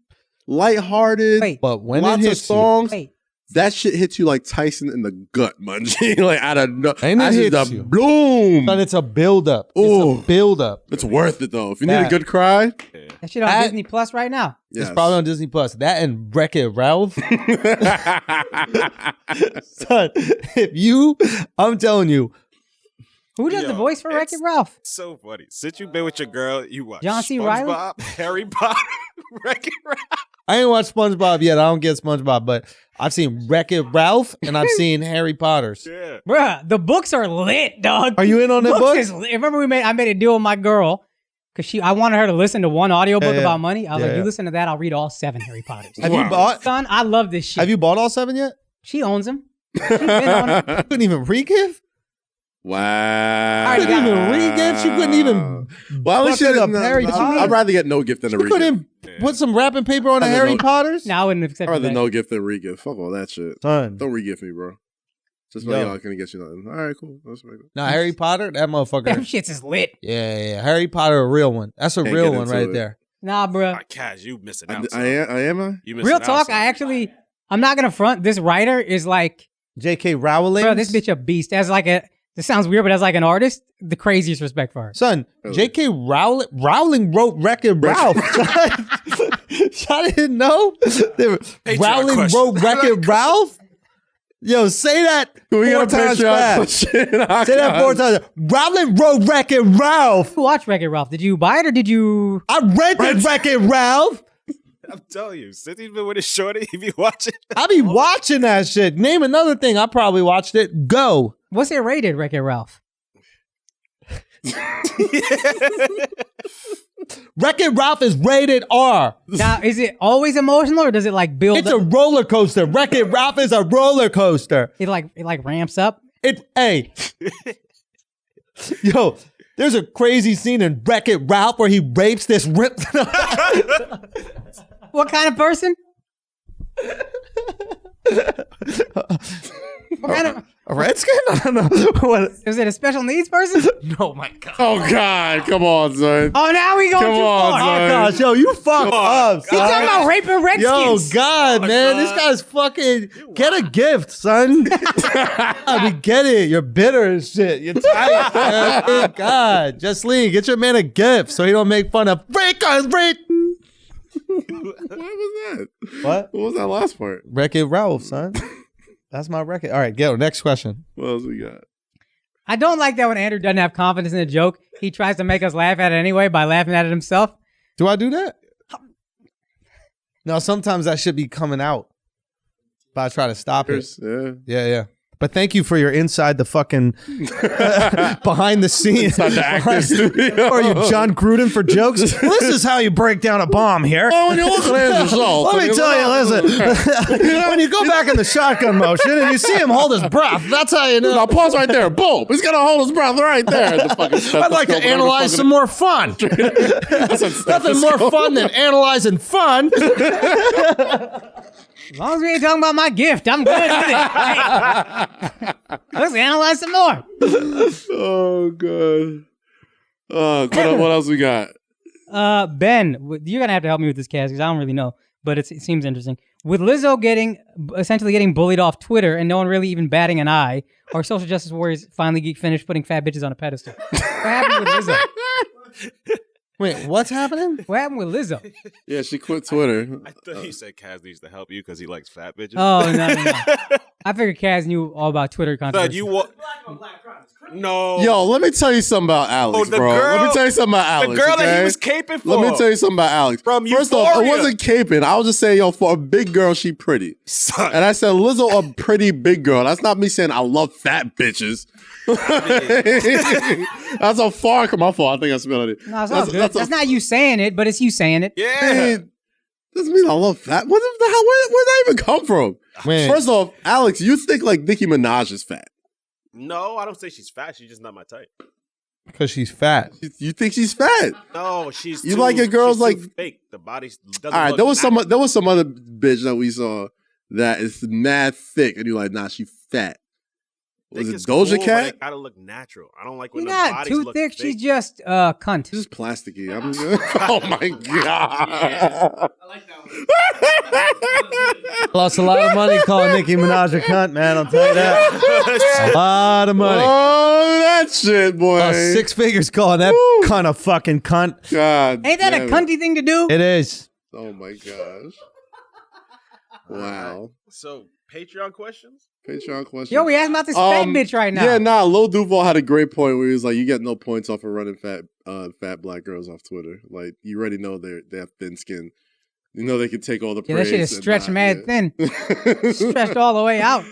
lighthearted. Wait, But when lots it of hits songs. wait. That shit hits you like Tyson in the gut, Munchie. Like out of no. And it hits just you. Boom. Son, it's a build-up. Ooh. It's a build-up. It's worth it though. If you need a That- good cry, That shit on That- Disney Plus right now. yes. It's probably on Disney Plus. That and Wreck-It Ralph. Son, I'm telling you, Who does Yo, the voice for Wreck-It it's- Ralph? So funny. Since you've been with your girl, you watch John C. Reilly? SpongeBob, Harry Potter, Wreck-It Ralph. I ain't watched SpongeBob yet. I don't get SpongeBob, but I've seen Wreck-It Ralph and I've seen Harry Potter's. Yeah. Bruh, the books are lit, dog. Are you in on that book? Is lit. Remember I made a deal with my girl because I wanted her to listen to one audiobook Yeah, yeah. about money. I was Yeah, like, you yeah. listen to that, I'll read all 7 Harry Potters. Have you bought? Son, I love this shit. Have you bought all 7 yet? She owns them. She's been on it. You couldn't even re-give? Wow. You couldn't even re-give? She couldn't even Well, at least bucket you up didn't- Harry Potter? I'd rather get no gift than a You re-gift. couldn't put some wrapping paper on a I didn't Harry know- Potter's? No, I wouldn't have I'd accepted rather that. no gift than re-gift. Fuck all that shit. Son. Don't re-gift me, bro. Just Yo. like, y'all couldn't get you nothing. All right, cool. That's right. Nah, Harry Potter, that Them motherfucker. shits is lit. Yeah. Harry Potter, a real one. That's a Can't real get one into right it. there. Nah, bruh. Cash, you missing I out. son. am. You missing Real out, talk, son. I'm not gonna front. This writer is like, J.K. Rowling. bro, this bitch a beast. There's This sounds weird, but as like an artist, the craziest respect for her. Son, J.K. Rowling wrote Wreck-It Ralph. I didn't know. Rowling wrote Wreck-It Ralph? Yo, say that 4 times fast. Say that 4 times. Rowling wrote Wreck-It Ralph. Who watched Wreck-It Ralph? Did you buy it or did you? I rented Wreck-It Ralph. I'm telling you, since he's been with his shorty, he be watching. I be watching that shit. Name another thing. I probably watched it. Go. What's it rated, Wreck-It Ralph? Wreck-It Ralph is rated R. Now, is it always emotional or does it like build It's up? a roller coaster. Wreck-It Ralph is a roller coaster. It like ramps up? Hey. Yo, there's a crazy scene in Wreck-It Ralph where he rapes this ripped. What kind of person? What kind of... A redskin? I don't know. What? Is it a special needs person? Oh my god. Oh God, come on, son. Oh, now we going Come too on, far. son. Oh gosh, yo, you fucked up, He talking son. about raping redskins. Yo, God, man, this guy's fucking. Get a gift, son. We get it. You're bitter and shit. You're tight, man. God, Justine, get your man a gift so he don't make fun of breakers. What was that? What? What was that last part? Wreck-It Ralph, son. That's my record. All right, go. Next question. What else we got? I don't like that when Andrew doesn't have confidence in a joke. He tries to make us laugh at it anyway by laughing at it himself. Do I do that? No, sometimes that should be coming out. But I try to stop it. Yeah. Yeah. But thank you for your inside the fucking behind the scenes. Inside the acting studio. Or you John Gruden for jokes. Well, this is how you break down a bomb here. Well, when you look at his results, Let me tell you, listen. When you go back in the shotgun motion and you see him hold his breath, that's how you know. Now pause right there. Boom. He's gonna hold his breath right there. The fucking I'd like to analyze some more fun. Nothing more fun than analyzing fun. As long as we ain't talking about my gift, I'm good with it. Hey, let's analyze some more. Oh God. What else we got? Ben, you're gonna have to help me with this, Kaz, because I don't really know, but it seems interesting. With Lizzo essentially getting bullied off Twitter and no one really even batting an eye, our social justice warriors finally finished putting fat bitches on a pedestal. What happened with Lizzo? Wait, what's happening? What happened with Lizzo? Yeah, she quit Twitter. I thought he said Kaz needs to help you because he likes fat bitches. Oh, no. I figured Kaz knew all about Twitter But controversy. No. Yo, let me tell you something about Alex, bro. Let me tell you something about Alex. The girl that okay? he was caping for. Let me tell you something about Alex. From First off, I Euphoria. wasn't caping. I was just saying, yo, for a big girl, she pretty. Son. And I said, Lizzo, a pretty big girl. That's not me saying I love fat bitches. That's a far come. My fault. I think I spelled it. No, it's all good. That's not you saying it, but it's you saying it. Yeah. Doesn't mean I love fat. What the hell? Where'd that even come from? Man. First off, Alex, you think like Nicki Minaj is fat. No, I don't say she's fat. She's just not my type. Because she's fat. You think she's fat? No, she's You too, like your girls she's like too fake. The body doesn't all right, look there was natural. some other bitch that we saw that is mad thick, and you're like, nah, she fat. Was Thick it is Doja cool, Cat? but it gotta look natural. I don't like when She's the not bodies too look thick. fake. She's just cunt. She's just plasticky. Oh my god! Lost a lot of money calling Nicki Minaj a cunt, man. I'll tell you that. A lot of money. Oh, that shit, boy. Lost 6 figures calling that cunt a fucking cunt. God, Ain't that a damn it. cunty thing to do? It is. Oh my gosh! Wow. So, Patreon questions? Patreon question. Yo, we asking about this fat bitch right now. Yeah, nah. Lil Duval had a great point where he was like, "You get no points off of running fat black girls off Twitter. Like, you already know they have thin skin. You know they can take all the Yeah, praise. that shit is and stretched not- mad thin. Stretched all the way out.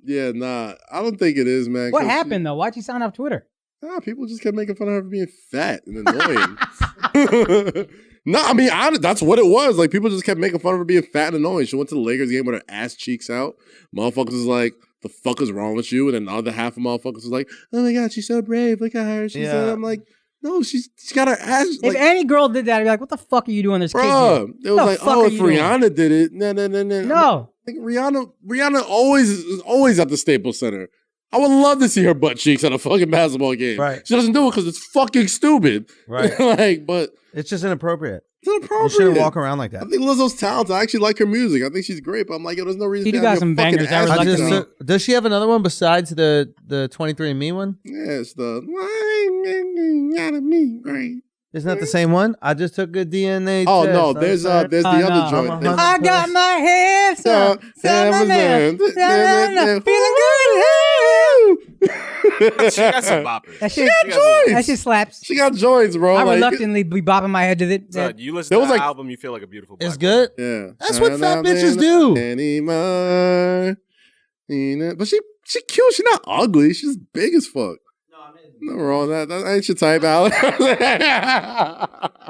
Yeah, nah. I don't think it is, man. What 'cause happened though? Why'd you sign up Twitter? Nah, people just kept making fun of her for being fat and annoying. No, I mean, that's what it was. Like, people just kept making fun of her being fat and annoying. She went to the Lakers game with her ass cheeks out. Motherfuckers was like, the fuck is wrong with you? And then the other half of motherfuckers was like, oh my God, she's so brave. Look at her. She's I'm like, no, she's got her ass. If any girl did that, I'd be like, what the fuck are you doing? There's kids Bruh, here. it was What the like, fuck oh, are if you doing? Rihanna did it. No. No. Like, Rihanna is always at the Staples Center. I would love to see her butt cheeks at a fucking basketball game. Right. She doesn't do it because it's fucking stupid. Right. Like, but It's just inappropriate. It's inappropriate. You shouldn't walk around like I that. think Lizzo's talented. I actually like her music. I think she's great, but I'm like, yo, there's no reason She to do got have some your fucking bangers. I ass respect cheeks her. out. Does she have another one besides the 23andMe one? Yeah, it's the gotta me great. Isn't that the same one? I just took a DNA Oh test. no, there's the other no, joint. There's- I got my head up, feeling good. She got some boppers. That shit, joints. that shit slaps. She got joints, bro. I like, reluctantly be bopping my head to it. Son, you listen There to was the like- album, you feel like a beautiful black It's good. Yeah, That's what fat bitches do. Anymore. But she cute. She's not ugly. She's big as fuck. No wrong with that. That ain't your type, Alex.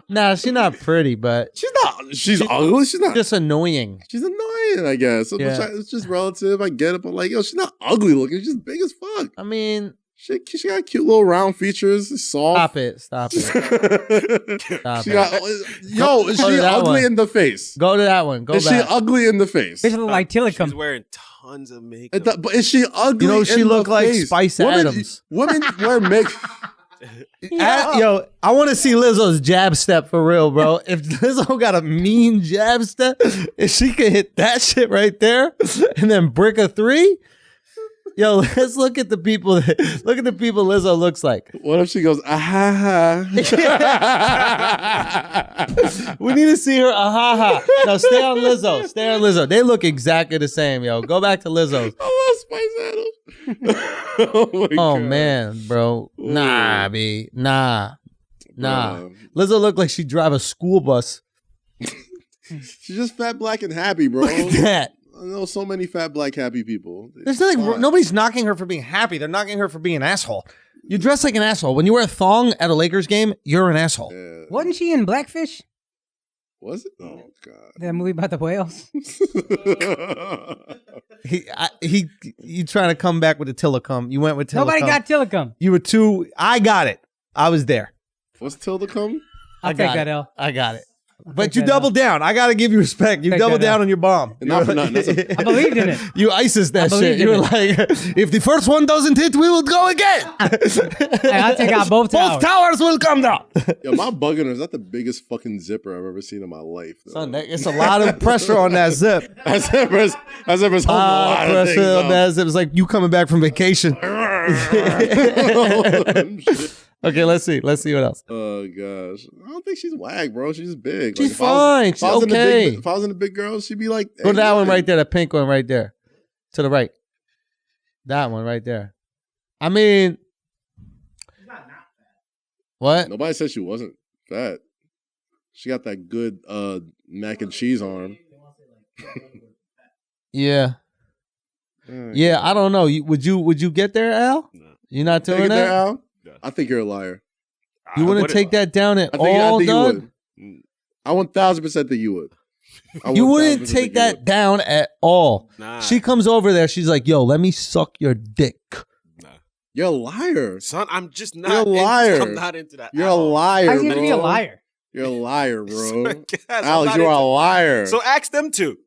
Nah, she's not pretty, but She's not. She's ugly. She's not. just annoying. She's annoying, I guess. Yeah. It's just relative. I get it, but like, yo, she's not ugly looking. She's just big as fuck. I mean, She got cute little round features. It's soft. stop it. Stop She it. got, yo, is Go to she that ugly one. in the face? Go to that one. Go Is back. she ugly in the face? Bitch look like She's Tillicum. wearing tons of makeup. But is she ugly? You know, she in look the like face? Spice Adams. Women wear makeup. Yo, I want to see Lizzo's jab step for real, bro. If Lizzo got a mean jab step, if she could hit that shit right there and then brick a 3, yo, let's look at the people. Look at the people Lizzo looks like. What if she goes, ah We need to see her. Ha. Now stay on Lizzo. Stay on Lizzo. They look exactly the same, yo. Go back to Lizzo. I love Spice Adams. Oh my Oh God. man, bro. Nah, B. Nah. Bro. Lizzo looked like she drive a school bus. She's just fat, black, and happy, bro. Look at that. I know so many fat, black, happy people. There's nothing. Fine. Nobody's knocking her for being happy. They're knocking her for being an asshole. You dress like an asshole. When you wear a thong at a Lakers game, you're an asshole. Yeah. Wasn't she in Blackfish? Was it? Oh God. That movie about the whales? You trying to come back with a Tillicum. You went with Tillicum. Nobody got Tillicum. You were too. I got it. I was there. What's Tilda come? I'll I take got that it. L. I got it. take But you that doubled down. I got to give you respect. You Take doubled that down L. on your bomb. And not for nothing. That's a- I believed in it. You ISIS that I shit. believed You were in like, if the first one doesn't hit, we will go again. Hey, I'll take out both towers. Both towers will come down. Yo, my bugging is not the biggest fucking zipper I've ever seen in my life. though. Son, it's a lot of pressure on that zip. That zipper's holding a lot of Pressure things. on though. that zip. It's like you coming back from vacation. Okay, let's see. Let's see what else. Oh gosh, I don't think she's whack, bro. She's just big. She's if I was- fine. if I was She's in the okay. if I was in the big girls, she'd be like. Go to that one hey, right there, the pink one right there. To the right. That one right there. I mean, what? Nobody said she wasn't fat. She got that good mac and cheese arm. Yeah. Yeah, I don't know. Would you get there, Al? No. You're not Take doing it there, that? Al? No. I think you're a liar. You wouldn't take that down at I think all, you done? would. I 1,000% think you would. I You 1000% wouldn't think take you that would. down at all. Nah. She comes over there. She's like, yo, let me suck your dick. Nah. You're a liar. Son, I'm just not. You're a liar. I'm not into that. You're at a all. liar, How's bro. he gonna be a liar? You're a liar, bro. Yes, I'm Alex, not you're a into- liar. So ask them to.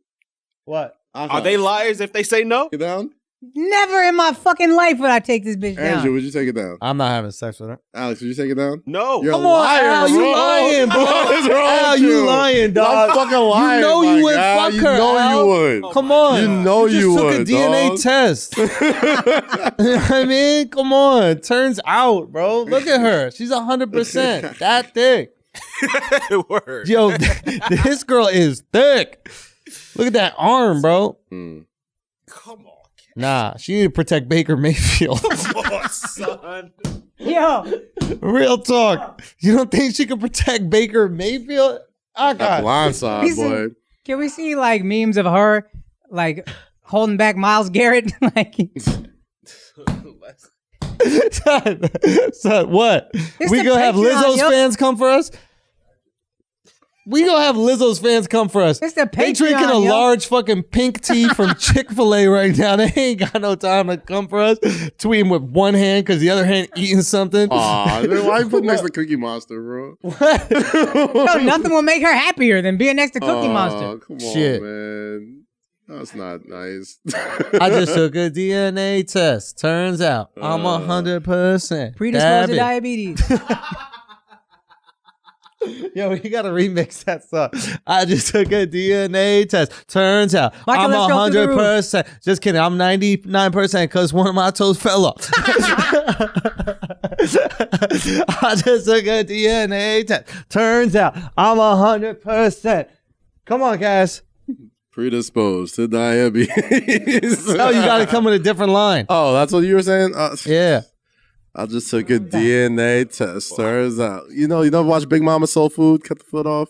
What? Are they liars if they say no? Take it down? Never in my fucking life would I take this bitch down. Andrew, would you take it down? I'm not having sex with her. Alex, would you take it down? No. You're Come a on, liar, Al, bro. you lying, bro. What is wrong Al, with you lying, dog. I'm fucking lying. You know my you would guy. fuck You her, know Al. you would. Come on. You know just you took would, a DNA dog. test. I mean, come on. Turns out, bro. Look at her. She's 100% that thick. Word. Yo, this girl is thick. Look at that arm, bro. Mm. Come on. Nah, she need to protect Baker Mayfield. Come on, son. Yo, Real talk. You don't think she can protect Baker Mayfield? Oh, That God. blind side, He's boy. can we see like memes of her like holding back Myles Garrett? Like Son, what? It's We the gonna have Patreon, Lizzo's yo. fans come for us? We gonna have Lizzo's fans come for us. It's the They Patreon, drinking a yo. large fucking pink tea from Chick-fil-A right now. They ain't got no time to come for us. Tweeting with one hand because the other hand eating something. Aw, man, why you put next to Cookie Monster, bro? no, nothing will make her happier than being next to Cookie Monster. Come on, Shit. man. That's not nice. I just took a DNA test. Turns out I'm 100% Predisposed to diabetic. diabetes. Yo, you gotta remix that song. I just took a DNA test. Turns out Michael, I'm let's go through the 100%. Just kidding. I'm 99% because one of my toes fell off. I just took a DNA test. Turns out I'm 100%. Come on, guys. Predisposed to diabetes. Oh, you gotta come with a different line. Oh, that's what you were saying? Yeah. I just took a DNA test. Turns out. You never watch Big Mama Soul Food? Cut the foot off.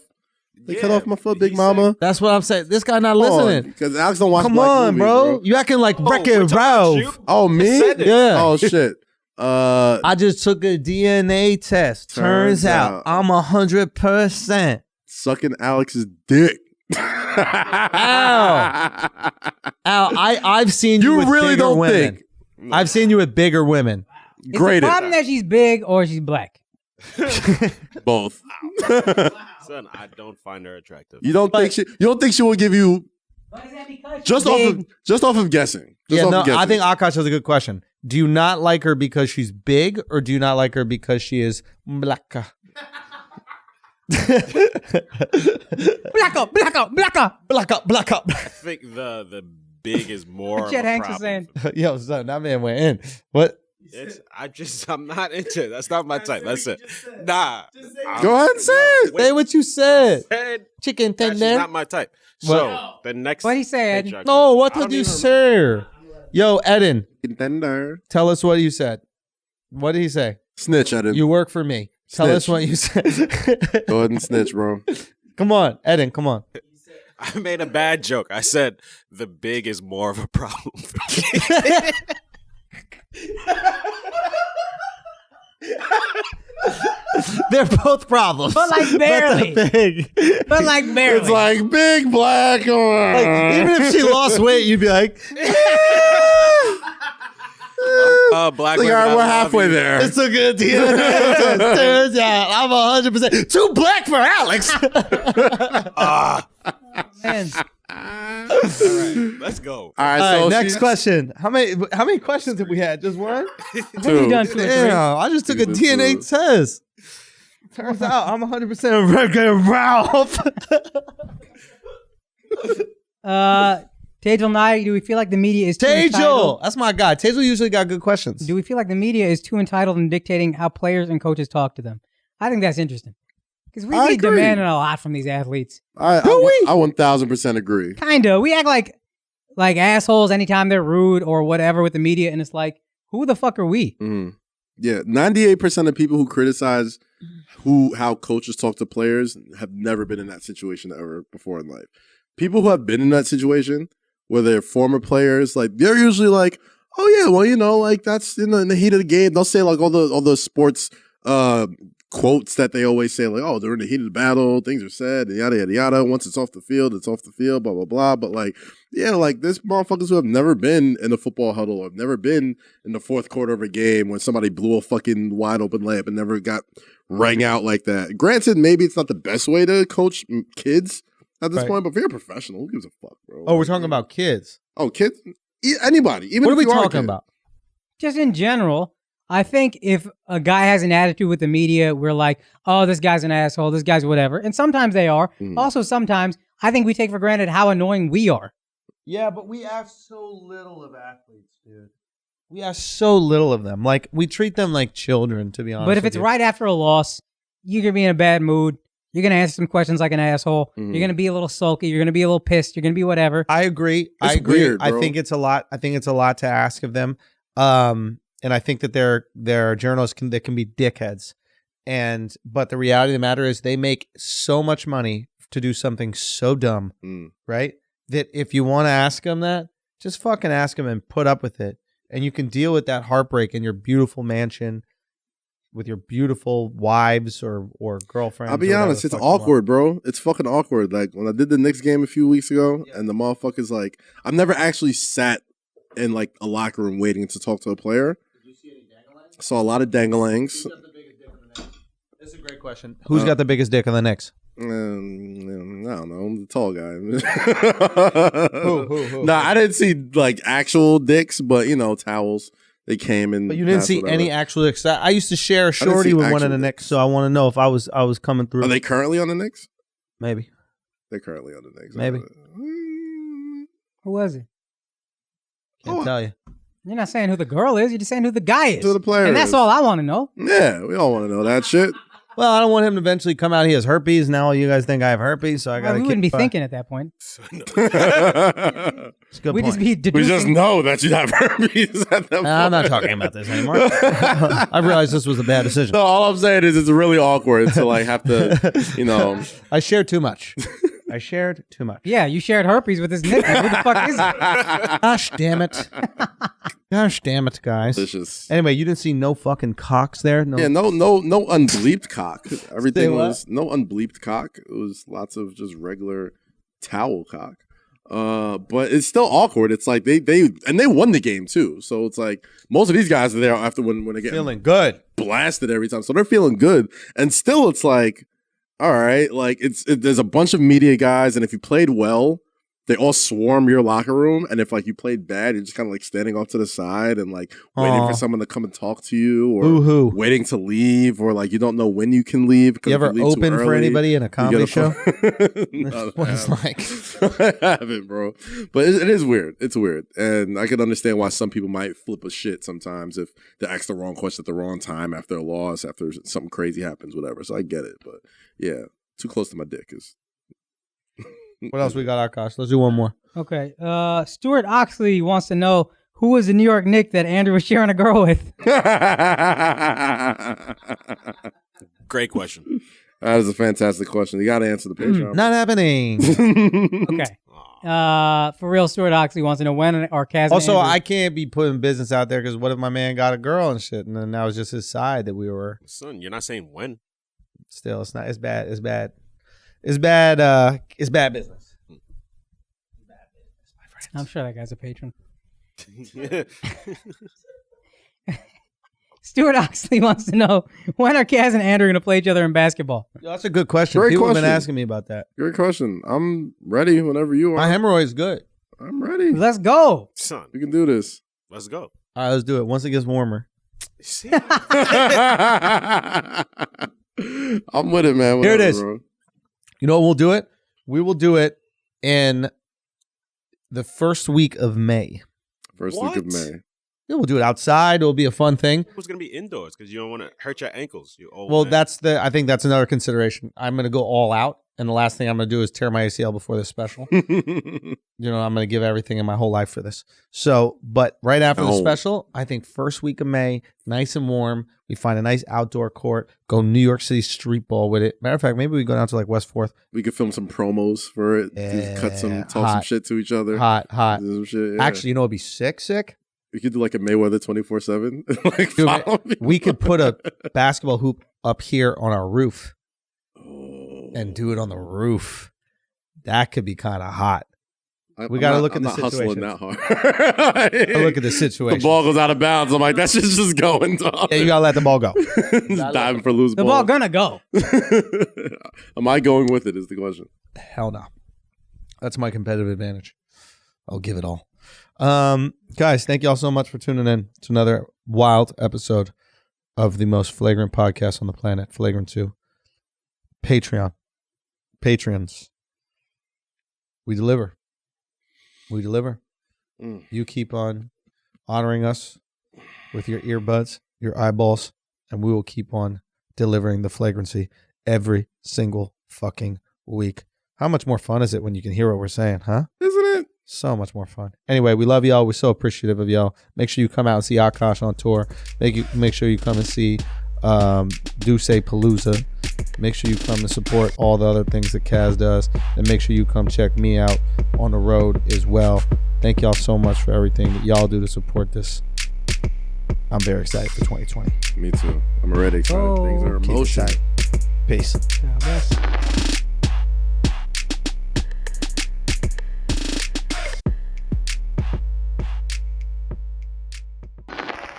They cut off my foot, Big Mama. That's what I'm saying. This guy not listening. Because Alex don't watch Come black on, movies, bro. You acting like Wreck-It Ralph. Oh, me? Yeah. Oh, shit. I just took a DNA test. Turns out I'm 100%. Sucking Alex's dick. Ow. I've seen you with really bigger don't women. think. I've seen you with bigger women. It's Great the at problem that she's big or she's black. both. Son, I don't find her attractive. You don't think she will give you But is that because just off of guessing? Yeah, no, I think Akaash has a good question. Do you not like her because she's big, or do you not like her because she is black? Blacko. I think the big is more of Chet a Hanks is problem. saying. Yo, son, that man went in. What? I'm not into it. That's not my type. That's it. Nah. Go ahead and say it. Say what you said. Said, Chicken that's just tender. not my type. So the next. What he said. paycheck- No, what I don't did you even say? Yo, Eddin, Contender. tell us what you said. What did he say? Snitch at him. You work for me. Tell us Snitch. what you said. Go ahead and snitch, bro. Come on, Eddin, come on. I made a bad joke. I said the big is more of a problem for me. They're both problems. But like barely. But they're big. But like barely. It's like big black. Like, even if she lost weight, you'd be like, Black Like, women, all right, I we're love halfway you. there. it's a good deal. Turns out I'm 100% too black for Alex. Man. All right, let's go. All right, All so right, next she- question. How many questions have we had? Just one? You done 2 or 3. Damn, I just took a DNA test. Turns out I'm 100% regular Ralph. Tejal Nye, do we feel like the media is too entitled? Tejal, that's my guy. Tejal usually got good questions. Do we feel like the media is too entitled in dictating how players and coaches talk to them? I think that's interesting. Because we I be agree. demanding a lot from these athletes. I 1000% agree. Kinda. We act like assholes anytime they're rude or whatever with the media, and it's like, who the fuck are we? Mhm. Yeah, 98% of people who criticize how coaches talk to players have never been in that situation ever before in life. People who have been in that situation, where they're former players, like they're usually like, oh yeah, well like that's in the heat of the game. They'll say like all the sports quotes that they always say, like, oh, they're in the heat of the battle, things are said, and yada yada yada. Once it's off the field, it's off the field, blah blah blah. But like, yeah, like this motherfuckers who have never been in a football huddle or have never been in the fourth quarter of a game when somebody blew a fucking wide open layup and never got rang out like that. Granted, maybe it's not the best way to coach kids at this Right. point, but if you're a professional, who gives a fuck, bro? Oh, we're talking about kids. Oh, kids, anybody, even What are if we you are a talking kid. about? Just in general, I think if a guy has an attitude with the media, we're like, oh, this guy's an asshole, this guy's whatever. And sometimes they are. Also, sometimes I think we take for granted how annoying we are. Yeah, but we ask so little of athletes, dude. We ask so little of them. Like, we treat them like children, to be honest. But if with it's you. right after a loss, you're going to be in a bad mood. You're going to answer some questions like an asshole. You're going to be a little sulky. You're going to be a little pissed. You're going to be whatever. I agree. I It's agree. weird, I bro. think it's a lot. I think it's a lot to ask of them. And I think that there are journalists that can be dickheads. But the reality of the matter is they make so much money to do something so dumb, right? That if you want to ask them that, just fucking ask them and put up with it. And you can deal with that heartbreak in your beautiful mansion with your beautiful wives or girlfriends. I'll be or whatever honest, the it's fuck you want. awkward, bro. It's fucking awkward. Like when I did the Knicks game a few weeks ago, and the motherfuckers like, I've never actually sat in like a locker room waiting to talk to a player. Did you see any dangalangs? Saw a lot of dangalangs. That's a great question. Who's got the biggest dick on the Knicks? I don't know. I'm the tall guy. Who? Nah, I didn't see like actual dicks, but towels. they came and. But you didn't see any actual Knicks. I used to share a shorty with one of the Knicks, so I want to know if I was coming through. Are they currently on the Knicks? Maybe. They're currently on the Knicks. Maybe. Who was it? Can't tell you. You're not saying who the girl is. You're just saying who the guy is. Who the player and that's is. all I want to know. Yeah, we all want to know that shit. Well, I don't want him to eventually come out. He has herpes. Now all you guys think I have herpes, so I got to we keep wouldn't be thinking at that point. It's a good We'd point. just be deducing. We just know that you have herpes at that point. I'm not talking about this anymore. I realized this was a bad decision. No, all I'm saying is it's really awkward to like have to, you know. I shared too much. I shared too much. Yeah, you shared herpes with this nigga. Who the fuck is it? Gosh damn it. Gosh damn it, guys. Delicious. Anyway, you didn't see no fucking cocks there? No. Yeah, no unbleeped cock. Everything what? was no unbleeped cock. It was lots of just regular towel cock. But it's still awkward. It's like they won the game too. So it's like most of these guys are there after when they get feeling good, blasted every time. So they're feeling good, and still it's like, all right, like there's a bunch of media guys, and if you played well, they all swarm your locker room, and if like you played bad, you're just kind of like standing off to the side and like waiting for someone to come and talk to you, or waiting to leave, or like you don't know when you can leave. You ever open for anybody in a comedy show? No, what it's like. I haven't, bro. But it is weird. It's weird, and I can understand why some people might flip a shit sometimes if they ask the wrong question at the wrong time after a loss, after something crazy happens, whatever. So I get it, but yeah, too close to my dick is. What else we got, Akaash? Let's do one more. Okay. Stuart Oxley wants to know who was the New York Knick that Andrew was sharing a girl with. Great question. That is a fantastic question. You got to answer the Patreon. Not happening. Okay. For real, Stuart Oxley wants to know when our Kaz. Also, I can't be putting business out there because what if my man got a girl and shit, and then that was just his side that we were. Son, you're not saying when. Still, it's not. It's bad. It's bad. It's bad. It's bad business. I'm sure that guy's a patron. Stuart Oxley wants to know when are Kaz and Andrew going to play each other in basketball? Yo, that's a good question. Great People have question. been asking me about that. Great question. I'm ready whenever you are. My hemorrhoid is good. I'm ready. Let's go. Son, We can do this. let's go. All right, let's do it. Once it gets warmer. See? I'm with it, man. Here it Whatever, is. bro. You know what we'll do it? We will do it in the first week of May. First week of What? May. Yeah, we'll do it outside. It'll be a fun thing. It was going to be indoors because you don't want to hurt your ankles. You old Well, man. I think that's another consideration. I'm going to go all out, and the last thing I'm going to do is tear my ACL before this special. You know, I'm going to give everything in my whole life for this. So, but right after the special, I think first week of May, nice and warm. We find a nice outdoor court, go New York City street ball with it. Matter of fact, maybe we go down to like West 4th. We could film some promos for it. Yeah, Talk some hot. shit to each other. Hot. Do some shit, yeah. Actually, you know what'd be sick? We could do like a Mayweather 24/7. Like Dude, follow people. we could put a basketball hoop up here on our roof Oh. and do it on the roof. That could be kind of hot. We I'm got to not- look at I'm the not hustling situation. that hard. Look at the situation. The ball goes out of bounds. I'm like, that shit's just going, dog. Yeah, you got to let the ball go. Just diving for loose The ball. ball gonna go. Am I going with it is the question. Hell no. That's my competitive advantage. I'll give it all. Guys, thank you all so much for tuning in to another wild episode of the most flagrant podcast on the planet, Flagrant 2. Patreons. We deliver. Mm. You keep on honoring us with your earbuds, your eyeballs, and we will keep on delivering the flagrancy every single fucking week. How much more fun is it when you can hear what we're saying, huh? Isn't it? So much more fun. Anyway, we love y'all. We're so appreciative of y'all. Make sure you come out and see Akaash on tour. Make sure you come and see Dussepalooza. Make sure you come and support all the other things that Kaz does. And make sure you come check me out on the road as well. Thank y'all so much for everything that y'all do to support this. I'm very excited for 2020. Me too. I'm already excited. Things are Oh. emotional. Peace. God bless.